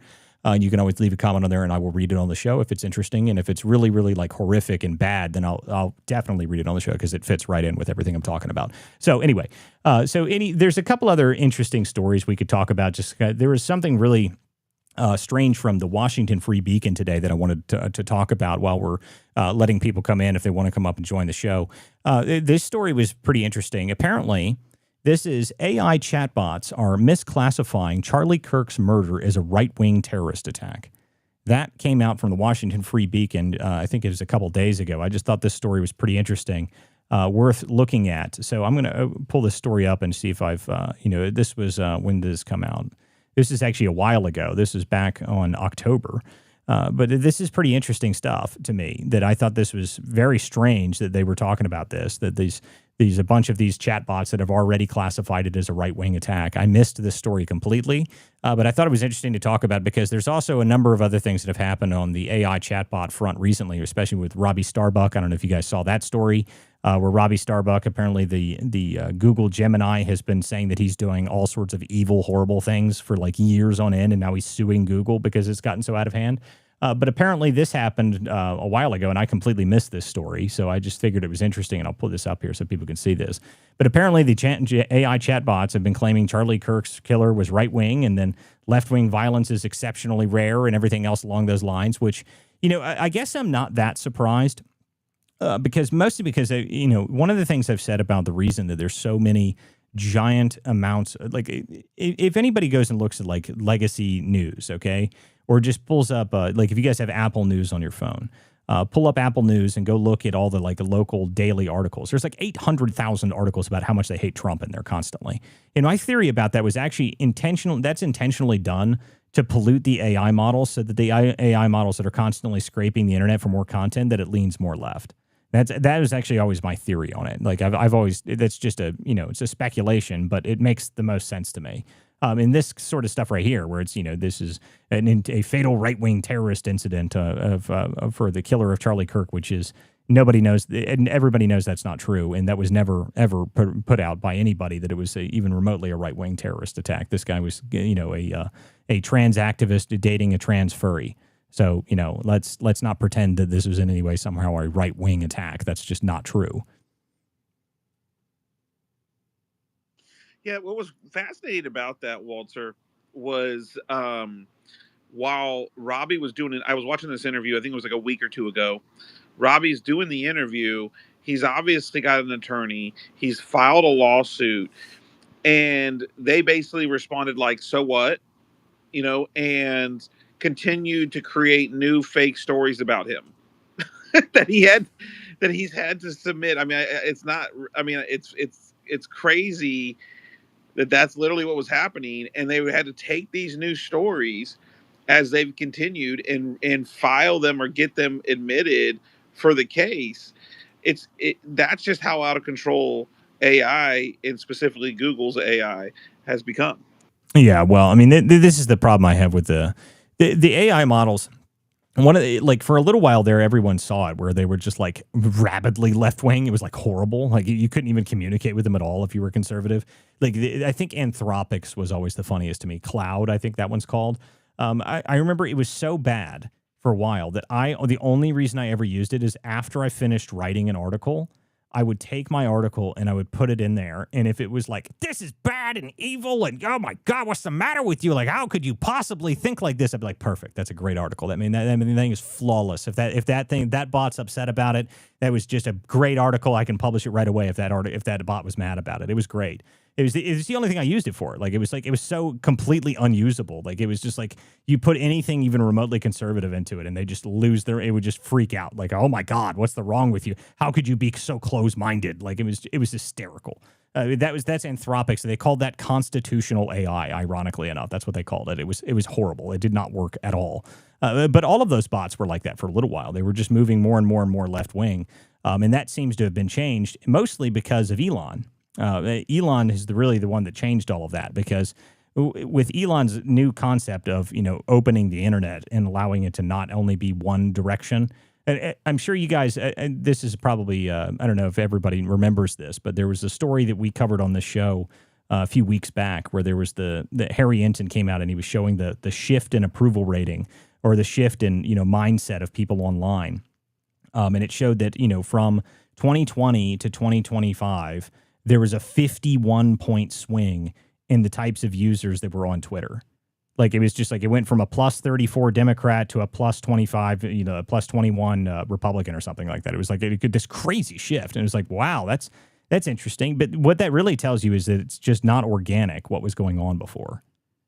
You can always leave a comment on there, and I will read it on the show if it's interesting. And if it's really, really like horrific and bad, then I'll definitely read it on the show because it fits right in with everything I'm talking about. So anyway, there's a couple other interesting stories we could talk about. There was something really strange from the Washington Free Beacon today that I wanted to talk about while we're letting people come in if they want to come up and join the show. This story was pretty interesting. Apparently, this is AI chatbots are misclassifying Charlie Kirk's murder as a right-wing terrorist attack. That came out from the Washington Free Beacon, I think it was a couple days ago. I just thought this story was pretty interesting, worth looking at. So I'm going to pull this story up and see if I've, this was, when did this come out? This is actually a while ago. This is back on October. But this is pretty interesting stuff to me, that I thought this was very strange that they were talking about this, that a bunch of these chatbots that have already classified it as a right-wing attack. I missed this story completely, but I thought it was interesting to talk about because there's also a number of other things that have happened on the AI chatbot front recently, especially with Robbie Starbuck. I don't know if you guys saw that story. Where Robbie Starbuck, apparently the Google Gemini has been saying that he's doing all sorts of evil, horrible things for like years on end, and now he's suing Google because it's gotten so out of hand. But apparently this happened a while ago, and I completely missed this story, so I just figured it was interesting, and I'll pull this up here so people can see this. But apparently the AI chatbots have been claiming Charlie Kirk's killer was right-wing, and then left-wing violence is exceptionally rare and everything else along those lines, which, I guess I'm not that surprised. Mostly because one of the things I've said about the reason that there's so many giant amounts, like if anybody goes and looks at like legacy news, okay, or just pulls up like if you guys have Apple News on your phone, pull up Apple News and go look at all the like local daily articles. There's like 800,000 articles about how much they hate Trump in there constantly. And my theory about that was actually intentional. That's intentionally done to pollute the AI models so that the AI models that are constantly scraping the internet for more content, that it leans more left. That is actually always my theory on it. Like I've always, that's just it's a speculation, but it makes the most sense to me. In this sort of stuff right here, where it's, this is a fatal right-wing terrorist incident for the killer of Charlie Kirk, which is nobody knows, and everybody knows that's not true, and that was never ever put out by anybody that it was even remotely a right-wing terrorist attack. This guy was, a trans activist dating a trans furry. So, let's not pretend that this was in any way somehow a right-wing attack. That's just not true. Yeah, what was fascinating about that, Walter, was while Robbie was doing it, I was watching this interview, I think it was like a week or two ago. Robbie's doing the interview. He's obviously got an attorney. He's filed a lawsuit. And they basically responded like, so what? And continued to create new fake stories about him that he's had to submit. I mean, it's crazy that's literally what was happening. And they had to take these new stories as they've continued and file them or get them admitted for the case. That's just how out of control AI, and specifically Google's AI, has become. Yeah, well, I mean, this is the problem I have with the AI models. One of like for a little while there, everyone saw it where they were just like rabidly left wing. It was like horrible. Like you couldn't even communicate with them at all if you were conservative. Like I think Anthropics was always the funniest to me. Cloud, I think that one's called. I remember it was so bad for a while that the only reason I ever used it is after I finished writing an article, I would take my article and I would put it in there. And if it was like, this is bad and evil and oh my God, what's the matter with you? Like, how could you possibly think like this? I'd be like, perfect. That's a great article. That thing is flawless. If that bot's upset about it, that was just a great article. I can publish it right away if that bot was mad about it. It was great. It was the only thing I used it for. Like it was so completely unusable. Like it was just like you put anything even remotely conservative into it, and they just it would just freak out. Like, oh my God, what's the wrong with you? How could you be so close-minded? Like it was hysterical. That's Anthropic. So they called that constitutional AI. Ironically enough, that's what they called it. It was horrible. It did not work at all. But all of those bots were like that for a little while. They were just moving more and more and more left wing, and that seems to have been changed mostly because of Elon. Elon is really the one that changed all of that, because with Elon's new concept of opening the internet and allowing it to not only be one direction. I'm sure you guys, this is probably, I don't know if everybody remembers this, but there was a story that we covered on the show a few weeks back where there was the Harry Enton came out and he was showing the shift in approval rating, or the shift in, mindset of people online. And it showed that, from 2020 to 2025, there was a 51-point swing in the types of users that were on Twitter. Like it was just like it went from a plus 34 Democrat to a plus 25, a plus 21 Republican or something like that. It was like this crazy shift. And it was like, wow, that's interesting. But what that really tells you is that it's just not organic what was going on before.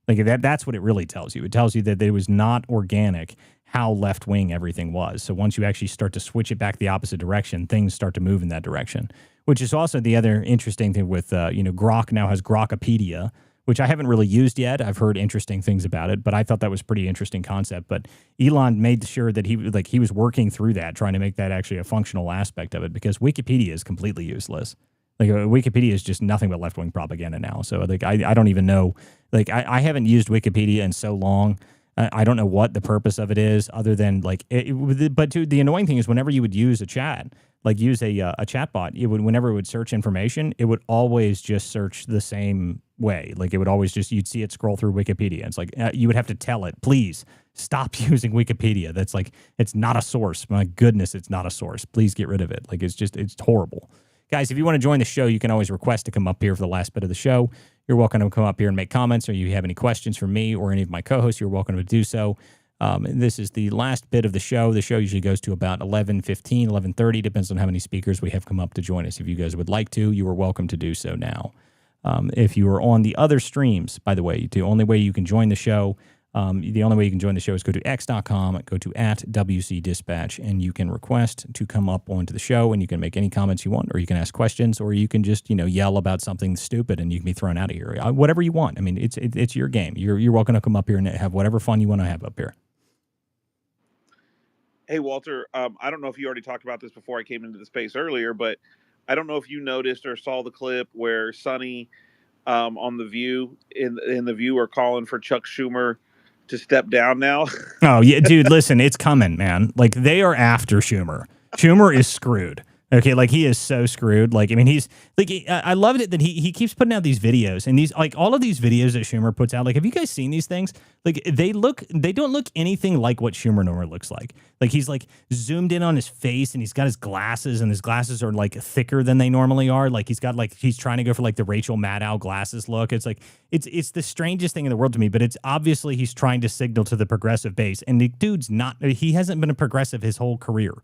Like that's what it really tells you. It tells you that it was not organic how left-wing everything was. So once you actually start to switch it back the opposite direction, things start to move in that direction, which is also the other interesting thing with, Grok now has Grokopedia, which I haven't really used yet. I've heard interesting things about it, but I thought that was a pretty interesting concept. But Elon made sure that he was working through that, trying to make that actually a functional aspect of it, because Wikipedia is completely useless. Like Wikipedia is just nothing but left-wing propaganda now. So like I don't even know. Like I haven't used Wikipedia in so long. I don't know what the purpose of it is, other than like. The annoying thing is whenever you would use a chat, like use a chat bot, whenever it would search information, it would always just search the same way. Like it would always you'd see it scroll through Wikipedia. It's like you would have to tell it, please stop using Wikipedia. That's like, it's not a source. My goodness, it's not a source. Please get rid of it. Like it's horrible. Guys, if you want to join the show, you can always request to come up here for the last bit of the show. You're welcome to come up here and make comments, or you have any questions for me or any of my co-hosts, you're welcome to do so. This is the last bit of the show. The show usually goes to about 11:15, 11:30, depends on how many speakers we have come up to join us. If you guys would like to, you are welcome to do so now. If you are on the other streams, by the way, the only way you can join the show, is go to x.com, go to @WCDispatch, and you can request to come up onto the show, and you can make any comments you want, or you can ask questions, or you can just, yell about something stupid and you can be thrown out of here. Whatever you want. I mean, it's your game. You're welcome to come up here and have whatever fun you want to have up here. Hey, Walter, I don't know if you already talked about this before I came into the space earlier, but I don't know if you noticed or saw the clip where Sonny on The View, in The View, are calling for Chuck Schumer to step down now. Oh, yeah, dude, listen, it's coming, man. Like, they are after Schumer. Schumer is screwed. Okay, like, he is so screwed. Like, I mean, he's like, I loved it that he keeps putting out these videos, and these, like, all of these videos that Schumer puts out. Like, have you guys seen these things? Like, they don't look anything like what Schumer normally looks like. Like, he's like zoomed in on his face, and he's got his glasses, and his glasses are like thicker than they normally are. Like, he's trying to go for like the Rachel Maddow glasses look. It's like, it's the strangest thing in the world to me, but it's obviously he's trying to signal to the progressive base, and the dude's not. He hasn't been a progressive his whole career.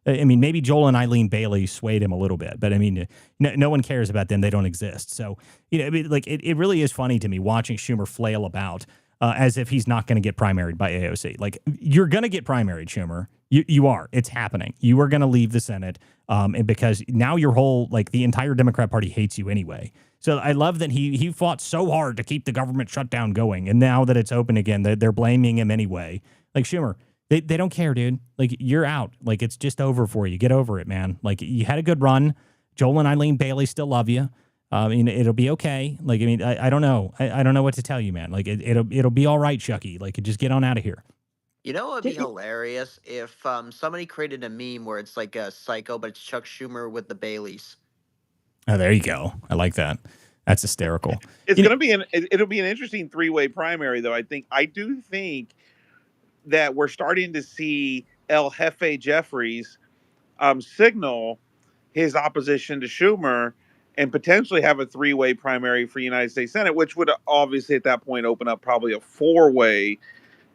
I mean, maybe Joel and Eileen Bailey swayed him a little bit, but I mean, no one cares about them. They don't exist. So, I mean, like, it really is funny to me watching Schumer flail about as if he's not going to get primaried by AOC. Like, you're going to get primaried, Schumer. You are. It's happening. You are going to leave the Senate, and because now your whole, like, the entire Democrat Party hates you anyway. So I love that he fought so hard to keep the government shutdown going, and now that it's open again, they're blaming him anyway. Like, Schumer, They don't care, dude. Like, you're out. Like, it's just over for you. Get over it, man. Like, you had a good run. Joel and Eileen Bailey still love you. It'll be okay. Like, I mean, I don't know. I don't know what to tell you, man. Like, it'll be all right, Chucky. Like, just get on out of here. You know what would be hilarious if somebody created a meme where it's like a psycho, but it's Chuck Schumer with the Baileys. Oh, there you go. I like that. That's hysterical. It's going to be it'll be an interesting three-way primary, though. I do think that we're starting to see El Jefe Jeffries signal his opposition to Schumer and potentially have a three-way primary for United States Senate, which would obviously at that point open up probably a four-way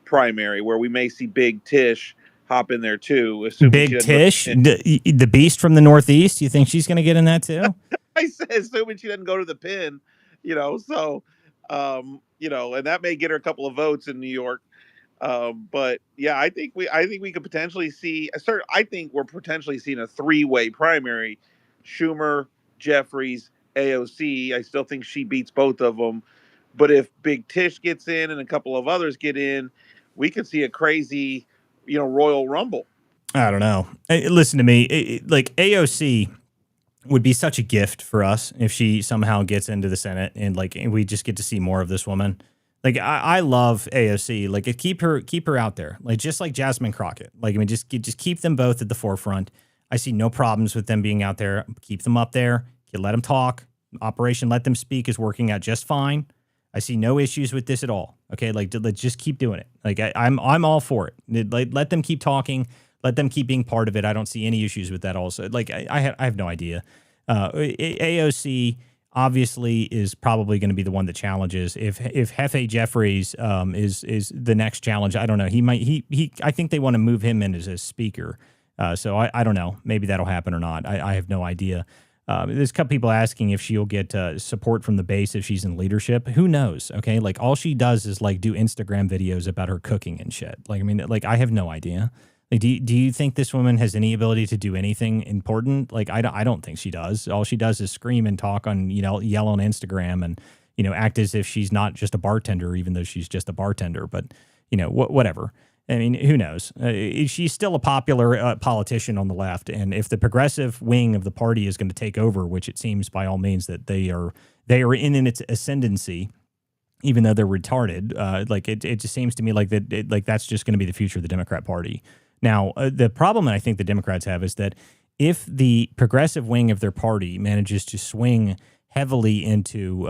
primary where we may see Big Tish hop in there too. Big Tish, the beast from the Northeast. You think she's going to get in that too? I said, assuming she doesn't go to the pin, so, and that may get her a couple of votes in New York. But yeah, I think we could potentially see I think we're potentially seeing a three-way primary: Schumer, Jeffries, AOC. I still think she beats both of them. But if Big Tish gets in and a couple of others get in, we could see a crazy, Royal Rumble. I don't know. Listen to me. Like, AOC would be such a gift for us if she somehow gets into the Senate and we just get to see more of this woman. Like, I love AOC. Like, keep her out there. Like, just like Jasmine Crockett. Like, I mean, just keep them both at the forefront. I see no problems with them being out there. Keep them up there. You let them talk. Operation Let Them Speak is working out just fine. I see no issues with this at all. Okay, like, let's just keep doing it. Like, I'm all for it. Let them keep talking. Let them keep being part of it. I don't see any issues with that. Also, like, I have no idea. AOC obviously is probably going to be the one that challenges. If Jefe Jeffries is the next challenge, I don't know. I think they want to move him in as a speaker. So I don't know. Maybe that'll happen or not. I have no idea. There's a couple people asking if she'll get support from the base if she's in leadership. Who knows? Okay, like, all she does is do Instagram videos about her cooking and shit. Like, I mean, I have no idea. Like, do you think this woman has any ability to do anything important? Like, I don't think she does. All she does is scream and talk on, yell on Instagram and, act as if she's not just a bartender, even though she's just a bartender. But, whatever. I mean, who knows? She's still a popular politician on the left. And if the progressive wing of the party is going to take over, which it seems by all means that they are in its ascendancy, even though they're retarded, it just seems to me like that, that's just going to be the future of the Democrat Party. Now, the problem that I think the Democrats have is that if the progressive wing of their party manages to swing heavily into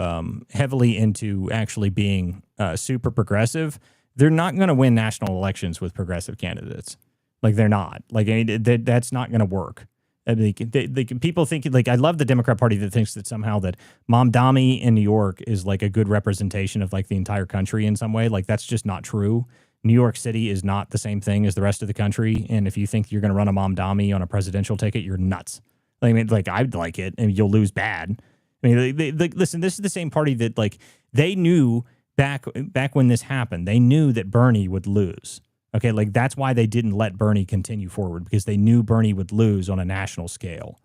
actually being super progressive, they're not going to win national elections with progressive candidates. Like, they're not. Like, I mean, that's not going to work. I mean, people think, like, I love the Democrat Party that thinks that somehow that Mamdani in New York is like a good representation of like the entire country in some way. Like, that's just not true. New York City is not the same thing as the rest of the country. And if you think you're going to run a Mamdani on a presidential ticket, you're nuts. I mean, like, I'd like it and you'll lose bad. I mean, listen, this is the same party that, like, they knew back when this happened, they knew that Bernie would lose. Okay, like, that's why they didn't let Bernie continue forward, because they knew Bernie would lose on a national scale.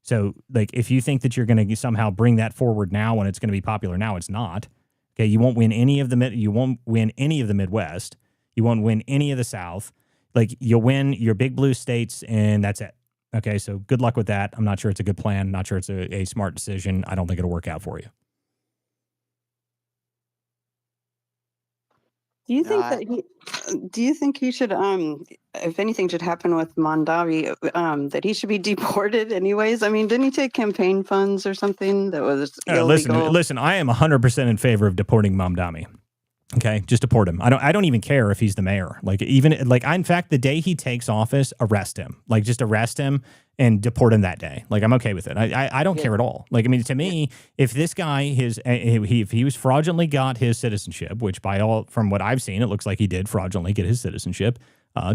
So, like, if you think that you're going to somehow bring that forward now when it's going to be popular now, it's not. Okay, you won't win any of the Midwest. You won't win any of the South. Like, you'll win your big blue states, and that's it. Okay, so good luck with that. I'm not sure it's a good plan. Not sure it's a smart decision. I don't think it'll work out for you. Do you think he should, if anything should happen with Mondavi, that he should be deported anyways? I mean, didn't he take campaign funds or something that was illegal? Listen, I am 100% in favor of deporting Mamdani. Okay, just deport him. I don't even care if he's the mayor. Like, in fact, the day he takes office, arrest him. Like, just arrest him and deport him that day. Like, I'm okay with it. I don't care at all. Like, I mean, to me, if this guy if he was fraudulently got his citizenship, which from what I've seen, it looks like he did fraudulently get his citizenship.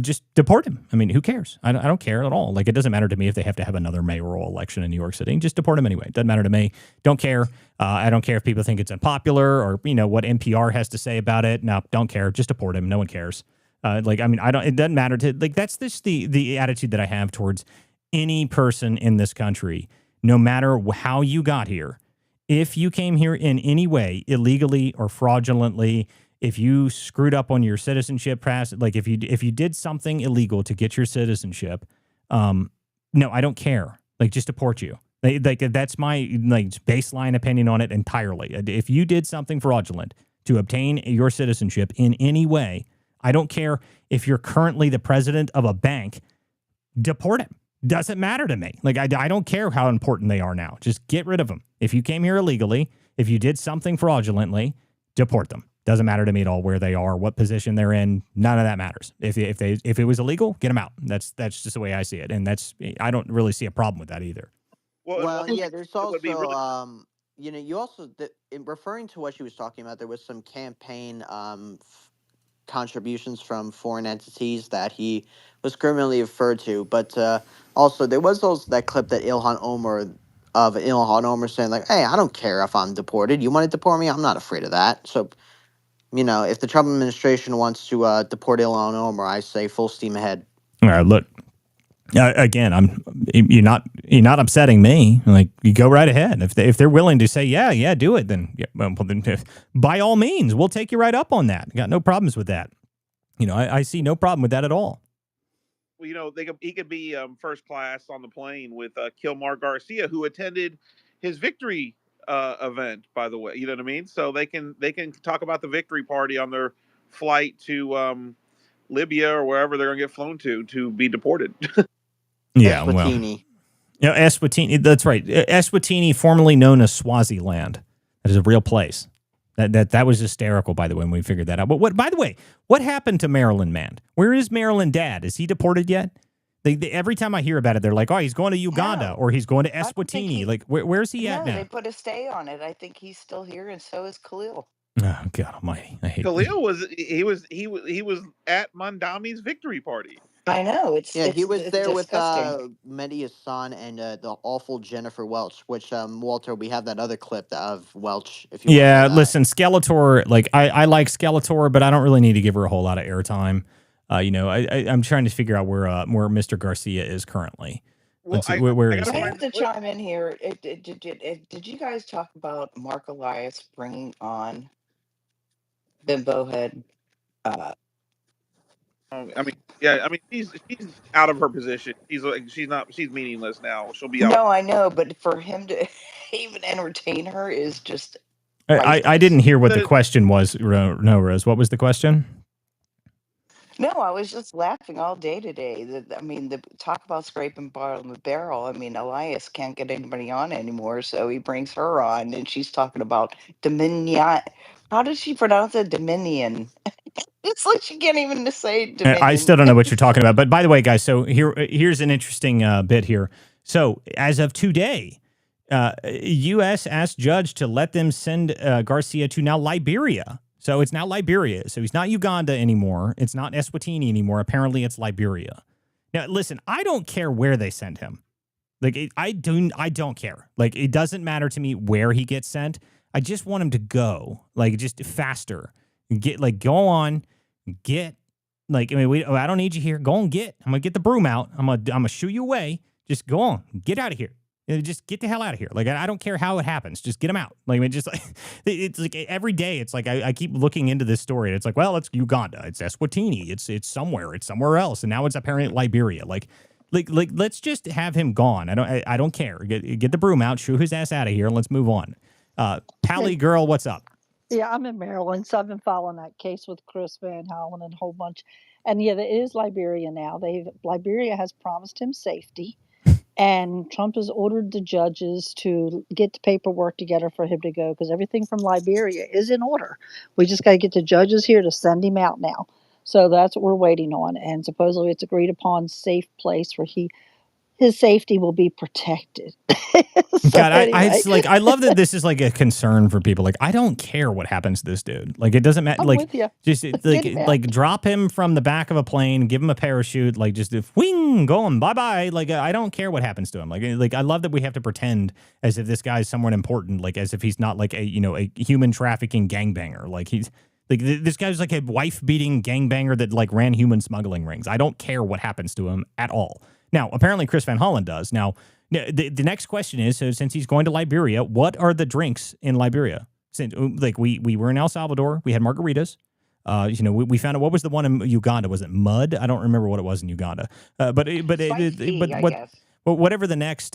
Just deport him. I mean, who cares? I don't care at all. Like, it doesn't matter to me if they have to have another mayoral election in New York City. Just deport him anyway. Doesn't matter to me. Don't care. I don't care if people think it's unpopular or, what NPR has to say about it. No, don't care. Just deport him. No one cares. It doesn't matter to, like, that's just the attitude that I have towards any person in this country, no matter how you got here. If you came here in any way, illegally or fraudulently, if you screwed up on your citizenship, like if you did something illegal to get your citizenship, no, I don't care. Like, just deport you. Like that's my like baseline opinion on it entirely. If you did something fraudulent to obtain your citizenship in any way, I don't care if you're currently the president of a bank, deport him. Doesn't matter to me. Like, I don't care how important they are now. Just get rid of them. If you came here illegally, if you did something fraudulently, deport them. Doesn't matter to me at all where they are, what position they're in. None of that matters. If it was illegal, get them out. That's just the way I see it, and I don't really see a problem with that either. Well, yeah, there's it would be also, really you also, in referring to what she was talking about, there was some campaign contributions from foreign entities that he was criminally referred to. But also, there was also that clip that Ilhan Omar saying, like, hey, I don't care if I'm deported. You want to deport me? I'm not afraid of that. So, if the Trump administration wants to deport Ilhan Omar, I say full steam ahead. All right, look. Again, you're not upsetting me. Like, you go right ahead. If they're willing to say yeah, do it, then by all means, we'll take you right up on that. Got no problems with that. I see no problem with that at all. Well, he could be first class on the plane with Kilmar Garcia, who attended his victory event. By the way, you know what I mean. So they can talk about the victory party on their flight to Libya or wherever they're going to get flown to be deported. Yeah, Eswatini. Well, Eswatini. That's right. Eswatini, formerly known as Swaziland. That is a real place. That was hysterical, by the way, when we figured that out. But by the way, what happened to Maryland Man? Where is Maryland Dad? Is he deported yet? Every time I hear about it, they're like, oh, he's going to Uganda or he's going to Eswatini. Like, where's he at now? They put a stay on it. I think he's still here, and so is Khalil. Oh, God Almighty! I hate Khalil was at Mondami's victory party. I know He was there disgusting. with Mehdi Hassan and the awful Jennifer Welch. Which Walter, we have that other clip of Welch. If you want to play that. Listen, Skeletor. Like, I like Skeletor, but I don't really need to give her a whole lot of airtime. I'm trying to figure out where Mr. Garcia is currently. Well, where is I he? have to chime in here. Did you guys talk about Mark Elias bringing on Bimbo Head? She's out of her position. She's meaningless now. She'll be out. No, I know, but for him to even entertain her is just. I didn't hear what the question was. No, Rose. What was the question? No, I was just laughing all day today. The talk about scraping bottom of the barrel. I mean, Elias can't get anybody on anymore, so he brings her on, and she's talking about Dominion. How does she pronounce it? Dominion. It's like she can't even say Dominion. I still don't know what you're talking about. But by the way, guys, so here's an interesting bit here. So as of today, U.S. asked judge to let them send Garcia to now Liberia. So it's now Liberia. So he's not Uganda anymore. It's not Eswatini anymore. Apparently, it's Liberia. Now, listen, I don't care where they send him. Like, I don't care. Like, it doesn't matter to me where he gets sent. I just want him to go, like, just faster. Go on, get. Like, I mean, I don't need you here. Go on, get. I'm gonna get the broom out. I'm gonna shoo you away. Just go on, get out of here. Just get the hell out of here. Like, I don't care how it happens. Just get them out. Like, I mean, just like, it's like every day. It's like I keep looking into this story, and it's like, well, it's Uganda, it's Eswatini, it's somewhere ally, and now it's apparently Liberia. Like, let's just have him gone. I don't care. Get the broom out, shoo his ass out of here, and let's move on. Pally girl, what's up? Yeah, I'm in Maryland, so I've been following that case with Chris Van Hollen and a whole bunch. And yeah, it is Liberia now. Liberia has promised him safety. And Trump has ordered the judges to get the paperwork together for him to go because everything from Liberia is in order. We just got to get the judges here to send him out now. So that's what we're waiting on. And supposedly it's agreed upon safe place where his safety will be protected. So God, anyway. I love that this is like a concern for people. Like, I don't care what happens to this dude. Like, it doesn't matter. I'm Like, with you. just Like drop him from the back of a plane, give him a parachute, like just wing, go on, bye bye. Like, I don't care what happens to him. Like I love that we have to pretend as if this guy's someone important, like as if he's not like a human trafficking gangbanger. Like he's. Like, this guy's like a wife-beating gangbanger that like ran human smuggling rings. I don't care what happens to him at all. Now, apparently Chris Van Hollen does. Now, the next question is, so since he's going to Liberia, what are the drinks in Liberia? Since, like, we were in El Salvador, we had margaritas. We found out what was the one in Uganda? Was it mud? I don't remember what it was in Uganda. But I what? guess. Well, what is the next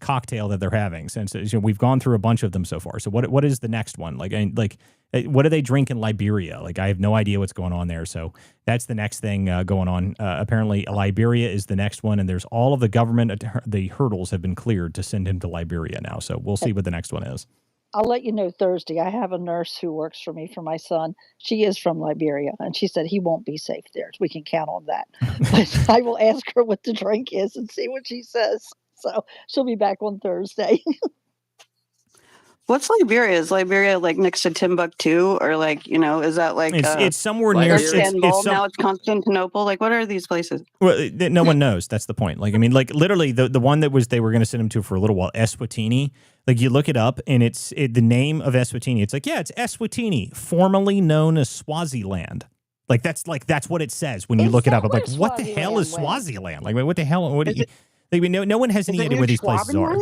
cocktail that they're having? Since we've gone through a bunch of them so far, so what is the next one? What do they drink in Liberia? Like, I have no idea what's going on there. So that's the next thing going on. Apparently, Liberia is the next one, and there's all of the government. The hurdles have been cleared to send him to Liberia now. So we'll see what the next one is. I'll let you know Thursday. I have a nurse who works for me for my son. She is from Liberia, and she said he won't be safe there. We can count on that. But I will ask her what the drink is and see what she says. So she'll be back on Thursday. What's Liberia? Is Liberia like next to Timbuktu, or is that like it's somewhere near Istanbul? Now it's Constantinople. Like, what are these places? Well, no one knows. That's the point. Literally the one that they were going to send him to for a little while, Eswatini. Like, you look it up, and the name of Eswatini. It's it's Eswatini, formerly known as Swaziland. That's what it says when you look it up. I'm like, what the hell is Swaziland? Like, what the hell? No one has any idea where these places are.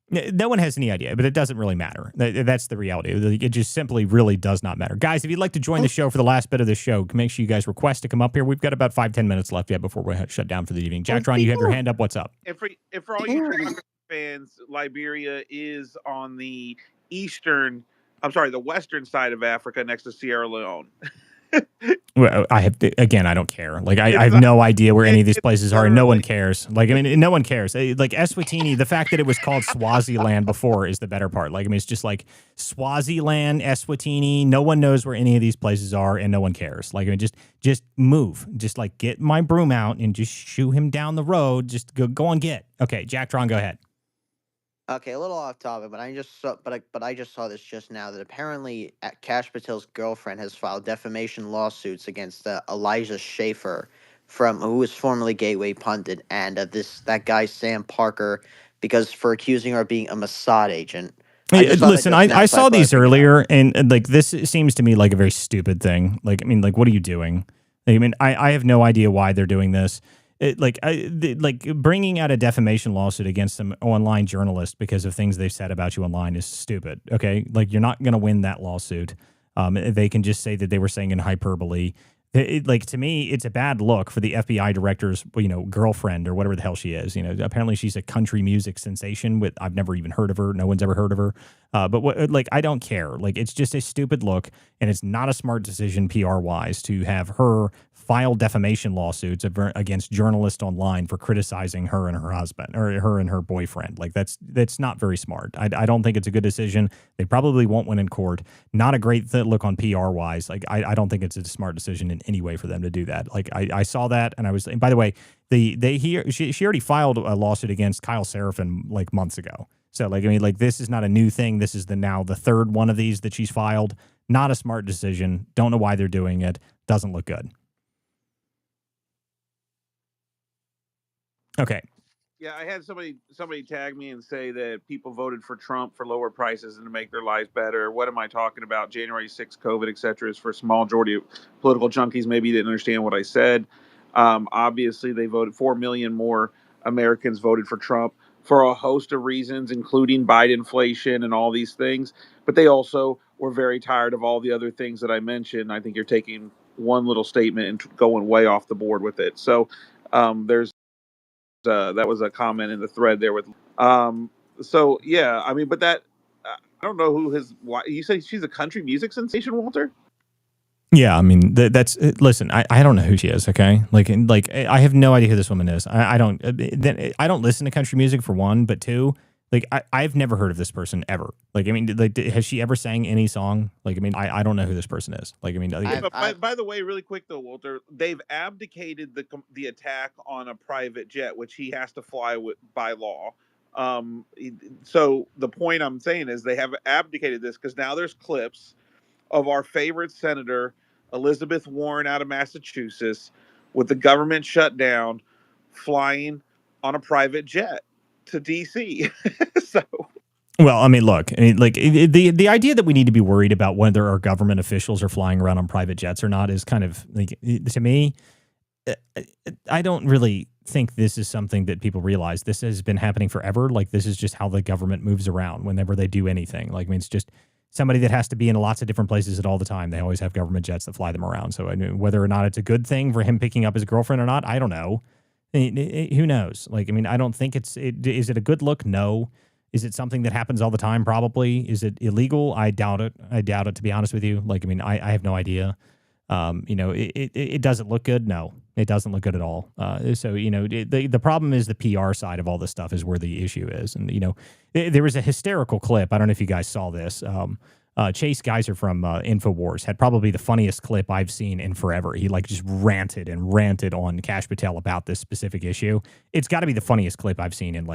No one has any idea, but it doesn't really matter. That's the reality. It just simply really does not matter. Guys, if you'd like to join the show for the last bit of the show, make sure you guys request to come up here. We've got about 5-10 minutes left yet before we shut down for the evening. Jack Tron, you have your hand up. What's up? And for all you fans, Liberia is on the the western side of Africa next to Sierra Leone. Well, I don't care. I have no idea where any of these places are, and no one cares. No one cares. Eswatini, the fact that it was called Swaziland before is the better part. It's just like Swaziland, Eswatini. No one knows where any of these places are, and no one cares. Just move. Just get my broom out and just shoo him down the road. Just go on get. Okay, Jack Tron, go ahead. Okay, a little off topic, but I just saw this just now that apparently Kash Patel's girlfriend has filed defamation lawsuits against Elijah Schaefer, who was formerly Gateway pundit, and that guy Sam Parker, for accusing her of being a Mossad agent. Listen, I saw these earlier, and this seems to me like a very stupid thing. What are you doing? I have no idea why they're doing this. Bringing out a defamation lawsuit against some online journalist because of things they've said about you online is stupid. Okay, you're not going to win that lawsuit. They can just say that they were saying in hyperbole. To me, it's a bad look for the FBI director's, girlfriend or whatever the hell she is. Apparently she's a country music sensation. I've never even heard of her. No one's ever heard of her. But I don't care. It's just a stupid look, and it's not a smart decision PR wise to have her file defamation lawsuits against journalists online for criticizing her and her husband, or her and her boyfriend. That's not very smart. I don't think it's a good decision. They probably won't win in court. Not a great look on PR wise. I don't think it's a smart decision in any way for them to do that. I saw that, and I was. And by the way, she already filed a lawsuit against Kyle Seraphin months ago. So this is not a new thing. This is now the third one of these that she's filed. Not a smart decision. Don't know why they're doing it. Doesn't look good. Okay. Yeah, I had somebody tag me and say that people voted for Trump for lower prices and to make their lives better. What am I talking about? January 6th, COVID, et cetera, is for a small majority of political junkies. Maybe you didn't understand what I said. Obviously, they voted 4 million more Americans voted for Trump for a host of reasons, including Bidenflation and all these things. But they also were very tired of all the other things that I mentioned. I think you're taking one little statement and going way off the board with it. So there's that was a comment in the thread there with so yeah, but that I don't know why you say she's a country music sensation, Walter. Yeah, that's listen. I don't know who she is. Okay, I have no idea who this woman is. I don't listen to country music for one, but two, I've never heard of this person ever. Has she ever sang any song? I don't know who this person is. By the way, really quick though, Walter, they've abdicated the attack on a private jet, which he has to fly by law. So the point I'm saying is they have abdicated this because now there's clips of our favorite senator Elizabeth Warren out of Massachusetts with the government shutdown, flying on a private jet to DC. So. Well, look, the idea that we need to be worried about whether our government officials are flying around on private jets or not is kind of to me, I don't really think this is something that people realize. This has been happening forever. This is just how the government moves around whenever they do anything. It's just somebody that has to be in lots of different places at all the time. They always have government jets that fly them around. So whether or not it's a good thing for him picking up his girlfriend or not, I don't know. Who knows? Like, I mean, I don't think is it a good look? No. Is it something that happens all the time? Probably. Is it illegal? I doubt it. I doubt it, to be honest with you. Like, I mean, I have no idea. It doesn't look good. No, it doesn't look good at all. So, the problem is the PR side of all this stuff is where the issue is. And, there was a hysterical clip. I don't know if you guys saw this. Chase Geiser from InfoWars had probably the funniest clip I've seen in forever. He just ranted on Kash Patel about this specific issue. It's got to be the funniest clip I've seen in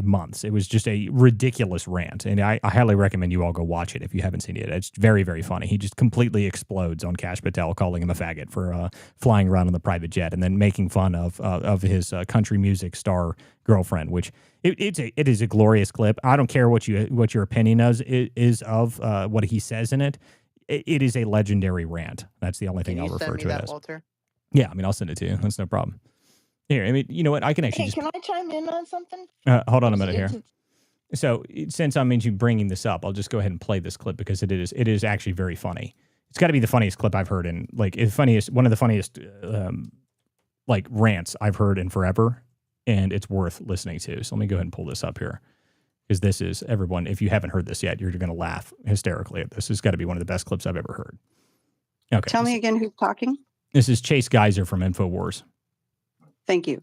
months. It was just a ridiculous rant, and I highly recommend you all go watch it if you haven't seen it. It's very, very funny. He just completely explodes on Kash Patel, calling him a faggot for flying around on the private jet, and then making fun of his country music star girlfriend, which it is a glorious clip. I don't care what your opinion is of what he says in it. It is a legendary rant. That's the only thing I'll refer to it as. Walter? Yeah, I mean, I'll send it to you. That's no problem. Here, I mean, you know what? I can actually. Hey, can I chime in on something? Hold on a minute here. So, since I'm into bringing this up, I'll just go ahead and play this clip because it is actually very funny. It's got to be the funniest clip I've heard in one of the funniest rants I've heard in forever. And it's worth listening to. So let me go ahead and pull this up here. Because this is, everyone, if you haven't heard this yet, you're going to laugh hysterically at this. It's got to be one of the best clips I've ever heard. Okay. Tell me again who's talking. This is Chase Geiser from InfoWars. Thank you.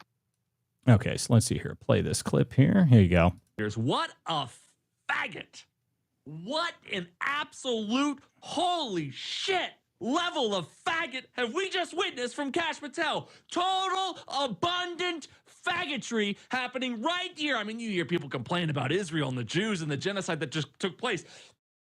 Okay, so let's see here. Play this clip here. Here you go. What a faggot. What an absolute holy shit level of faggot have we just witnessed from Kash Patel. Total abundant faggotry happening right here. I mean, you hear people complain about Israel and the Jews and the genocide that just took place.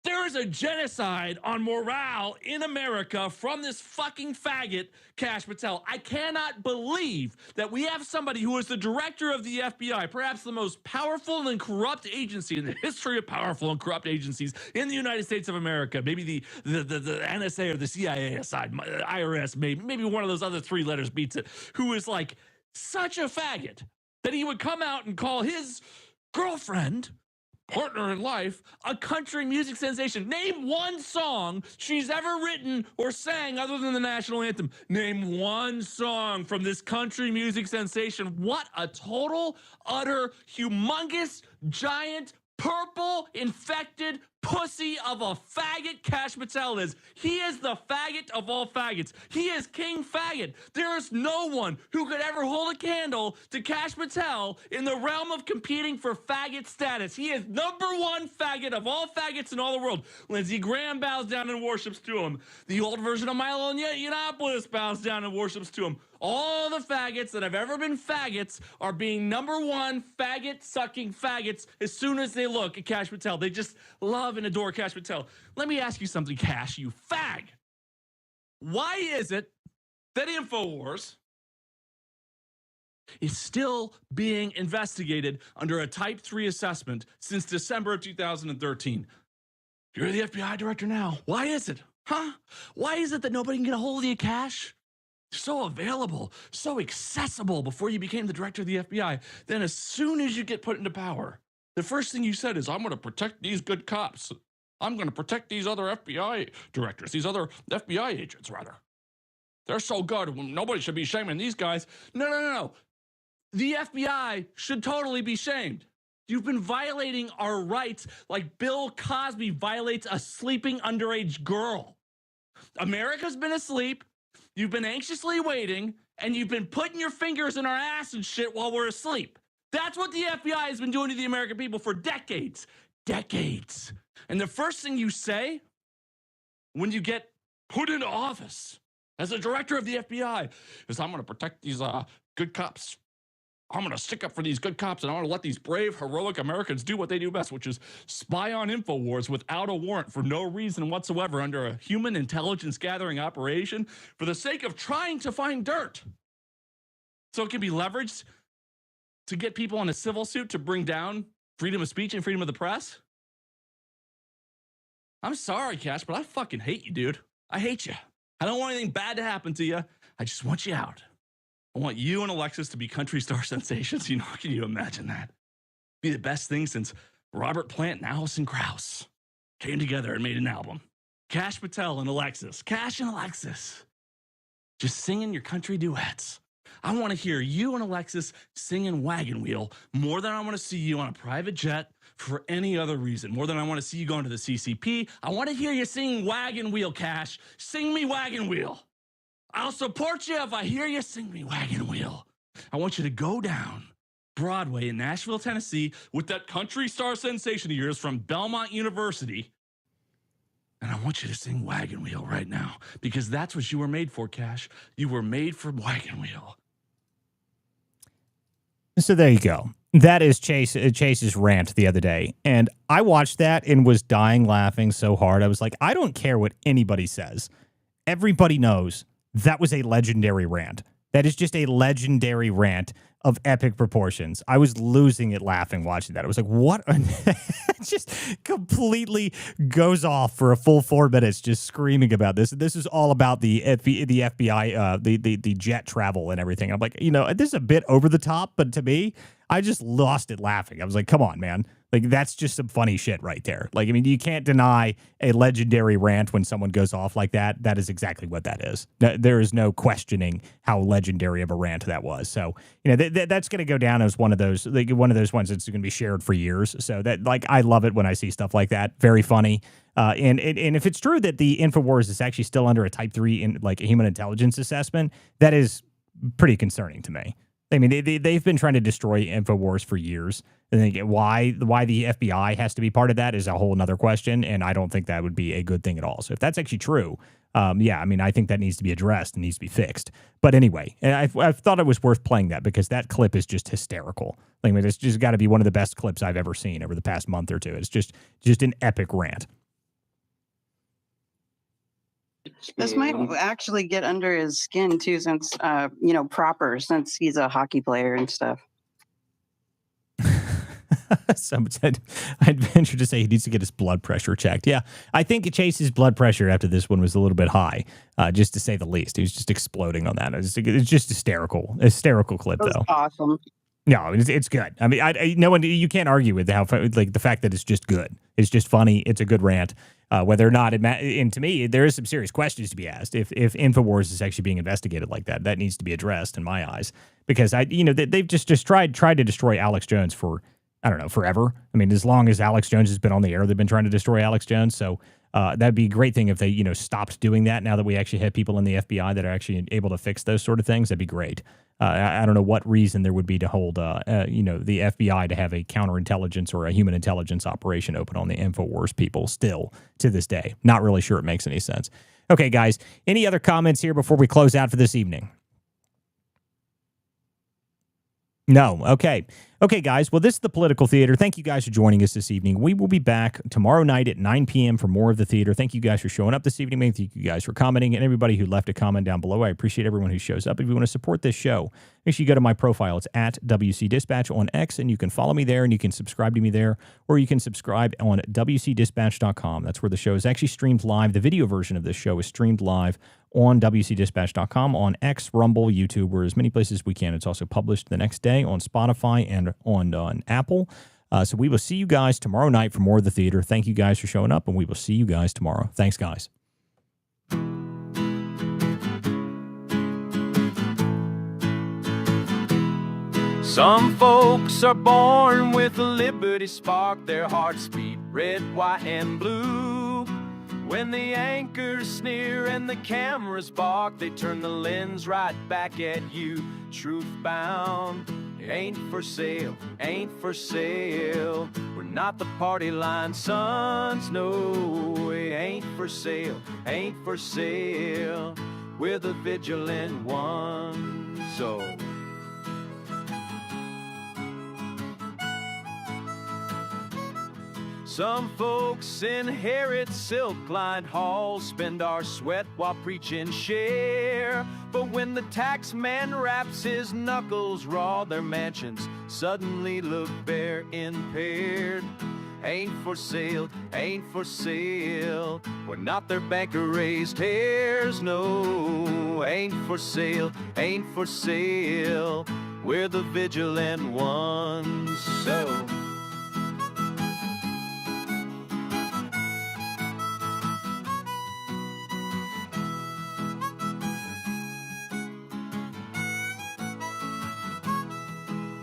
There is a genocide on morale in America from this fucking faggot, Kash Patel. I cannot believe that we have somebody who is the director of the FBI, perhaps the most powerful and corrupt agency in the history of powerful and corrupt agencies in the United States of America. Maybe the NSA or the CIA aside, IRS, maybe one of those other three letters beats it, who is such a faggot that he would come out and call his girlfriend, partner in life, a country music sensation. Name one song she's ever written or sang other than the national anthem. Name one song from this country music sensation. What a total, utter, humongous, giant, purple, infected pussy of a faggot Kash Patel is. He is the faggot of all faggots. He is King Faggot. There is no one who could ever hold a candle to Kash Patel in the realm of competing for faggot status. He is number one faggot of all faggots in all the world. Lindsey Graham bows down and worships to him. The old version of Milo Yiannopoulos bows down and worships to him. All the faggots that have ever been faggots are being number one faggot-sucking faggots as soon as they look at Kash Patel. They just love and adore Kash Patel. Let me ask you something, Kash, you fag. Why is it that InfoWars is still being investigated under a Type 3 assessment since December of 2013? You're the FBI director now. Why is it? Huh? Why is it that nobody can get a hold of you, Kash? So available, so accessible before you became the director of the FBI. Then as soon as you get put into power, the first thing you said is, I'm going to protect these good cops. I'm going to protect these other FBI directors, these other FBI agents, rather. They're so good. Nobody should be shaming these guys. No. The FBI should totally be shamed. You've been violating our rights like Bill Cosby violates a sleeping underage girl. America's been asleep. You've been anxiously waiting, and you've been putting your fingers in our ass and shit while we're asleep. That's what the FBI has been doing to the American people for decades. Decades. And the first thing you say when you get put into office as a director of the FBI is, I'm going to protect these good cops. I'm going to stick up for these good cops, and I want to let these brave, heroic Americans do what they do best, which is spy on InfoWars without a warrant for no reason whatsoever under a human intelligence gathering operation for the sake of trying to find dirt. So it can be leveraged to get people in a civil suit to bring down freedom of speech and freedom of the press. I'm sorry, Kash, but I fucking hate you, dude. I hate you. I don't want anything bad to happen to you. I just want you out. I want you and Alexis to be country star sensations. You know, can you imagine that? Be the best thing since Robert Plant and Alison Krauss. came together and made an album. Cash Patel and Alexis. Cash and Alexis. Just singing your country duets. I want to hear you and Alexis singing Wagon Wheel more than I want to see you on a private jet for any other reason. More than I want to see you going to the CCP. I want to hear you singing Wagon Wheel, Cash. Sing me Wagon Wheel. I'll support you if I hear you sing me Wagon Wheel. I want you to go down Broadway in Nashville, Tennessee with that country star sensation of yours from Belmont University. And I want you to sing Wagon Wheel right now because that's what you were made for, Cash. You were made for Wagon Wheel. So there you go. That is Chase's rant the other day. And I watched that and was dying laughing so hard. I was like, I don't care what anybody says. Everybody knows that was a legendary rant. That is just a legendary rant of epic proportions. I was losing it laughing watching that. I was like, what? It just completely goes off for a full 4 minutes just screaming about this. This is all about the FBI, the jet travel and everything. I'm like, this is a bit over the top, but to me, I just lost it laughing. I was like, come on, man. Like, that's just some funny shit right there. Like, I mean, you can't deny a legendary rant when someone goes off like that. That is exactly what that is. There is no questioning how legendary of a rant that was. So, that's going to go down as one of those ones that's going to be shared for years. So that, like, I love it when I see stuff like that. Very funny. And if it's true that the InfoWars is actually still under a Type 3 in like a human intelligence assessment, that is pretty concerning to me. I mean, they've been trying to destroy InfoWars for years. And why the FBI has to be part of that is a whole nother question, and I don't think that would be a good thing at all. So if that's actually true, I mean, I think that needs to be addressed and needs to be fixed. But anyway, I thought it was worth playing that because that clip is just hysterical. I mean, it's just got to be one of the best clips I've ever seen over the past month or two. It's just an epic rant. This might actually get under his skin too, since since he's a hockey player and stuff. I'd venture to say he needs to get his blood pressure checked. Yeah, I think Chase's blood pressure after this one was a little bit high, just to say the least. He was just exploding on that. It's just hysterical clip, though. Awesome. No, it's good. I mean, no one, you can't argue with the fact that it's just good. It's just funny. It's a good rant. Whether or not and to me, there is some serious questions to be asked. If InfoWars is actually being investigated like that, that needs to be addressed in my eyes, because they've just tried to destroy Alex Jones for, I don't know, forever. I mean, as long as Alex Jones has been on the air, they've been trying to destroy Alex Jones. So that'd be a great thing if they, stopped doing that. Now that we actually have people in the FBI that are actually able to fix those sort of things, that'd be great. I don't know what reason there would be to hold, the FBI to have a counterintelligence or a human intelligence operation open on the InfoWars people still to this day. Not really sure it makes any sense. Okay, guys, any other comments here before we close out for this evening? No. Okay. Okay, guys. Well, this is the Political Theater. Thank you guys for joining us this evening. We will be back tomorrow night at 9 p.m. for more of the theater. Thank you guys for showing up this evening. Thank you guys for commenting, and everybody who left a comment down below. I appreciate everyone who shows up. If you want to support this show, make sure you go to my profile. It's at WC Dispatch on X, and you can follow me there, and you can subscribe to me there, or you can subscribe on WCDispatch.com. That's where the show is actually streamed live. The video version of this show is streamed live on WCDispatch.com, on X, Rumble, YouTube, or as many places as we can. It's also published the next day on Spotify and on Apple. So we will see you guys tomorrow night for more of the theater. Thank you guys for showing up, and we will see you guys tomorrow. Thanks, guys. Some folks are born with a liberty spark. Their hearts beat red, white, and blue. When the anchors sneer and the cameras bark, they turn the lens right back at you. Truth bound, ain't for sale, ain't for sale. We're not the party line sons, no, we ain't for sale, ain't for sale. We're the vigilant ones, so. Some folks inherit silk-lined halls, spend our sweat while preaching share. But when the tax man wraps his knuckles raw, their mansions suddenly look bare, impaired. Ain't for sale, ain't for sale. We're not their banker-raised hares, no. Ain't for sale, ain't for sale. We're the vigilant ones, so.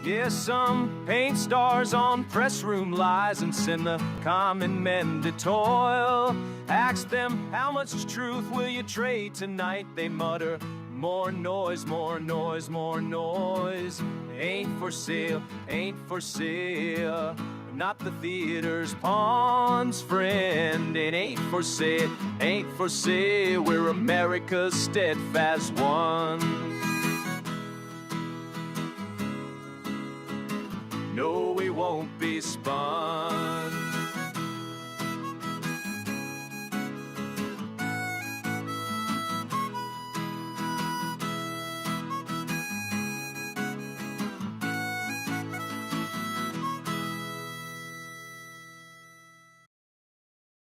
Yeah, some paint stars on press room lies and send the common men to toil. Ask them, how much truth will you trade tonight? They mutter, more noise, more noise, more noise. Ain't for sale, ain't for sale. Not the theater's pawn's friend. It ain't for sale, ain't for sale. We're America's steadfast one. No, we won't be spun.